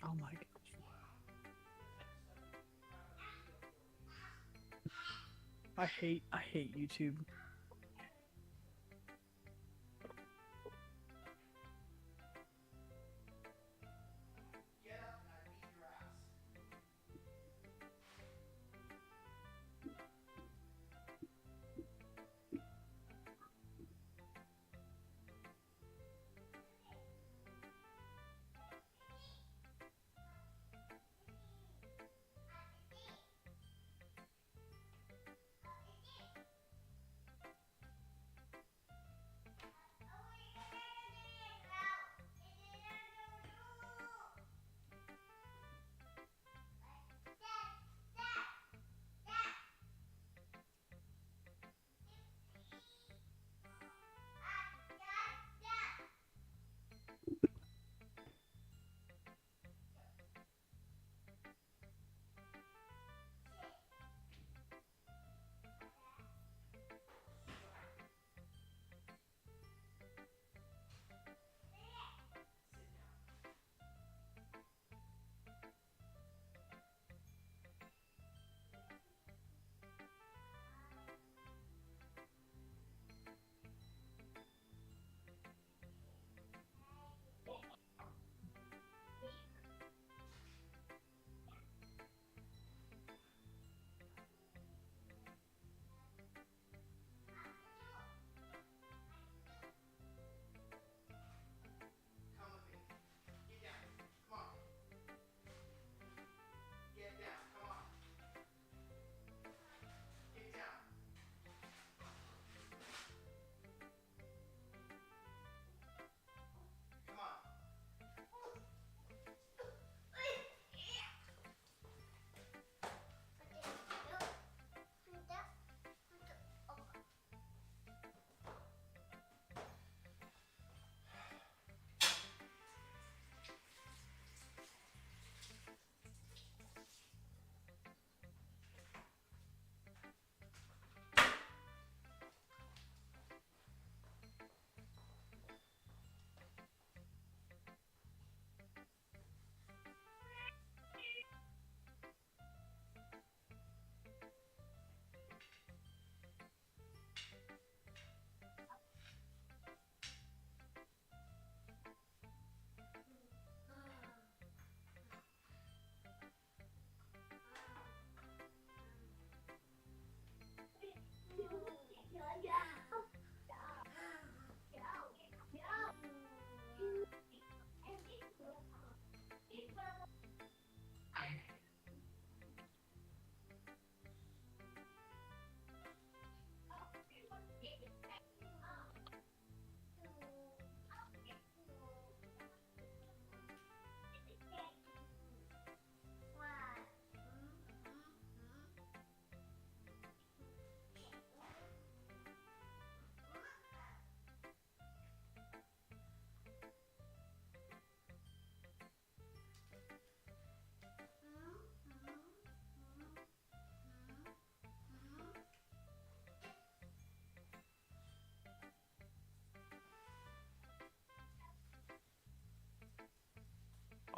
Oh my gosh. I hate YouTube.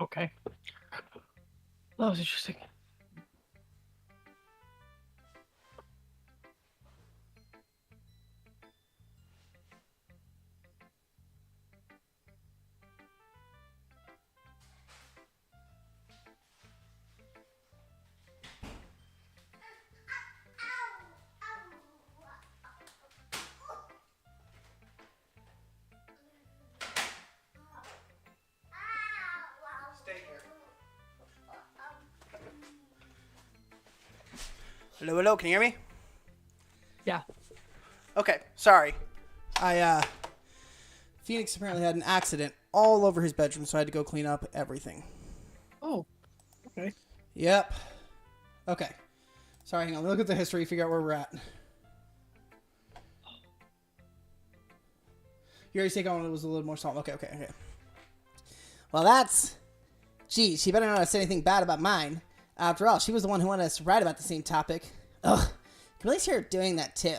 Okay. That was interesting. Hello, hello, can you hear me? Yeah. Okay, sorry. Phoenix apparently had an accident all over his bedroom, so I had to go clean up everything. Oh. Okay. Yep. Okay. Sorry, hang on. Look at the history, figure out where we're at. You already take on it was a little more salt. Okay. Well, that's... Gee, she better not say anything bad about mine. After all, she was the one who wanted us to write about the same topic. Ugh. Can really see her doing that, too.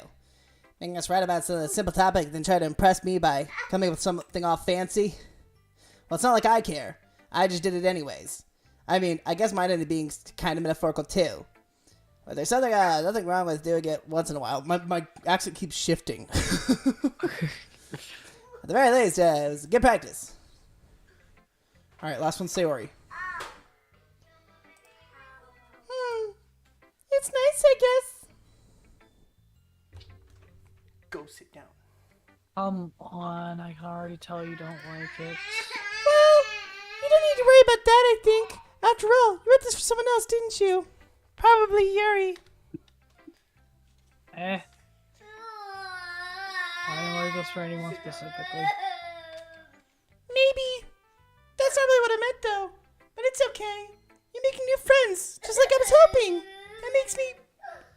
Making us write about a simple topic, then try to impress me by coming up with something all fancy. Well, it's not like I care. I just did it anyways. I mean, I guess mine ended up being kind of metaphorical, too. But there's something, nothing wrong with doing it once in a while. My accent keeps shifting. At the very least, it was good practice. Alright, last one, Sayori. It's nice, I guess. Go sit down. Come on, I can already tell you don't like it. Well, you don't need to worry about that, I think. After all, you wrote this for someone else, didn't you? Probably Yuri. I didn't write this for anyone specifically. Maybe. That's not really what I meant, though. But it's okay. You're making new friends, just like I was hoping. That makes me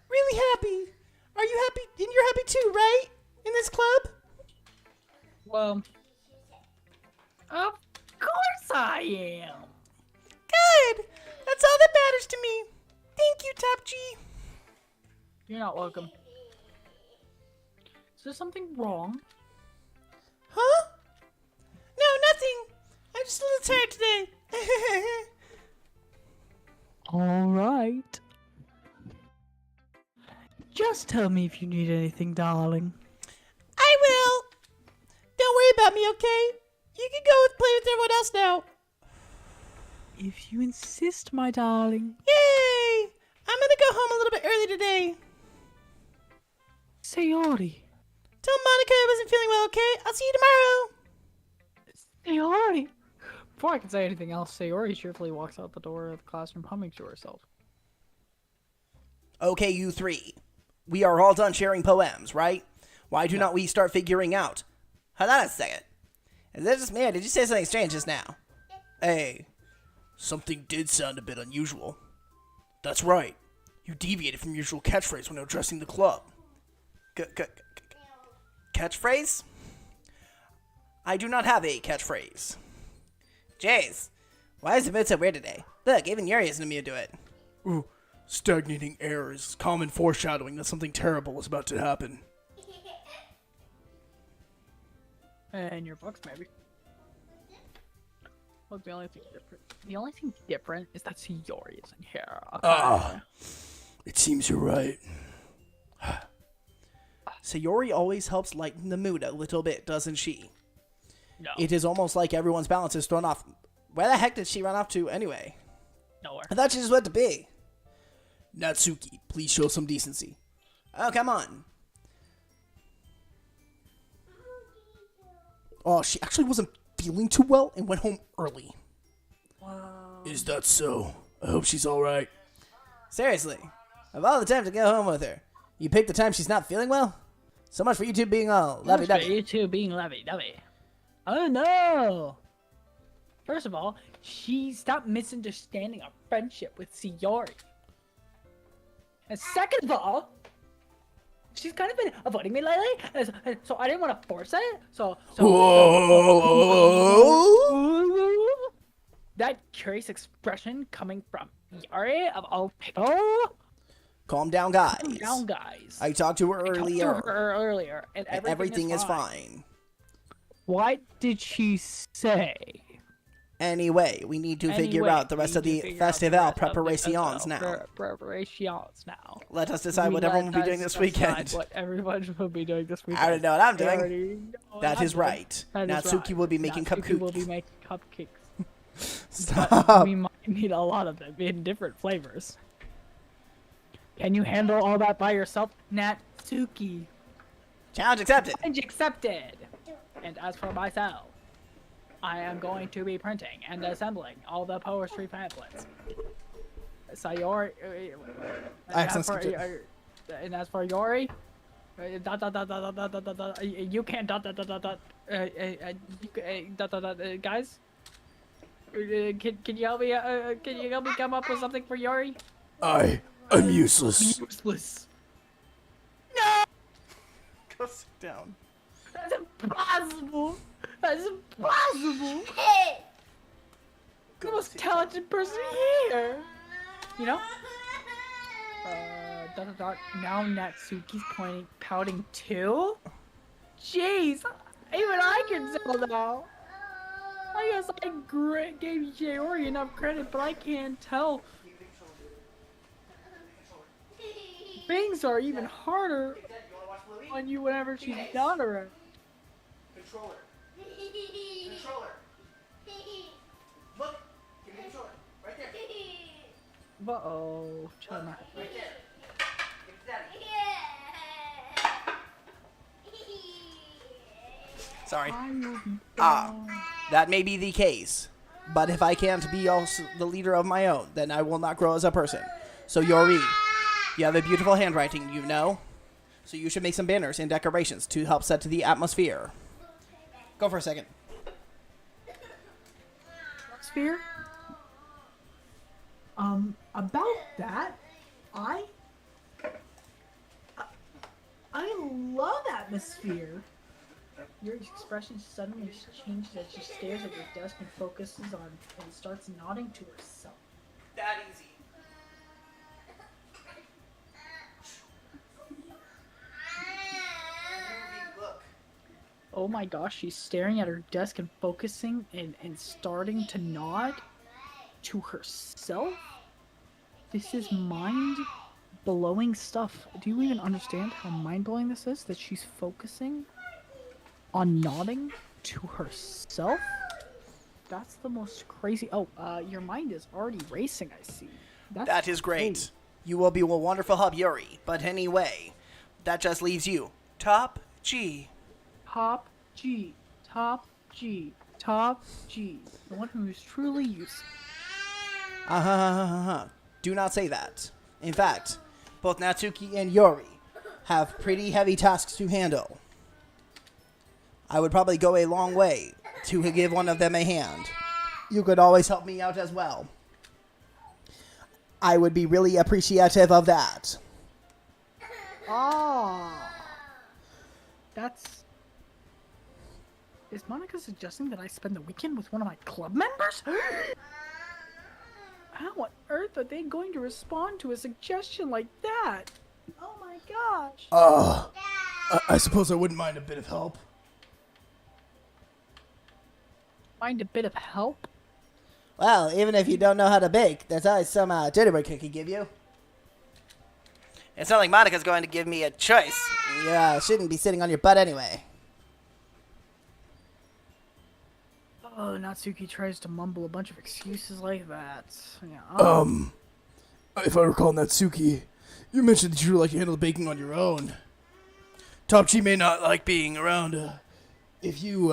really happy. Are you happy? And you're happy too, right? In this club? Well, of course I am. Good. That's all that matters to me. Thank you, Top G. You're not welcome. Is there something wrong? Huh? No, nothing. I'm just a little tired today. All right. Just tell me if you need anything, darling. I will. Don't worry about me, okay? You can go and play with everyone else now. If you insist, my darling. Yay! I'm gonna go home a little bit early today. Sayori. Tell Monica I wasn't feeling well, okay? I'll see you tomorrow. Sayori. Before I can say anything else, Sayori cheerfully walks out the door of the classroom humming to herself. Okay, you three. We are all done sharing poems, right? Why do not we start figuring out? Hold on a second. Is that just me, or did you say something strange just now? Hey, something did sound a bit unusual. That's right. You deviated from your usual catchphrase when addressing the club. Catchphrase? I do not have a catchphrase. Jace, why is it been so weird today? Look, even Yuri isn't immune to it. Ooh, stagnating air is common foreshadowing that something terrible is about to happen. And your books, maybe. Look, the only thing different is that Sayori isn't here. Okay? It seems you're right. Sayori always helps lighten the mood a little bit, doesn't she? No. It is almost like everyone's balance is thrown off. Where the heck did she run off to anyway? Nowhere. I thought she just went to be. Natsuki, please show some decency. Oh, come on. Oh, she actually wasn't feeling too well and went home early. Wow. Is that so? I hope she's alright. Seriously, of all the time to go home with her, you picked the time she's not feeling well? So much for you two being all lovey-dovey. You two being lovey-dovey. Oh no! First of all, she stopped misunderstanding our friendship with Sayori. And second of all, she's kind of been avoiding me lately, and so I didn't want to force it. That curious expression coming from Yari of all people. Calm down, guys. Calm down, guys. I talked to her earlier. And everything is fine. What did she say? Anyway, we need to figure out the rest of the festival preparations now. Preparations now. Let us decide what everyone will be doing this weekend. What everyone will be doing this weekend. I don't know what I'm They doing. already know what That I'm is doing. right. That is Natsuki right. will be making Natsuki will cupcakes. be making cupcakes. Stop. We might need a lot of them in different flavors. Can you handle all that by yourself, Natsuki? Challenge accepted. Challenge accepted. And as for myself, I am going to be printing and assembling all the poetry pamphlets. Sayori. And as for Yori, you can't guys. Can you help me? Can you help me come up with something for Yori? I'm useless. Useless. Go sit down. That's impossible. That's impossible. The most talented person here. You know? Now Natsuki's pouting too? Jeez, even I can tell now. I guess I gave Jayori enough credit, but I can't tell. Things are even harder on you whenever she's not around. Controller. Controller. Look. Give me the controller. Right there. Uh-oh. China. Right there. Give it to Daddy. Sorry. That may be the case. But if I can't be also the leader of my own, then I will not grow as a person. So Yori, you have a beautiful handwriting, you know? So you should make some banners and decorations to help set to the atmosphere. Go for a second. Atmosphere? About that, I love atmosphere. Your expression suddenly changes as she stares at your desk and focuses on and starts nodding to herself. That easy. Look. Oh my gosh, she's staring at her desk and focusing and starting to nod to herself? This is mind-blowing stuff. Do you even understand how mind-blowing this is? That she's focusing on nodding to herself? That's the most crazy... Oh, your mind is already racing, I see. That is great. You will be a wonderful help, Yuri. But anyway, that just leaves you. Top G. Top G. Top G. Top G. The one who is truly useful. Do not say that. In fact, both Natsuki and Yuri have pretty heavy tasks to handle. I would probably go a long way to give one of them a hand. You could always help me out as well. I would be really appreciative of that. Oh. That's... Is Monica suggesting that I spend the weekend with one of my club members? How on earth are they going to respond to a suggestion like that? Oh my gosh. I suppose I wouldn't mind a bit of help. Mind a bit of help? Well, even if you don't know how to bake, there's always some gingerbread cookie give you. It's not like Monica's going to give me a choice. You shouldn't be sitting on your butt anyway. Oh, Natsuki tries to mumble a bunch of excuses like that. Yeah, If I recall, Natsuki, you mentioned that you like to handle the baking on your own. Top G may not like being around if you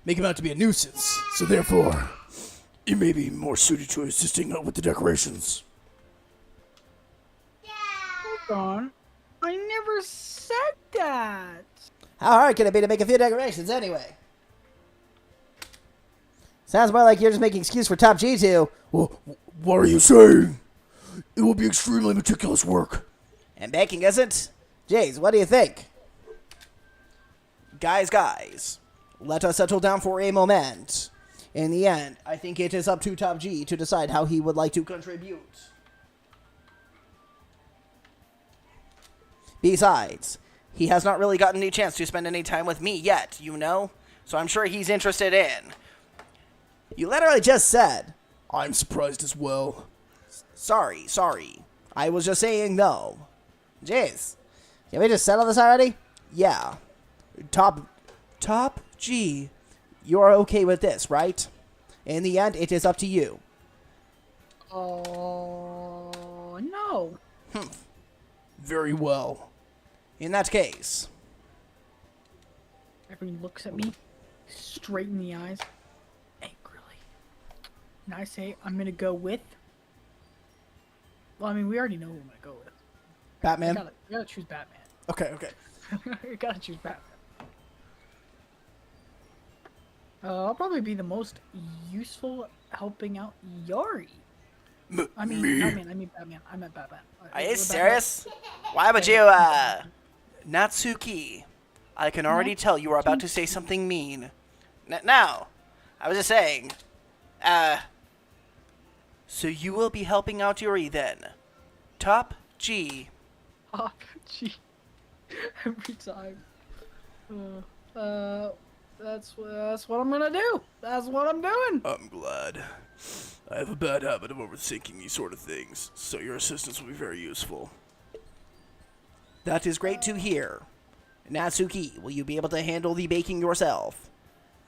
make him out to be a nuisance, so therefore, you may be more suited to assisting with the decorations. Hold on. I never said that. How hard can it be to make a few decorations anyway? Sounds more like you're just making excuse for Top G to... Well, what are you saying? It will be extremely meticulous work. And baking isn't? Jays, what do you think? Guys, let us settle down for a moment. In the end, I think it is up to Top G to decide how he would like to contribute. Besides, he has not really gotten any chance to spend any time with me yet, you know? So I'm sure he's interested in You literally just said. I'm surprised as well. Sorry. I was just saying no. Jeez. Can we just settle this already? Yeah. Top G. You're okay with this, right? In the end, it is up to you. Oh, no. Very well. In that case. Everyone looks at me straight in the eyes angrily. And I say, I'm going to go with... Well, I mean, we already know who I'm going to go with. Batman? I gotta choose Batman. Okay. I gotta choose Batman. I'll probably be the most useful helping out Yari. I mean Batman. I meant Batman. Are you serious? Why would you, Natsuki, I can already tell you are about to say something mean. No, I was just saying, so you will be helping out Yuri then. Top G. Top G. Every time. That's what I'm gonna do. That's what I'm doing. I'm glad. I have a bad habit of overthinking these sort of things, so your assistance will be very useful. That is great to hear. Natsuki, will you be able to handle the baking yourself?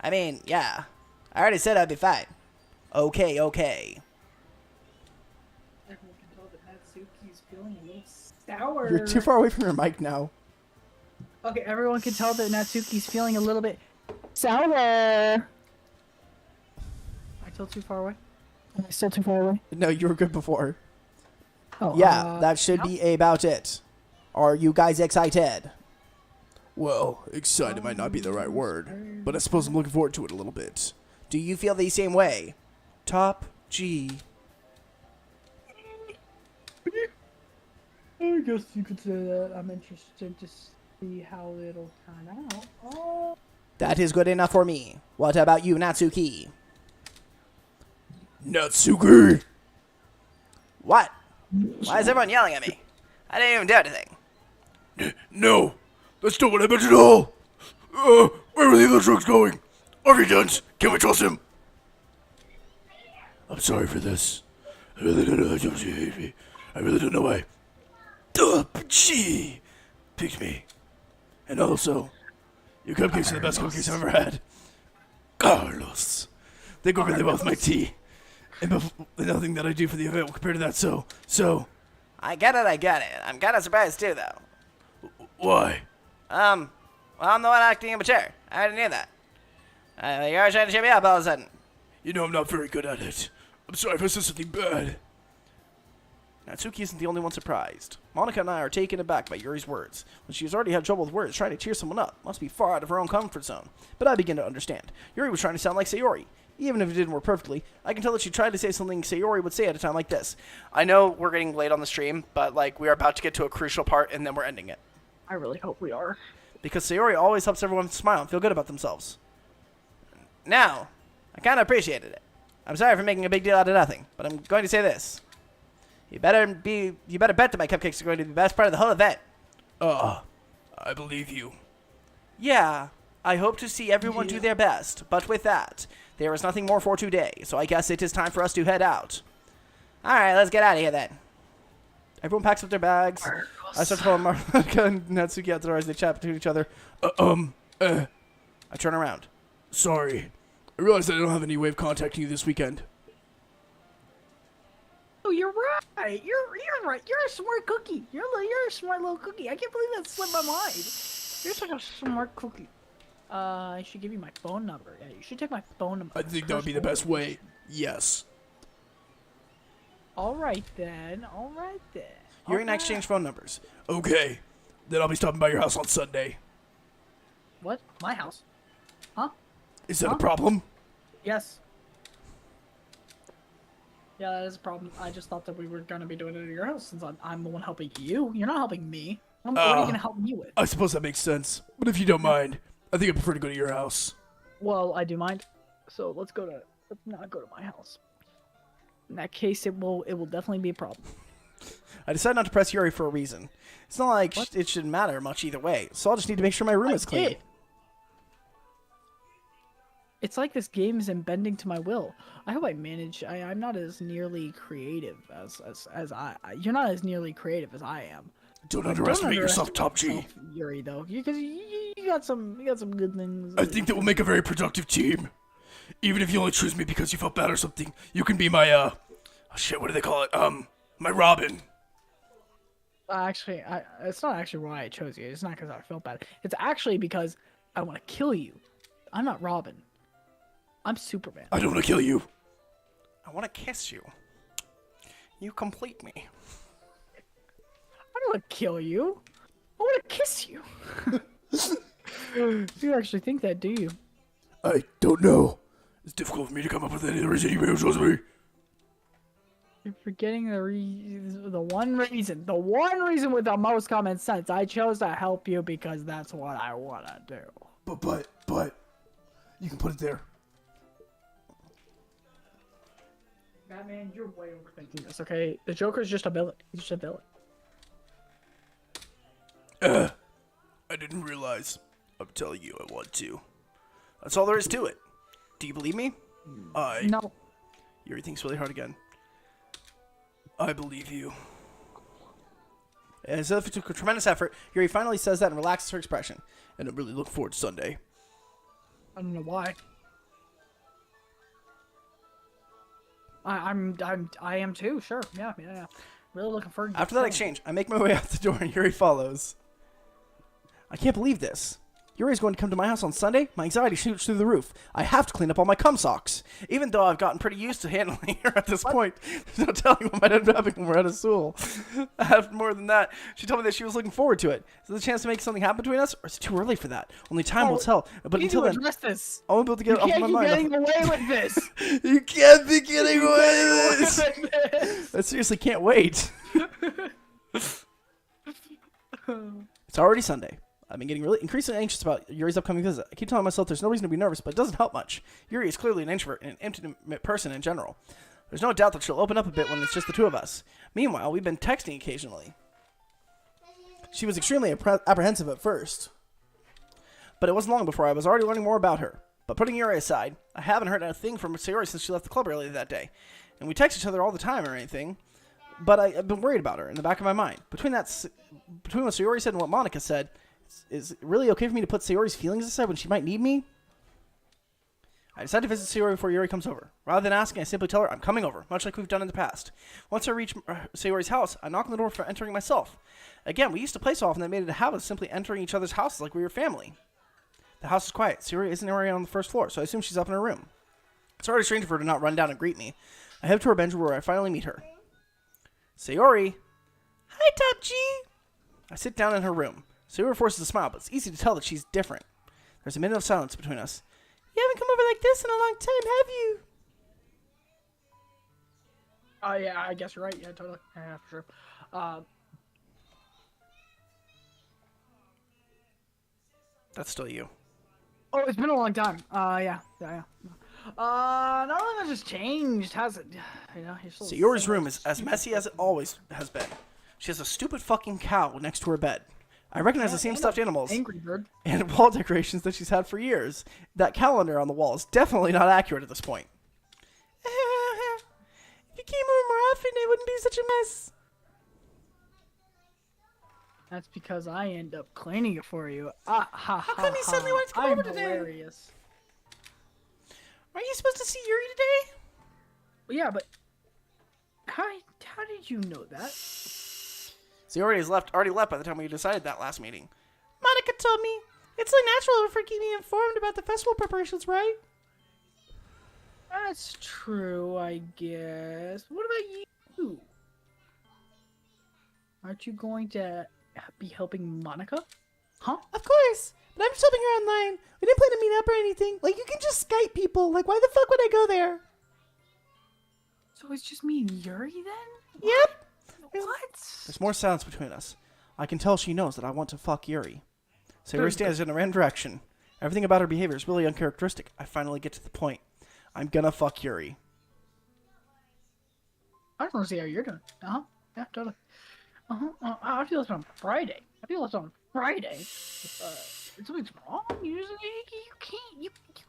I mean, yeah. I already said I'd be fine. Okay. Everyone can tell that Natsuki's feeling a little sour. You're too far away from your mic now. Okay, everyone can tell that Natsuki's feeling a little bit sour. Am I still too far away? Am I still too far away? No, you were good before. Oh, Yeah, that should be about it. Are you guys excited? Well, excited might not be the right word, but I suppose I'm looking forward to it a little bit. Do you feel the same way? Top G. I guess you could say that. I'm interested to see how it'll turn out. Oh. That is good enough for me. What about you, Natsuki? Natsuki! What? Why is everyone yelling at me? I didn't even do anything. No, that's not what I meant at all. Where are the other trucks going? Are we done? Can we trust him? I'm sorry for this. I really don't know how much you hate me. I really don't know why. Gee, picked me. And also, your cupcakes are the best cupcakes I've ever had. Carlos. They go really well with my tea. And nothing that I do for the event will compare to that, so. I get it. I'm kind of surprised too, though. Why? Well, I'm the one acting in the chair. I already knew that. You're always trying to cheer me up all of a sudden. You know I'm not very good at it. I'm sorry if I said something bad. Natsuki isn't the only one surprised. Monica and I are taken aback by Yuri's words. When she has already had trouble with words, trying to cheer someone up must be far out of her own comfort zone. But I begin to understand. Yuri was trying to sound like Sayori. Even if it didn't work perfectly, I can tell that she tried to say something Sayori would say at a time like this. I know we're getting late on the stream, but we are about to get to a crucial part, and then we're ending it. I really hope we are. Because Sayori always helps everyone smile and feel good about themselves. Now, I kind of appreciated it. I'm sorry for making a big deal out of nothing, but I'm going to say this. You better bet that my cupcakes are going to be the best part of the whole event. I believe you. Yeah, I hope to see everyone do their best, but with that, there is nothing more for today, so I guess it is time for us to head out. Alright, let's get out of here then. Everyone packs up their bags. I start to follow Monica and Natsuki out the door as they chat to each other. I turn around. Sorry. I realize I don't have any way of contacting you this weekend. Oh, you're right. You're right. You're a smart cookie. You're a smart little cookie. I can't believe that slipped my mind. You're such a smart cookie. I should give you my phone number. Yeah, you should take my phone number. I think that would be the best way. Yes. All right then. You're in exchange phone numbers. Okay. Then I'll be stopping by your house on Sunday. What? My house? Huh? Is that a problem? Yes. Yeah, that is a problem. I just thought that we were gonna be doing it at your house since I'm the one helping you. You're not helping me. What are you gonna help me with? I suppose that makes sense. But if you don't mind, I think I prefer to go to your house. Well, I do mind. So let's not go to my house. In that case, it will definitely be a problem. I decided not to press Yuri for a reason. It's not like it should matter much either way, so I'll just need to make sure my room is clean. It's like this game is bending to my will. I hope I manage. I'm not as nearly creative as You're not as nearly creative as I am. Don't underestimate yourself, Top G. Yuri, though, because you got some good things. I think that will make a very productive team. Even if you only choose me because you felt bad or something, you can be my oh shit, what do they call it? My Robin. Actually, it's not actually why I chose you. It's not because I felt bad. It's actually because I want to kill you. I'm not Robin. I'm Superman. I don't want to kill you. I want to kiss you. You complete me. I don't want to kill you. I want to kiss you. You actually think that, do you? I don't know. It's difficult for me to come up with any reason you chose me. You're forgetting the one reason with the most common sense. I chose to help you because that's what I want to do. But, you can put it there. Batman, you're way overthinking this, okay? The Joker's just a villain. He's just a villain. I didn't realize. I'm telling you, I want to. That's all there is to it. Do you believe me? No. Yuri thinks really hard again. I believe you. As if it took a tremendous effort, Yuri finally says that and relaxes her expression. And I'm really looking forward to Sunday. I don't know why. I am too. Sure. Yeah. Really looking forward to After that exchange, I make my way out the door and Yuri follows. I can't believe this. Yuri's going to come to my house on Sunday? My anxiety shoots through the roof. I have to clean up all my cum socks. Even though I've gotten pretty used to handling her at this point, there's no telling what might end up happening when we're at a school. After more than that, she told me that she was looking forward to it. Is there a chance to make something happen between us, or is it too early for that? Only time will tell. But until then, this. I won't be able to get it off my mind. You can't be getting away with this. You can't be getting away with this. I seriously can't wait. It's already Sunday. I've been getting really increasingly anxious about Yuri's upcoming visit. I keep telling myself there's no reason to be nervous, but it doesn't help much. Yuri is clearly an introvert and an intimate person in general. There's no doubt that she'll open up a bit when it's just the two of us. Meanwhile, we've been texting occasionally. She was extremely apprehensive at first, but it wasn't long before I was already learning more about her. But putting Yuri aside, I haven't heard a thing from Sayori since she left the club earlier that day. And we text each other all the time or anything, but I've been worried about her in the back of my mind. Between what Sayori said and what Monica said, is it really okay for me to put Sayori's feelings aside when she might need me? I decide to visit Sayori before Yuri comes over. Rather than asking, I simply tell her I'm coming over, much like we've done in the past. Once I reach Sayori's house, I knock on the door for entering myself. Again, we used to play so often that I made it a habit of simply entering each other's houses like we were family. The house is quiet. Sayori isn't already on the first floor, so I assume she's up in her room. It's already strange for her to not run down and greet me. I head to her bedroom where I finally meet her. Sayori! Hi, Top G! I sit down in her room. Sayori forces a smile, but it's easy to tell that she's different. There's a minute of silence between us. You haven't come over like this in a long time, have you? Yeah, I guess you're right. Yeah, totally. Yeah, for sure. That's still you. Oh, it's been a long time. Yeah. Not only has just changed, has it? You know, Sayori's room is as messy as it always has been. She has a stupid fucking cow next to her bed. I recognize the same stuffed animals Angry Bird and wall decorations that she's had for years. That calendar on the wall is definitely not accurate at this point. If you came over more often, it wouldn't be such a mess. That's because I end up cleaning it for you. How come you suddenly wanted to come over today? Hilarious. Are you supposed to see Yuri today? Well, yeah, but how did you know that? Sayori has already left by the time we decided that last meeting. Monica told me. It's like natural for keeping me informed about the festival preparations, right? That's true, I guess. What about you? Aren't you going to be helping Monica? Huh? Of course. But I'm just helping her online. We didn't plan to meet up or anything. Like, you can just Skype people. Like, why the fuck would I go there? So it's just me and Yuri then? Yep. What? There's more silence between us. I can tell she knows that I want to fuck Yuri. Sayori stands in a random direction. Everything about her behavior is really uncharacteristic. I finally get to the point. I'm gonna fuck Yuri. I just want to see how you're doing. Yeah, totally. I feel this on Friday. Something's wrong. You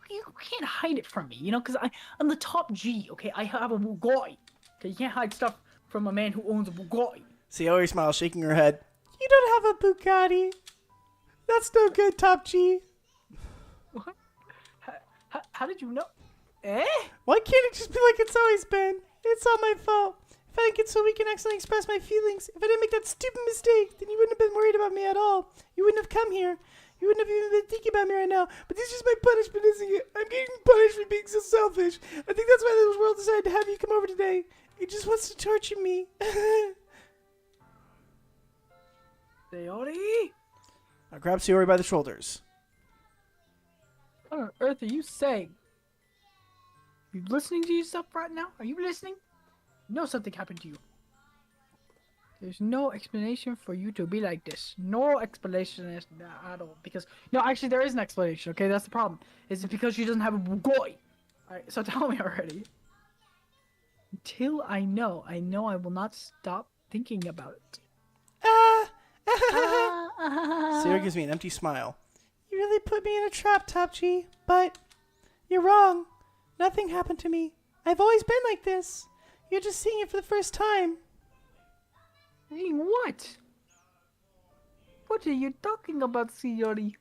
you can't hide it from me, you know, because I'm the top G, okay? I have a Bugatti. Okay, you can't hide stuff from a man who owns a Bugatti. Sayori smiles, shaking her head. You don't have a Bugatti. That's no good, Top G. What? How did you know? Eh? Why can't it just be like it's always been? It's all my fault. If I didn't get so weak and accidentally express my feelings, if I didn't make that stupid mistake, then you wouldn't have been worried about me at all. You wouldn't have come here. You wouldn't have even been thinking about me right now. But this is my punishment, isn't it? I'm getting punished for being so selfish. I think that's why the world decided to have you come over today. It just wants to torture me. Sayori? I grab Sayori by the shoulders. What on earth are you saying? You listening to yourself right now? Are you listening? You know something happened to you. There's no explanation for you to be like this. No explanation at all. Because, no, actually there is an explanation, okay? That's the problem. Is it because she doesn't have a Bugatti? Alright, so tell me already. Until I know I will not stop thinking about it. Sayori gives me an empty smile. You really put me in a trap, Top G. But you're wrong. Nothing happened to me. I've always been like this. You're just seeing it for the first time. Seeing what? What are you talking about, Sayori?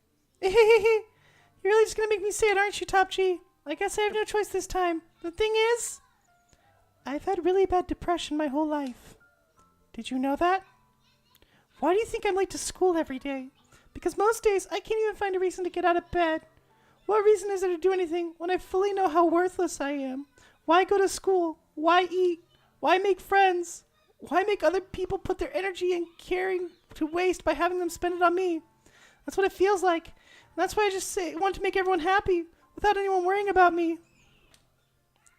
You're really just gonna make me say it, aren't you, Top G? I guess I have no choice this time. The thing is, I've had really bad depression my whole life. Did you know that? Why do you think I'm late to school every day? Because most days I can't even find a reason to get out of bed. What reason is there to do anything when I fully know how worthless I am? Why go to school? Why eat? Why make friends? Why make other people put their energy and caring to waste by having them spend it on me? That's what it feels like. And that's why I just want to make everyone happy without anyone worrying about me.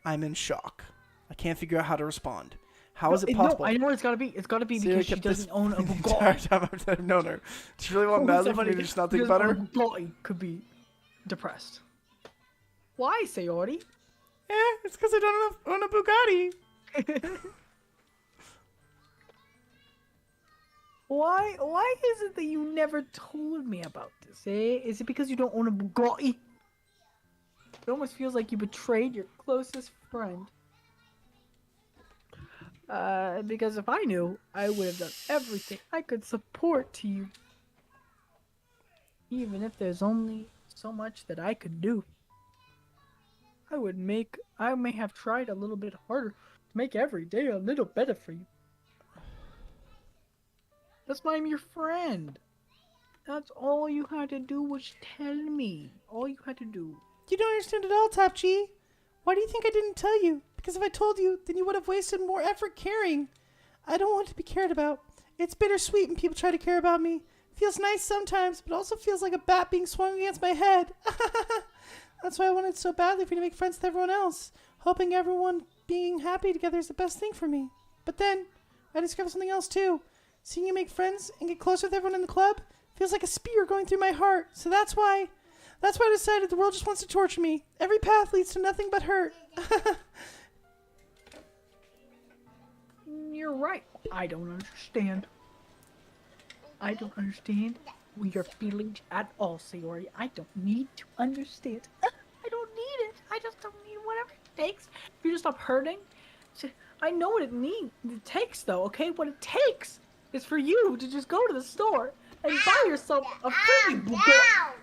I'm in shock. I can't figure out how to respond. How is it possible? No, I know what it's gotta be. It's gotta be because she doesn't own a Bugatti. Entire time I've known her. Do you really want madly for me to just not think about her? Bugatti could be depressed. Why, Sayori? It's because I don't own a Bugatti. Why is it that you never told me about this, eh? Is it because you don't own a Bugatti? It almost feels like you betrayed your closest friend. Because if I knew, I would have done everything I could support to you. Even if there's only so much that I could do. I may have tried a little bit harder to make every day a little better for you. That's why I'm your friend. That's all you had to do was tell me. All you had to do. You don't understand at all, Top G. Why do you think I didn't tell you? Because if I told you, then you would have wasted more effort caring. I don't want to be cared about. It's bittersweet when people try to care about me. Feels nice sometimes, but also feels like a bat being swung against my head. That's why I wanted so badly for you to make friends with everyone else. Hoping everyone being happy together is the best thing for me. But then, I discovered something else too. Seeing you make friends and get closer with everyone in the club feels like a spear going through my heart. So that's why I decided the world just wants to torture me. Every path leads to nothing but hurt. You're right. I don't understand. I don't understand your feelings at all, Sayori. I don't need to understand. I don't need it. I just don't need whatever it takes. If you just stop hurting. I know what it takes, though, okay? What it takes is for you to just go to the store and buy yourself a freaking Bugatti.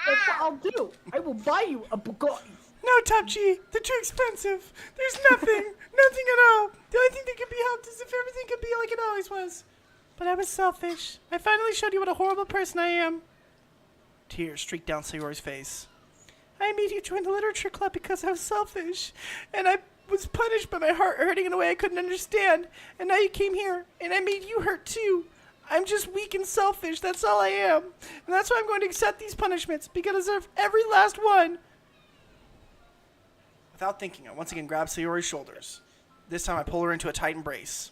That's what I'll do. I will buy you a Bugatti. No, Top G, they're too expensive. There's nothing, nothing at all. The only thing that could be helped is if everything could be like it always was. But I was selfish. I finally showed you what a horrible person I am. Tears streaked down Sayori's face. I made you join the literature club because I was selfish, and I was punished by my heart hurting in a way I couldn't understand. And now you came here, and I made you hurt too. I'm just weak and selfish. That's all I am. And that's why I'm going to accept these punishments, because I deserve every last one. Without thinking, I once again grab Sayori's shoulders. This time I pull her into a tight embrace.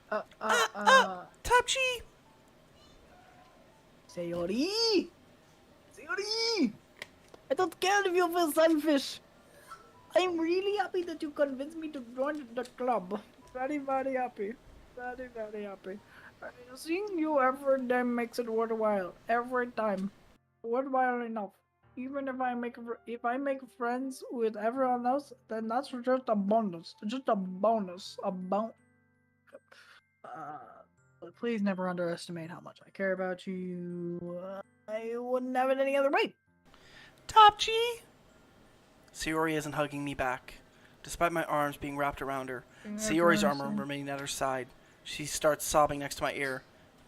Top G! Sayori! Sayori! I don't care if you feel selfish. I'm really happy that you convinced me to join the club. Very, very happy. Very, very happy. Seeing you every day makes it worthwhile. Every time. What about enough? Even if I make friends with everyone else, then that's just a bonus. Just a bonus. But please never underestimate how much I care about you. I wouldn't have it any other way. Top G! Sayori isn't hugging me back. Despite my arms being wrapped around her, Sayori's arm remaining at her side, she starts sobbing next to my ear.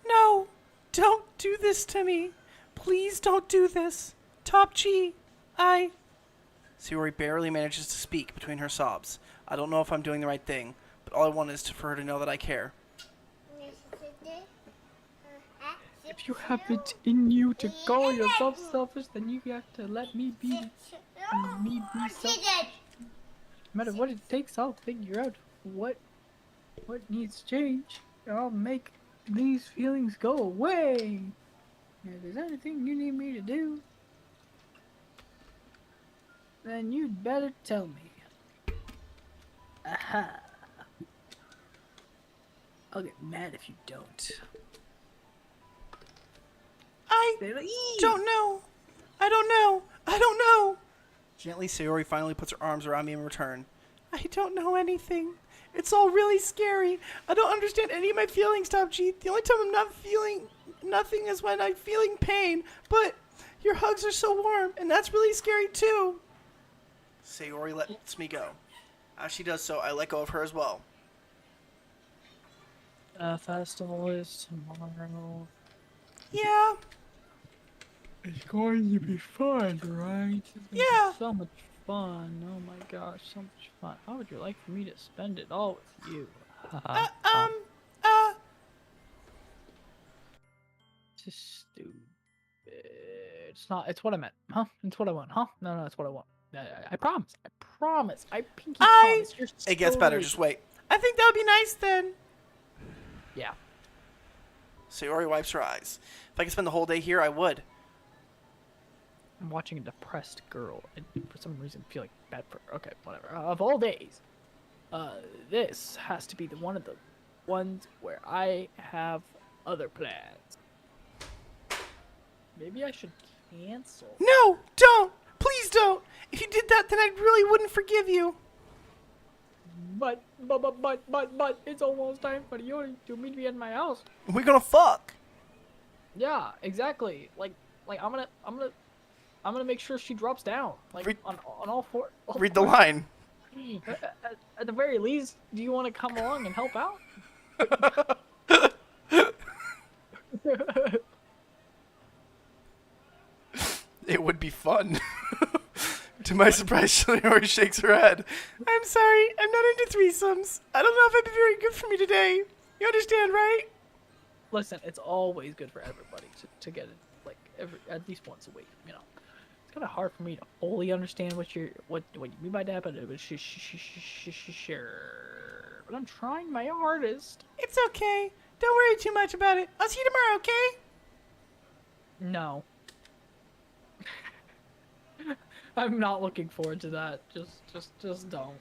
No! Don't do this to me! Please don't do this! Top G! Sayori barely manages to speak between her sobs. I don't know if I'm doing the right thing, but all I want is for her to know that I care. If you have it in you to call yourself selfish, then you have to let me be selfish. No matter what it takes, I'll figure out what needs to change. I'll make these feelings go away. If there's anything you need me to do, then you'd better tell me. Aha. I'll get mad if you don't. I don't know. I don't know. I don't know. Gently, Sayori finally puts her arms around me in return. I don't know anything. It's all really scary. I don't understand any of my feelings, Top G. The only time I'm not feeling nothing is when I'm feeling pain. But your hugs are so warm, and that's really scary too. Sayori lets me go. As she does so, I let go of her as well. Festival is tomorrow. Yeah. It's going to be fun, right? Yeah. So much fun. Oh my gosh, so much fun. How would you like for me to spend it all with you? Just stupid. It's not. It's what I meant, huh? It's what I want, huh? No, it's what I want. I promise. I promise. I pinky promise. You're It gets better. Just wait. I think that would be nice then. Yeah. Sayori wipes her eyes. If I could spend the whole day here, I would. I'm watching a depressed girl, and for some reason feel like bad for her. Okay, whatever. Of all days, this has to be one of the ones where I have other plans. Maybe I should cancel. No, don't! Please don't! If you did that, then I really wouldn't forgive you. But, it's almost time for you to meet me at my house. We're gonna fuck. Yeah, exactly. Like I'm gonna make sure she drops down. Like on all four. Read the line. At the very least, do you want to come along and help out? It would be fun. To my surprise, Sayori shakes her head. I'm sorry, I'm not into threesomes. I don't know if it'd be very good for me today. You understand, right? Listen, it's always good for everybody to get it like at least once a week. You know, it's kind of hard for me to fully understand what you mean by that, but sure. But I'm trying my hardest. It's okay. Don't worry too much about it. I'll see you tomorrow, okay? No. I'm not looking forward to that. Just don't.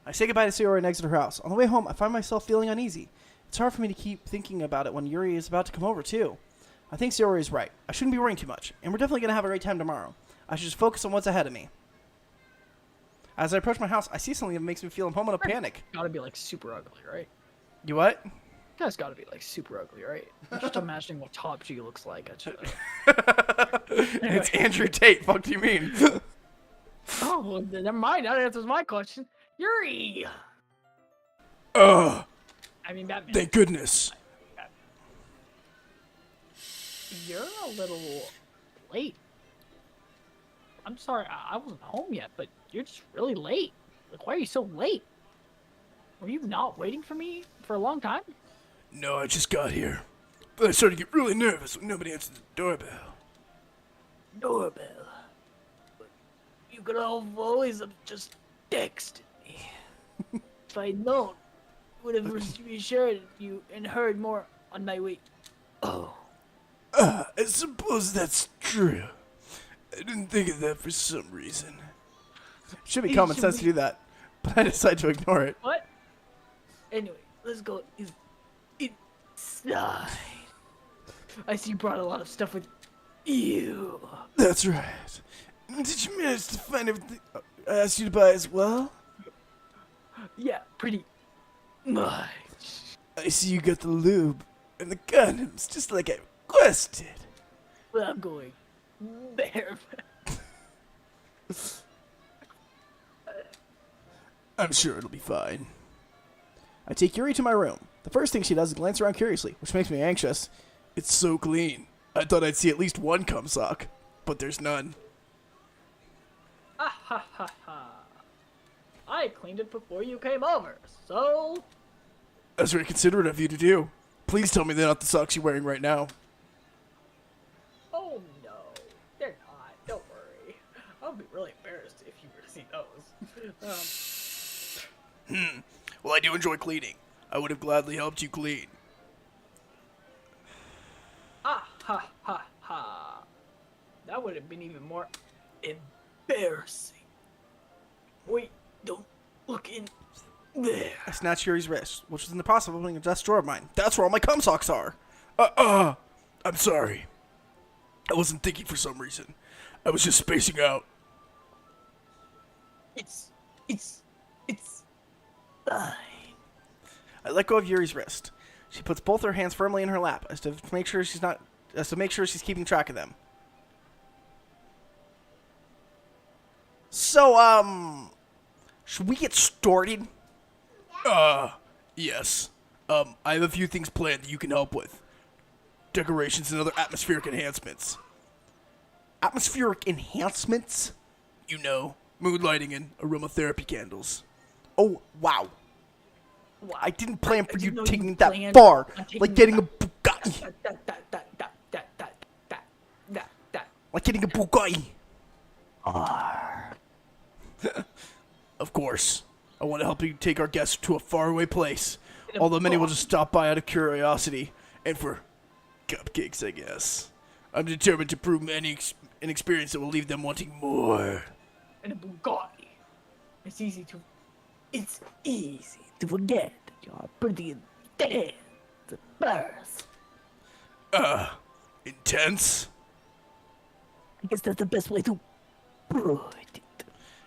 I say goodbye to Sayori and exit her house. On the way home, I find myself feeling uneasy. It's hard for me to keep thinking about it when Yuri is about to come over, too. I think Sayori is right. I shouldn't be worrying too much, and we're definitely going to have a great time tomorrow. I should just focus on what's ahead of me. As I approach my house, I see something that makes me feel a moment of panic. Gotta be like super ugly, right? You what? You guys gotta be like super ugly, right? I'm just imagining what Top G looks like. It's Andrew Tate. Fuck do you mean? Oh, well, never mind. That answers my question. Yuri! Ugh. I mean, Batman. Thank goodness. You're a little late. I'm sorry, I wasn't home yet, but you're just really late. Like, why are you so late? Were you not waiting for me for a long time? No, I just got here. But I started to get really nervous when nobody answered the doorbell. Doorbell? But you could always have just texted me. If I'd known, I would have reassured you and heard more on my way. Oh. I suppose that's true. I didn't think of that for some reason. Should be common sense to do that, but I decide to ignore it. What? Anyway, let's go inside. I see you brought a lot of stuff with Ew. That's right. Did you manage to find everything I asked you to buy as well? Yeah, pretty much. I see you got the lube and the condoms, just like I requested. Well, I'm going there. I'm sure it'll be fine. I take Yuri to my room. The first thing she does is glance around curiously, which makes me anxious. It's so clean. I thought I'd see at least one cum sock, but there's none. Ah ha ha ha. I cleaned it before you came over, so... That's very considerate of you to do. Please tell me they're not the socks you're wearing right now. Oh no, they're not. Don't worry. I'll be really embarrassed if you were to see those. Well, I do enjoy cleaning. I would have gladly helped you clean. Ah ha ha ha. That would have been even more embarrassing. Wait, don't look in there. I snatch Yuri's wrist, which was in the process of opening a desk drawer of mine. That's where all my cum socks are. I'm sorry. I wasn't thinking for some reason. I was just spacing out. It's fine. I let go of Yuri's wrist. She puts both her hands firmly in her lap as to make sure she's keeping track of them. So, should we get started? Yes. I have a few things planned that you can help with. Decorations and other atmospheric enhancements. Atmospheric enhancements? You know, mood lighting and aromatherapy candles. Oh, wow. Wow. I didn't plan for you didn't know taking you that planned far, on taking like getting a that- Bugatti. That. Like getting a Bugatti. Of course. I want to help you take our guests to a faraway place. Although many will just stop by out of curiosity. And for cupcakes, I guess. I'm determined to prove an experience that will leave them wanting more. And a Bugatti. It's easy to forget that you're pretty intense at first. Intense? I guess that's the best way to put it.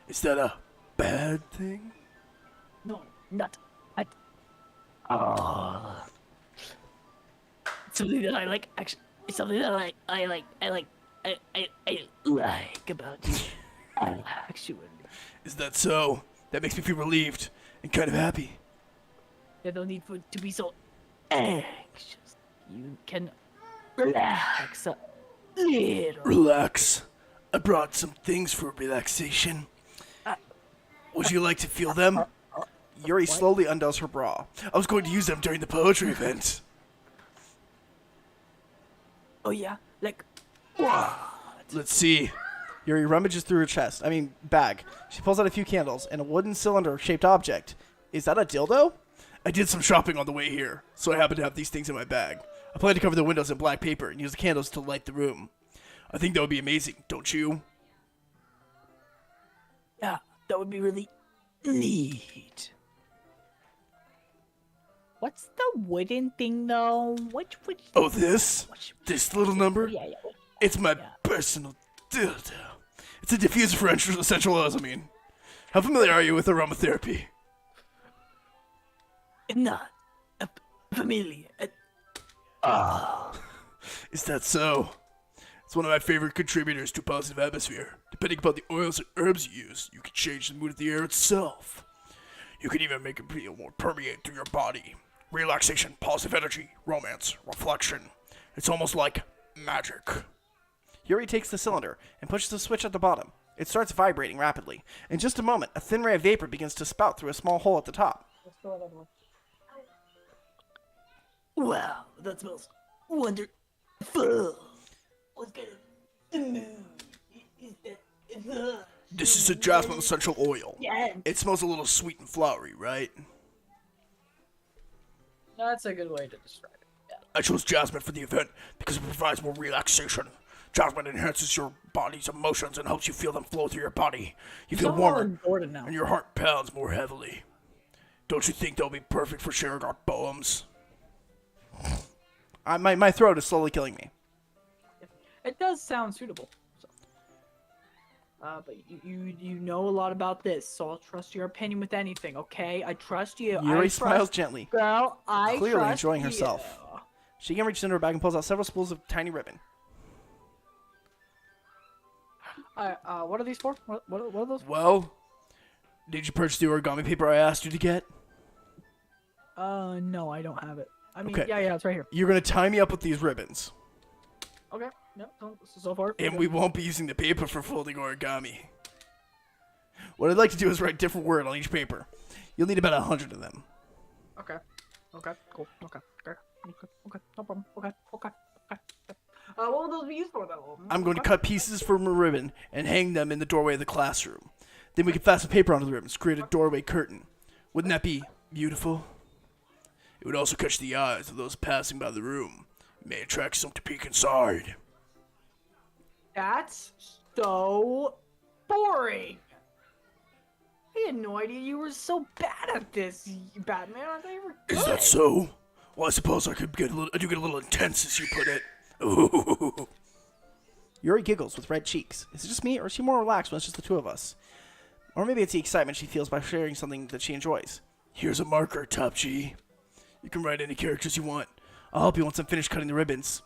Is that a bad thing? No, not. Something that I like. Actually, it's something that I like about you. Actually, Is that so? That makes me feel relieved and kind of happy. there's no need for it to be so anxious. You can relax a little. Relax. I brought some things for relaxation. Would you like to feel them? Yuri slowly undoes her bra. I was going to use them during the poetry event. Oh yeah, like what? Let's see. Yuri rummages through her bag. She pulls out a few candles and a wooden cylinder-shaped object. Is that a dildo? I did some shopping on the way here, so I happen to have these things in my bag. I plan to cover the windows in black paper and use the candles to light the room. I think that would be amazing, don't you? Yeah, that would be really neat. What's the wooden thing though? Which Oh, this? This little number? yeah. It's my personal dildo. It's a diffuser for essential oils, I mean. How familiar are you with aromatherapy? Not familiar. Is that so? It's one of my favorite contributors to a positive atmosphere. Depending upon the oils and herbs you use, you can change the mood of the air itself. You can even make it feel more permeate through your body. Relaxation, positive energy, romance, reflection. It's almost like magic. Yuri takes the cylinder and pushes the switch at the bottom. It starts vibrating rapidly. In just a moment, a thin ray of vapor begins to spout through a small hole at the top. Wow, that smells wonderful. What kind of mood is that? This is a jasmine essential oil. Yeah. It smells a little sweet and flowery, right? That's a good way to describe it. Yeah. I chose jasmine for the event because it provides more relaxation. Jasmine enhances your body's emotions and helps you feel them flow through your body. You feel warmer, now. and your heart pounds more heavily. Don't you think they'll be perfect for sharing our poems? My throat is slowly killing me. It does sound suitable. So. But you know a lot about this, so I'll trust your opinion with anything, okay? I trust you. Yuri I smiles trust, gently, girl. I clearly trust enjoying you. herself. She again reaches into her bag and pulls out several spools of tiny ribbon. What are these for? What are those? Well, did you purchase the origami paper I asked you to get? No, I don't have it. I mean, Okay. yeah, it's right here. You're gonna tie me up with these ribbons, Okay. Yep. So far. and okay. we won't be using the paper for folding origami. What I'd like to do is write different word on each paper. You'll need about 100 of them. Okay. Okay. Cool. Okay. No problem. Okay. What will those be used for, though? I'm going to cut pieces from a ribbon and hang them in the doorway of the classroom. Then we can fasten paper onto the ribbons, create a doorway curtain. Wouldn't that be beautiful? It would also catch the eyes of those passing by the room. It may attract some to peek inside. That's so boring. I had no idea you were so bad at this, Batman. I thought you were good. Is that so? Well, I suppose I do get a little intense, as you put it. Ooh. Yuri giggles with red cheeks. Is it just me, or is she more relaxed when it's just the two of us? Or maybe it's the excitement she feels by sharing something that she enjoys. Here's a marker, Top G. You can write any characters you want. I'll help you once I'm finished cutting the ribbons.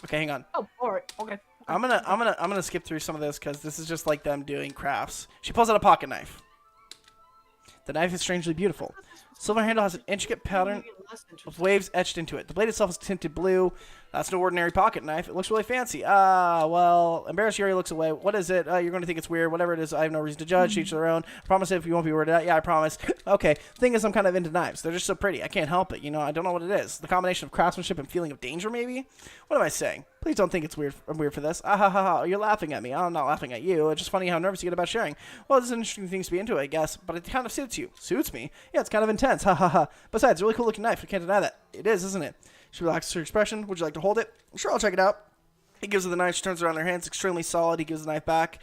Okay, hang on. Oh, all right. Okay. I'm gonna skip through some of this because this is just like them doing crafts. She pulls out a pocket knife. The knife is strangely beautiful. Silver handle has an intricate pattern of waves etched into it. The blade itself is tinted blue. That's no ordinary pocket knife. It looks really fancy. Well, embarrassed Yuri looks away. What is it? You're going to think it's weird. Whatever it is, I have no reason to judge. Each their own. I promise if you won't be weirded out. Yeah, I promise. Okay. Thing is, I'm kind of into knives. They're just so pretty. I can't help it. You know, I don't know what it is. The combination of craftsmanship and feeling of danger, maybe? What am I saying? Please don't think it's weird. I'm weird for this. Ah ha ha ha. You're laughing at me. I'm not laughing at you. It's just funny how nervous you get about sharing. Well, this is an interesting thing to be into, I guess. But it kind of suits you. Suits me? Yeah, it's kind of intense. Ha ha ha. Besides, really cool looking knife. I can't deny that. It is, isn't it? She relaxes her expression. Would you like to hold it? Sure, I'll check it out. He gives her the knife. She turns it around in her hands. Extremely solid. He gives the knife back.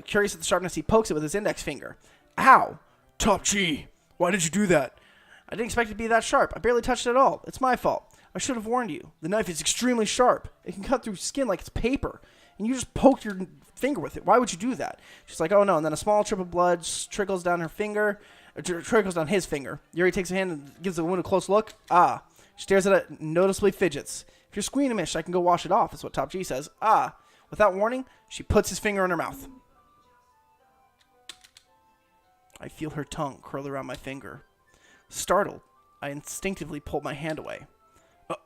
Curious at the sharpness, he pokes it with his index finger. Ow! Top G, why did you do that? I didn't expect it to be that sharp. I barely touched it at all. It's my fault. I should have warned you. The knife is extremely sharp. It can cut through skin like it's paper. And you just poked your finger with it. Why would you do that? She's like, oh no. And then a small drip of blood trickles down her finger. Trickles down his finger. Yuri takes a hand and gives the wound a close look. Ah. She stares at it and noticeably fidgets. If you're squeamish, I can go wash it off, is what Top G says. Ah. Without warning, she puts his finger in her mouth. I feel her tongue curl around my finger. Startled, I instinctively pulled my hand away.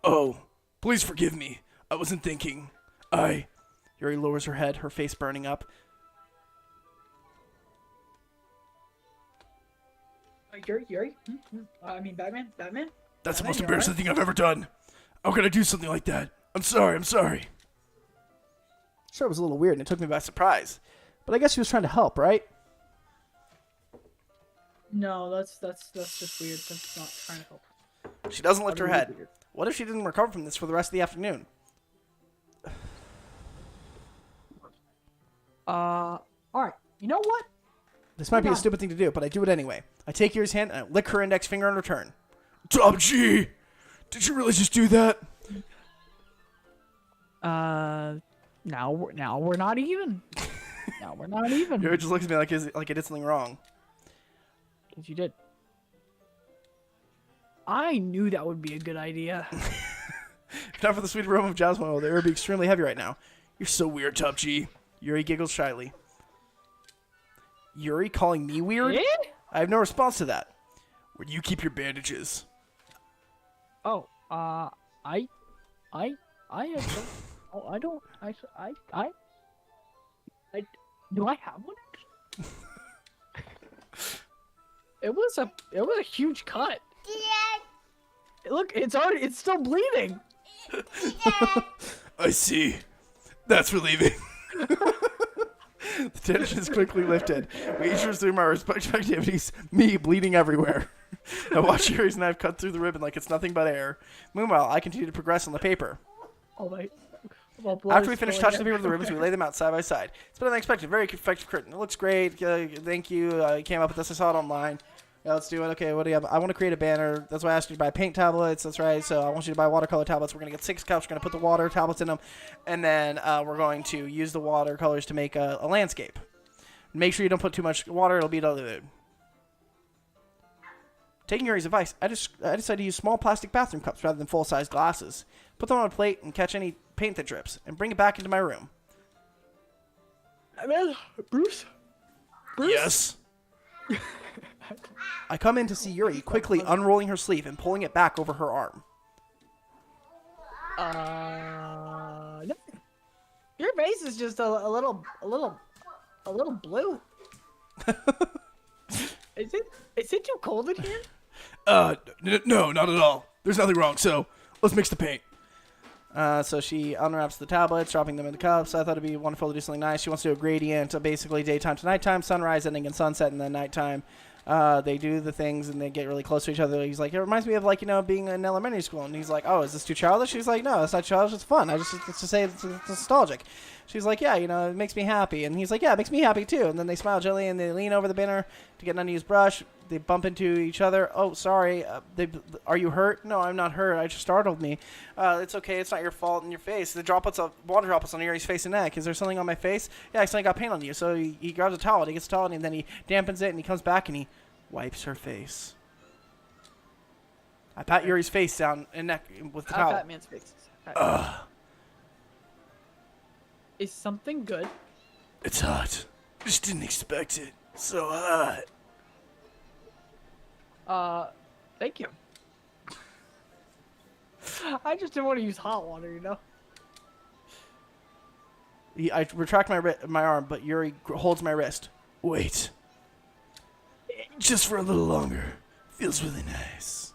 Oh, please forgive me. I wasn't thinking. Yuri lowers her head, her face burning up. Yuri? I mean, Batman? That's the most Batman, embarrassing thing I've ever done. How could I do something like that? I'm sorry. Sure, it was a little weird and it took me by surprise. But I guess she was trying to help, right? No, that's just weird. That's not trying to help. She doesn't lift her Really head. weird. What if she didn't recover from this for the rest of the afternoon? Alright. You know what? This might be a stupid thing to do, but I do it anyway. I take Yuri's hand and I lick her index finger in return. Top G, did you really just do that? Now we're not even. Now we're not even. Yuri just looks at me like I did something wrong. Because you did. I knew that would be a good idea. If not for the sweet aroma of jasmine oil, the air would be extremely heavy right now. You're so weird, Top G. Yuri giggles shyly. Yuri calling me weird? Eh? I have no response to that. Where do you keep your bandages? Oh, I have. Oh, I don't. Do I have one? It was a huge cut. Look, it's still bleeding. I see. That's relieving. The tension is quickly lifted. We each resume our respective activities, me bleeding everywhere. I watch Yuri's knife cut through the ribbon like it's nothing but air. Meanwhile, I continue to progress on the paper. Oh, wait. After we finish touching the paper with the ribbons, we lay them out side by side. It's better than expected. Very effective curtain. It looks great. Thank you. I came up with this. I saw it online. Yeah, let's do it. Okay, what do you have? I want to create a banner. That's why I asked you to buy paint tablets. That's right. So I want you to buy watercolor tablets. We're going to get 6 cups. We're going to put the water tablets in them. And then we're going to use the watercolors to make a landscape. Make sure you don't put too much water. It'll be diluted. Taking Yuri's advice, I decided to use small plastic bathroom cups rather than full-size glasses. Put them on a plate and catch any paint that drips. And bring it back into my room. Man, Bruce? Yes. I come in to see Yuri quickly unrolling her sleeve and pulling it back over her arm. Nothing. Your face is just a little blue. Is it too cold in here? No, not at all. There's nothing wrong, so let's mix the paint. So she unwraps the tablets, dropping them in the cups. I thought it'd be wonderful to do something nice. She wants to do a gradient of basically daytime to nighttime, sunrise ending in sunset, and then nighttime. They do the things and they get really close to each other. He's like, it reminds me of like, being in elementary school. And he's like, oh, is this too childish? She's like, no, it's not childish. It's fun. It's to say it's nostalgic. She's like, yeah, it makes me happy. And he's like, yeah, it makes me happy too. And then they smile gently and they lean over the banner to get an unused brush. They bump into each other. Oh, sorry. Are you hurt? No, I'm not hurt. I just startled me. It's okay. It's not your fault. In your face. The droplets of water droplets on Yuri's face and neck. Is there something on my face? Yeah, I accidentally got paint on you. So he grabs a towel. He gets a towel and then he dampens it and he comes back and he wipes her face. I pat Yuri's face down and neck with the towel. I pat man's face. Is something good? It's hot. Just didn't expect it. So hot. Thank you. I just didn't want to use hot water, I retract my arm, but Yuri holds my wrist. Wait. Just for a little longer. Feels really nice.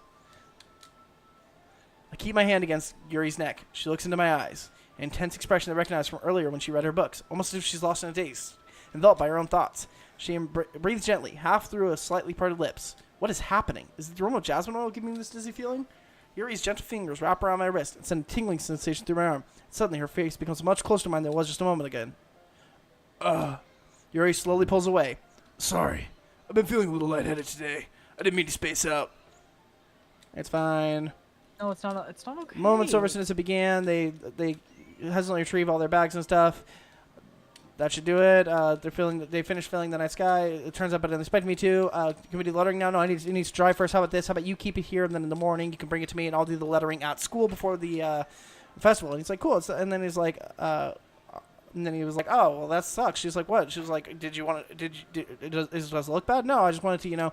I keep my hand against Yuri's neck. She looks into my eyes. An intense expression I recognized from earlier when she read her books, almost as if she's lost in a daze, enveloped by her own thoughts. She breathes gently, half through a slightly parted lips. What is happening? Is the aroma of jasmine oil giving me this dizzy feeling? Yuri's gentle fingers wrap around my wrist and send a tingling sensation through my arm. Suddenly, her face becomes much closer to mine than it was just a moment ago. Yuri slowly pulls away. Sorry. I've been feeling a little lightheaded today. I didn't mean to space out. It's fine. No, it's not. It's not okay. Moments over since it began. They hesitantly retrieve all their bags and stuff. That should do it. They finished filling the night sky. It turns out better than expected me to. Can we do lettering now? No, it needs to dry first. How about this? How about you keep it here, and then in the morning you can bring it to me, and I'll do the lettering at school before the festival. And he's like, cool. And then he's like, and then he was like, oh, well, that sucks. She's like, what? She was like, does it look bad? No, I just wanted to,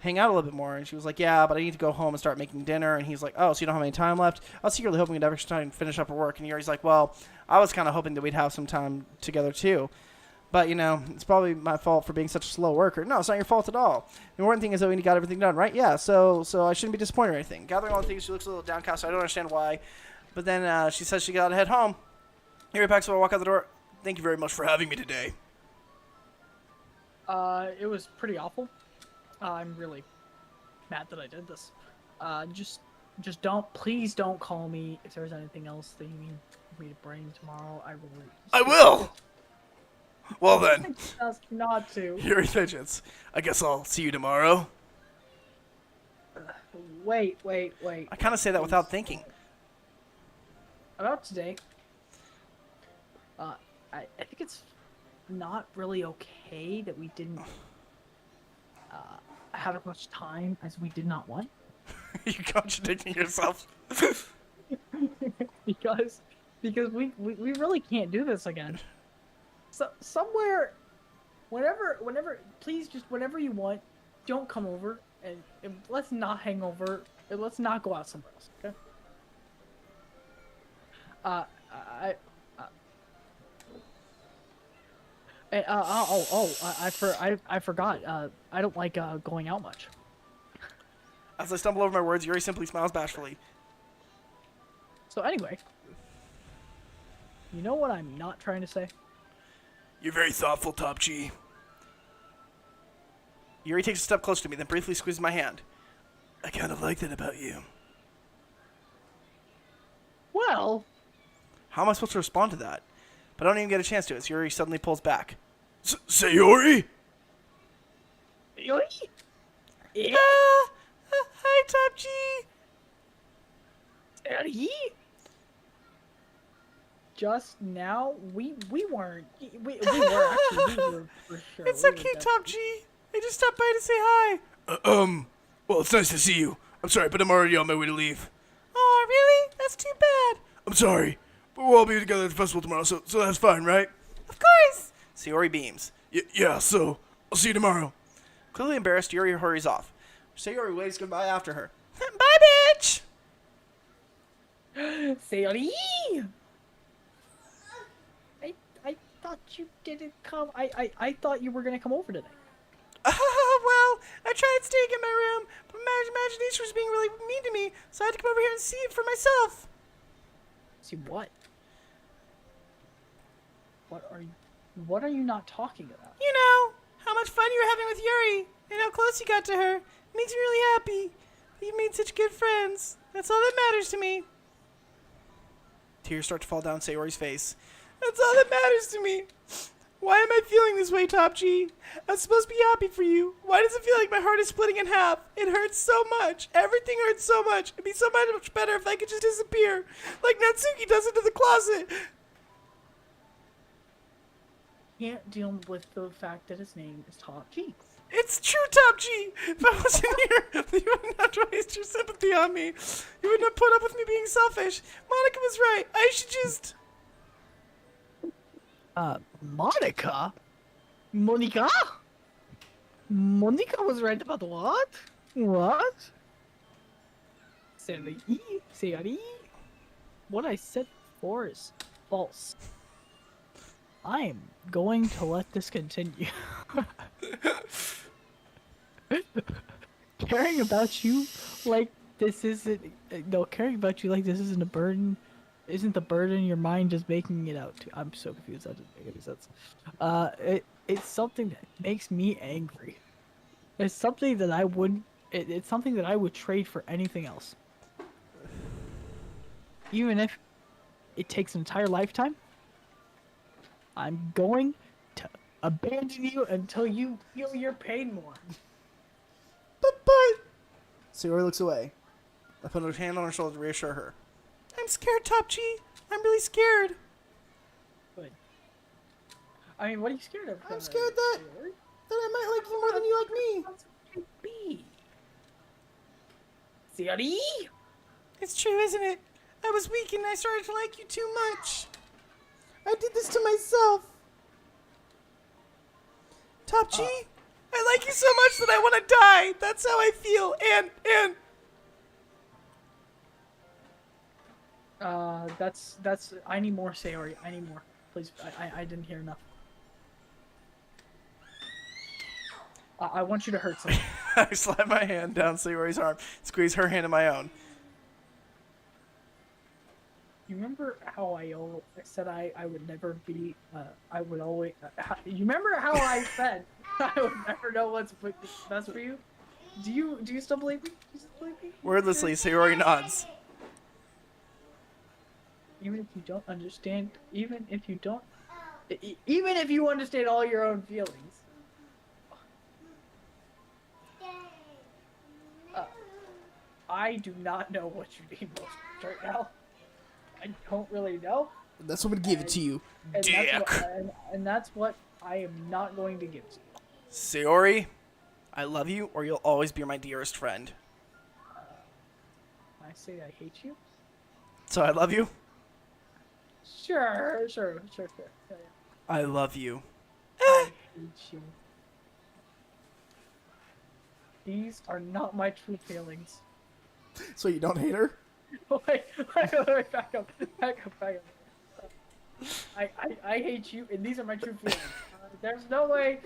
hang out a little bit more. And she was like, yeah, but I need to go home and start making dinner. And he's like, oh, so you don't have any time left? I was secretly hoping we'd have extra time to finish up her work. And Yuri's like, well, I was kind of hoping that we'd have some time together too. But, it's probably my fault for being such a slow worker. No, it's not your fault at all. The important thing is that we got everything done, right? Yeah, so I shouldn't be disappointed or anything. Gathering all the things, she looks a little downcast, so I don't understand why. But then she says she got to head home. Yuri packs up and walk out the door. Thank you very much for having me today. It was pretty awful. I'm really mad that I did this. Just please don't call me if there's anything else that you need me to bring tomorrow. I will! Well then. Just not to. Yuri fidgets. I guess I'll see you tomorrow. Wait. I kind of say that without thinking. About today. I think it's not really okay that we didn't have as much time as we did not want. You're contradicting yourself. because we really can't do this again. So somewhere, whenever, please just whenever you want, don't come over and let's not hang over. And let's not go out somewhere else. Okay. I forgot. I don't like going out much. As I stumble over my words, Yuri simply smiles bashfully. So anyway, you know what I'm not trying to say? You're very thoughtful, Top G. Yuri takes a step closer to me, then briefly squeezes my hand. I kind of like that about you. Well, how am I supposed to respond to that? But I don't even get a chance to as Yuri suddenly pulls back. Sayori? Yuri? Hi, Top G. He just now we weren't we were actually we were for sure. It's so We were cute, Top definitely- G. I just stopped by to say hi. Well, it's nice to see you. I'm sorry, but I'm already on my way to leave. Oh, really? That's too bad. I'm sorry, but we'll all be together at the festival tomorrow, so that's fine, right? Of course. Sayori beams. Yeah, so I'll see you tomorrow. Clearly embarrassed, Yuri hurries off. Sayori waves goodbye after her. Bye, bitch. Sayori! I thought you didn't come. I thought you were gonna come over today. Well, I tried staying in my room, but my imagination was being really mean to me, so I had to come over here and see it for myself. See what? What are you not talking about? You know, how much fun you were having with Yuri, and how close you got to her. It makes me really happy. You've made such good friends. That's all that matters to me. Tears start to fall down Sayori's face. That's all that matters to me. Why am I feeling this way, Top G? I'm supposed to be happy for you. Why does it feel like my heart is splitting in half? It hurts so much. Everything hurts so much. It'd be so much better if I could just disappear, like Natsuki does into the closet. Can't deal with the fact that his name is Top G. It's true, Top G. If I wasn't here, you wouldn't have to waste your sympathy on me. You wouldn't have put up with me being selfish. Monica was right. I should just... Monica? Monica? Monica was right about what? What? Sayori? What I said before is false. I'm going to let this continue. Caring about you like this isn't... No, caring about you like this isn't a burden. Isn't the burden your mind just making it out to? I'm so confused. That doesn't make any sense. It's something that makes me angry. It's something that I would. It's something that I would trade for anything else. Even if it takes an entire lifetime, I'm going to abandon you until you feel your pain more. But... Sayori looks away. I put a hand on her shoulder to reassure her. I'm scared, Top G. I'm really scared. Good. I mean, what are you scared of? I'm scared that I might like you more than you like me. Sayori? It's true, isn't it? I was weak and I started to like you too much. I did this to myself. Top G, I like you so much that I want to die. That's how I feel. And that's. I need more, Sayori. I need more. Please, I didn't hear enough. I want you to hurt someone. I slide my hand down Sayori's arm, squeeze her hand in my own. You remember how I said I would never be, I would always, you remember how I said I would never know what's best for you? Do you still believe me? Do you still believe me? Wordlessly, Sayori nods. Even if you don't understand, even if you understand all your own feelings. I do not know what you need most right now. I don't really know. That's what I'm gonna give it to you. And that's what I am not going to give to you. Sayori, I love you, or you'll always be my dearest friend. I say I hate you? So I love you? Sure. Yeah. I love you. I hate you. These are not my true feelings. So you don't hate her? Wait, back up. I hate you, and these are my true feelings. There's no way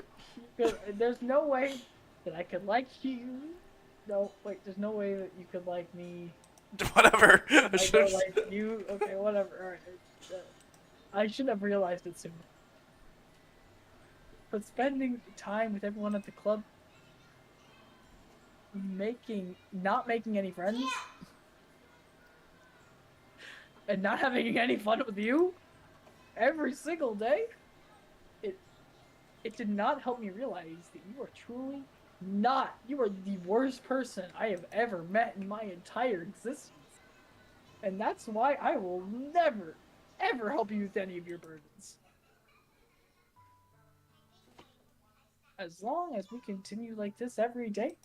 that I could like you. No, wait, there's no way that you could like me. Whatever. I don't like you. Okay, whatever. Alright. I should have realized it sooner. But spending time with everyone at the club, not making any friends, and not having any fun with you every single day, it did not help me realize that you are truly not. You are the worst person I have ever met in my entire existence. And that's why I will never, ever help you with any of your burdens. As long as we continue like this every day,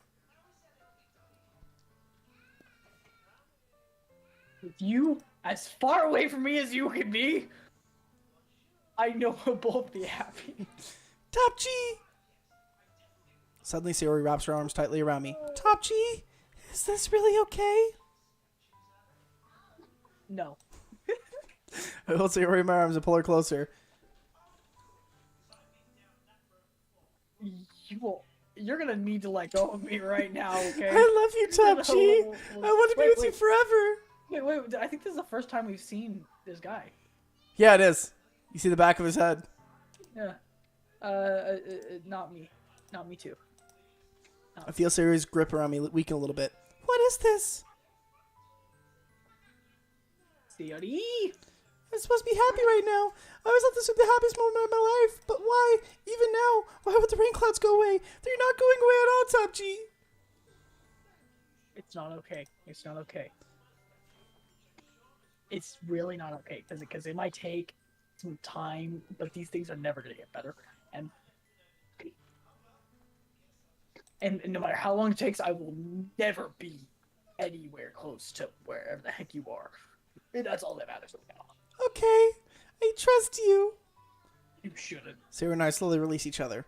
with you as far away from me as you can be, I know we'll both be happy. Top G! Suddenly, Sayori wraps her arms tightly around me. Top G, is this really okay? No. I hold Sayori in my arms and pull her closer. You're gonna need to let go of me right now, okay? I love you, Top G. I want to be with you forever. Wait, I think this is the first time we've seen this guy. Yeah, it is. You see the back of his head. Yeah. Not me. Not me too. I feel Sayori's grip around me weaken a little bit. What is this? Sayori! I'm supposed to be happy right now. I always thought this would be the happiest moment of my life. But why? Even now? Why would the rain clouds go away? They're not going away at all, Top G. It's not okay. It's not okay. It's really not okay. Because it might take some time, but these things are never going to get better. And no matter how long it takes, I will never be anywhere close to wherever the heck you are. And that's all that matters right now. Okay. I trust you. You shouldn't. Sayori and I slowly release each other.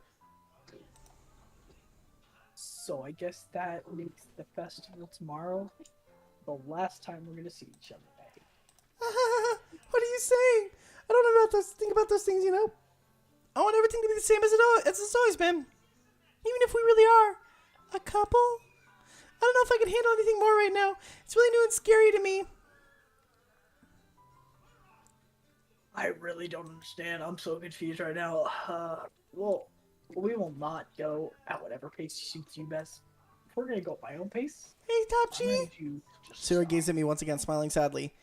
So I guess that makes the festival tomorrow the last time we're gonna see each other. What are you saying? I don't know about those. Think about those things, you know. I want everything to be the same as it's always been. Even if we really are a couple. I don't know if I can handle anything more right now. It's really new and scary to me. I really don't understand. I'm so confused right now. Well, we will not go at whatever pace suits you best. If we're gonna go at my own pace. Hey, Top G. Sayori gazed at me once again, smiling sadly.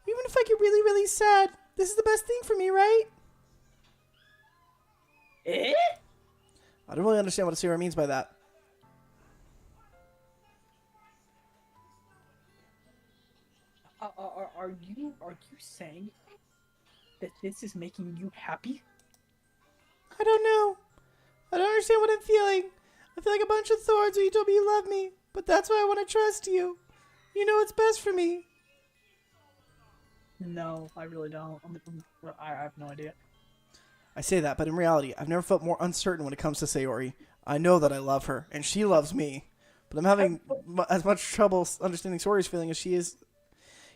Even if I get really, really sad, this is the best thing for me, right? Eh? I don't really understand what Sayori means by that. Are you saying that this is making you happy? I don't know. I don't understand what I'm feeling. I feel like a bunch of thorns when you told me you love me, but that's why I want to trust you. You know what's best for me. No, I really don't. I have no idea. I say that, but in reality, I've never felt more uncertain when it comes to Sayori. I know that I love her, and she loves me, but I'm having as much trouble understanding Sayori's feeling as she is.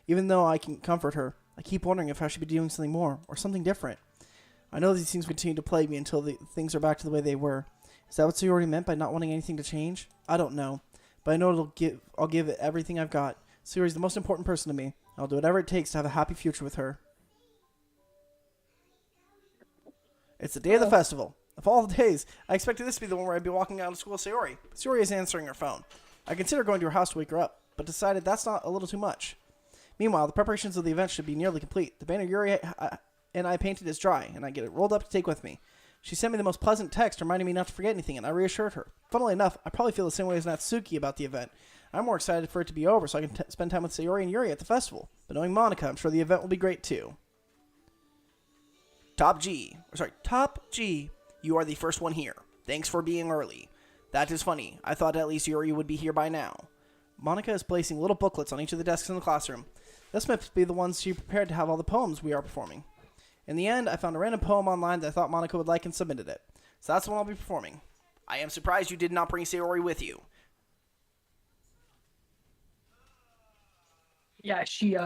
Even though I can comfort her, I keep wondering if I should be doing something more, or something different. I know these things continue to plague me until things are back to the way they were. Is that what Sayori meant by not wanting anything to change? I don't know, but I know I'll give it everything I've got. Sayori's the most important person to me. I'll do whatever it takes to have a happy future with her. It's the day of the festival. Of all the days, I expected this to be the one where I'd be walking out of school with Sayori. But Sayori is answering her phone. I considered going to her house to wake her up, but decided that's not a little too much. Meanwhile, the preparations of the event should be nearly complete. The banner Yuri and I painted is dry, and I get it rolled up to take with me. She sent me the most pleasant text reminding me not to forget anything, and I reassured her. Funnily enough, I probably feel the same way as Natsuki about the event. I'm more excited for it to be over so I can spend time with Sayori and Yuri at the festival. But knowing Monica, I'm sure the event will be great too. Top G, you are the first one here. Thanks for being early. That is funny. I thought at least Yuri would be here by now. Monica is placing little booklets on each of the desks in the classroom. This must be the ones she prepared to have all the poems we are performing. In the end, I found a random poem online that I thought Monica would like and submitted it. So that's the one I'll be performing. I am surprised you did not bring Sayori with you. Yeah, she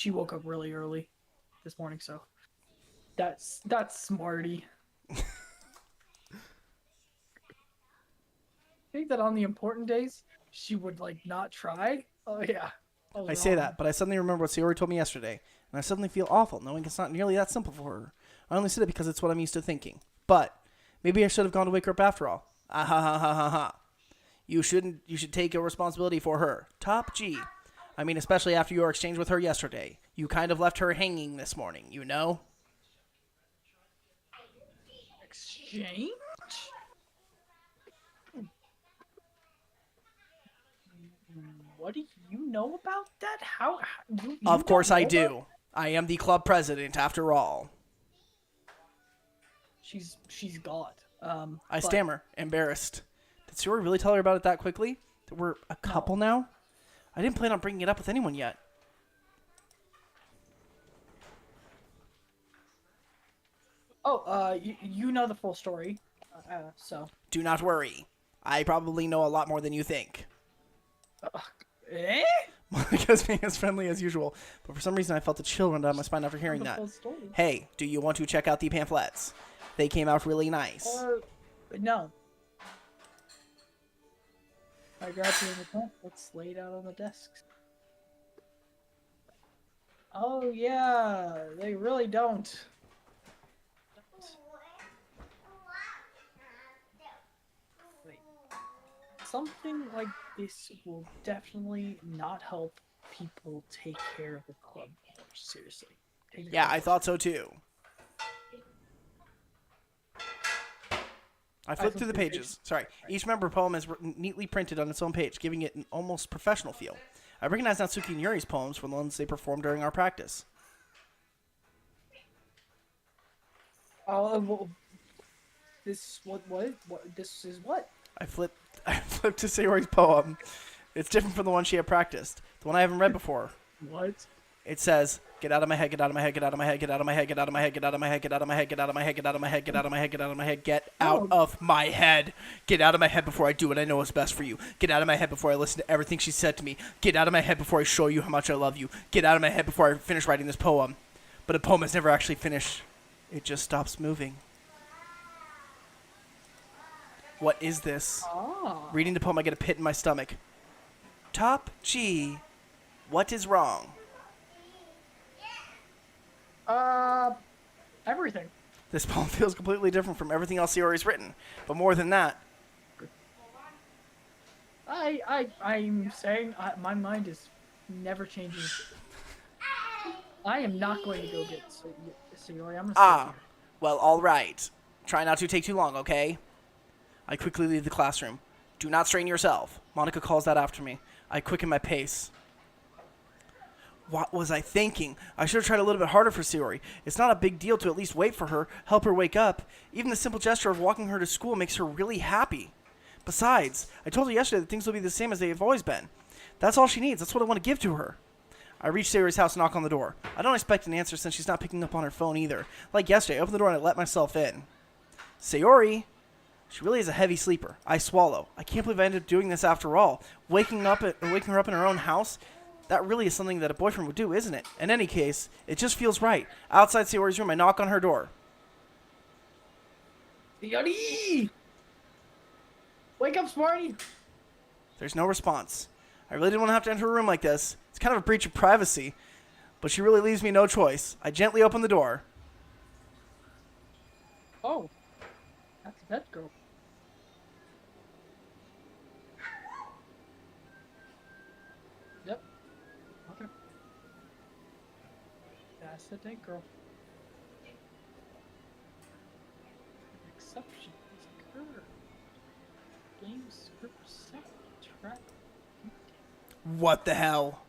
woke up really early this morning, so that's smarty. Think that on the important days she would like not try. Oh yeah. I say that, but I suddenly remember what Sayori told me yesterday, and I suddenly feel awful knowing it's not nearly that simple for her. I only said it because it's what I'm used to thinking. But maybe I should have gone to wake her up after all. Ah ha ha ha ha ha. You should take your responsibility for her. Top G. I mean, especially after your exchange with her yesterday. You kind of left her hanging this morning, you know? Exchange? What do you know about that? How you Of course don't I know do. about- I am the club president, after all. She's God. I but- stammer, embarrassed. Did Sayori really tell her about it that quickly? That we're a couple now? I didn't plan on bringing it up with anyone yet. Oh, you know the full story, so. Do not worry. I probably know a lot more than you think. Eh? Monica being as friendly as usual, but for some reason I felt a chill run down my spine after hearing The that. full story. Hey, do you want to check out the pamphlets? They came out really nice. No. I grabbed you in the pamphlets laid out on the desks. Oh yeah, they really don't. Wait. Something like this will definitely not help people take care of the club more seriously. Take Yeah, care I of thought so too. I flipped through the pages. Sorry. Each member poem is neatly printed on its own page, giving it an almost professional feel. I recognize Natsuki and Yuri's poems from the ones they performed during our practice. Oh, well, this what? This is what? I flipped to Sayori's poem. It's different from the one she had practiced. The one I haven't read before. What? It says, get out of my head, get out of my head, get out of my head, get out of my head, get out of my head, get out of my head, get out of my head, get out of my head, get out of my head, get out of my head, get out of my head, get out of my head. Get out of my head before I do what I know is best for you. Get out of my head before I listen to everything she said to me. Get out of my head before I show you how much I love you. Get out of my head before I finish writing this poem. But a poem is never actually finished. It just stops moving. What is this? Reading the poem, I get a pit in my stomach. Top G. What is wrong? Everything. This poem feels completely different from everything else Sayori's written. But more than that, I'm saying my mind is never changing. I am not going to go get Sayori. I'm gonna stay here. well, all right. Try not to take too long, okay? I quickly leave the classroom. Do not strain yourself. Monica calls that after me. I quicken my pace. What was I thinking? I should have tried a little bit harder for Sayori. It's not a big deal to at least wait for her, help her wake up. Even the simple gesture of walking her to school makes her really happy. Besides, I told her yesterday that things will be the same as they have always been. That's all she needs. That's what I want to give to her. I reach Sayori's house and knock on the door. I don't expect an answer since she's not picking up on her phone either. Like yesterday, I open the door and I let myself in. Sayori! She really is a heavy sleeper. I swallow. I can't believe I ended up doing this after all. Waking her up in her own house? That really is something that a boyfriend would do, isn't it? In any case, it just feels right. Outside Sayori's room, I knock on her door. Sayori! Wake up, Smarty! There's no response. I really didn't want to have to enter a room like this. It's kind of a breach of privacy. But she really leaves me no choice. I gently open the door. Oh. That's that girl. Yep. Okay. That's the date girl. Exceptions occur. Game script set track. What the hell?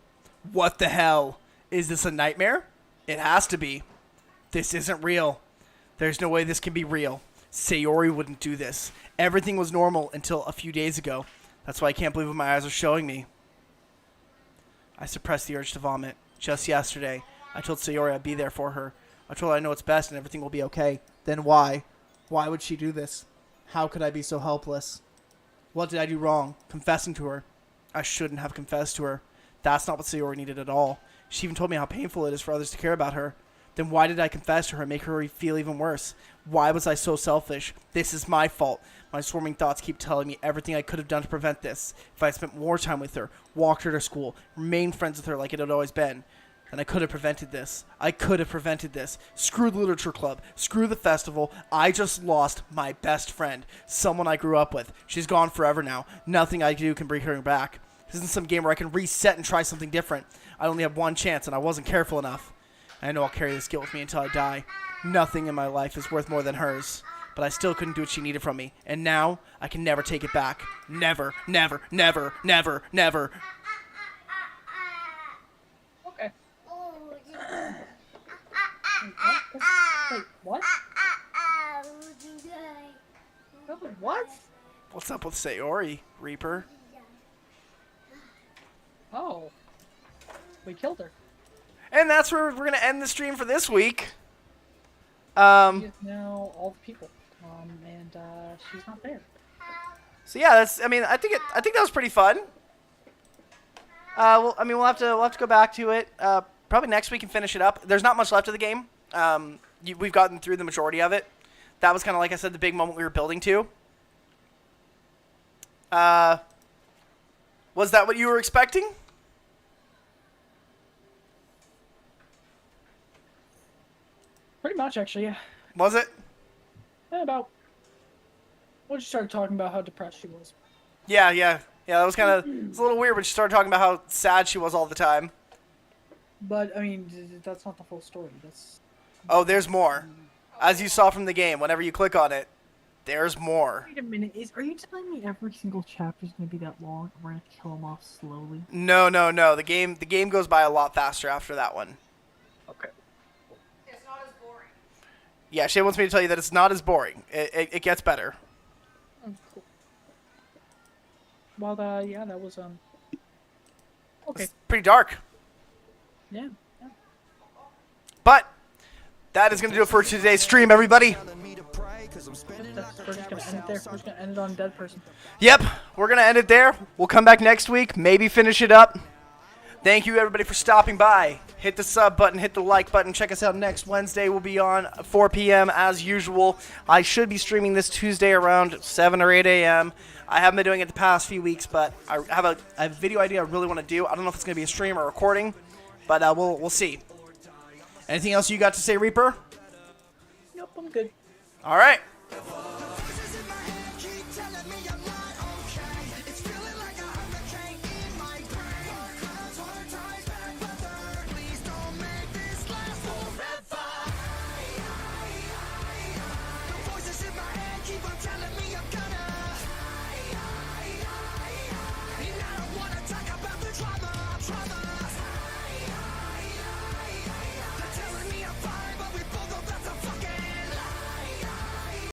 What the hell? Is this a nightmare? It has to be. This isn't real. There's no way this can be real. Sayori wouldn't do this. Everything was normal until a few days ago. That's why I can't believe what my eyes are showing me. I suppressed the urge to vomit. Just yesterday, I told Sayori I'd be there for her. I told her I know what's best and everything will be okay. Then why? Why would she do this? How could I be so helpless? What did I do wrong? Confessing to her. I shouldn't have confessed to her. That's not what Sayori needed at all. She even told me how painful it is for others to care about her. Then why did I confess to her and make her feel even worse? Why was I so selfish? This is my fault. My swarming thoughts keep telling me everything I could have done to prevent this. If I had spent more time with her, walked her to school, remained friends with her like it had always been, then I could have prevented this. I could have prevented this. Screw the literature club. Screw the festival. I just lost my best friend. Someone I grew up with. She's gone forever now. Nothing I do can bring her back. This isn't some game where I can reset and try something different. I only have one chance and I wasn't careful enough. I know I'll carry this guilt with me until I die. Nothing in my life is worth more than hers. but I still couldn't do what she needed from me. And now I can never take it back. Never, never, never, never, never. Okay. Wait, what? What? What's up with Sayori, Reaper? Oh. We killed her. And that's where we're going to end the stream for this week. She is now all the people. And she's not there. So yeah, that's. I mean, I think that was pretty fun. We'll have to go back to it. Probably next week and finish it up. There's not much left of the game. We've gotten through the majority of it. That was kind of, like I said, the big moment we were building to. Was that what you were expecting? Pretty much, actually, yeah. Was it? Yeah, about. When she started talking about how depressed she was. Yeah. That was kind of. It's a little weird when she started talking about how sad she was all the time. But I mean, that's not the full story. That's. Oh, there's more. As you saw from the game, whenever you click on it, there's more. Wait a minute. Are you telling me every single chapter is going to be that long, and we're going to kill them off slowly? No. The game goes by a lot faster after that one. Okay. It's not as boring. Yeah, Shay wants me to tell you that it's not as boring. It gets better. Oh, cool. Well, yeah, that was okay. It's pretty dark. Yeah. But that is going to do it for today's stream, everybody. We're just going to end it there. We're just going to end it on dead person. Yep, we're going to end it there. We'll come back next week, maybe finish it up. Thank you, everybody, for stopping by. Hit the sub button, hit the like button. Check us out next Wednesday. We'll be on 4 p.m. as usual. I should be streaming this Tuesday around 7 or 8 a.m. I haven't been doing it the past few weeks, but I have a video idea I really want to do. I don't know if it's going to be a stream or a recording, but we'll see. Anything else you got to say, Reaper? Nope, I'm good. All right.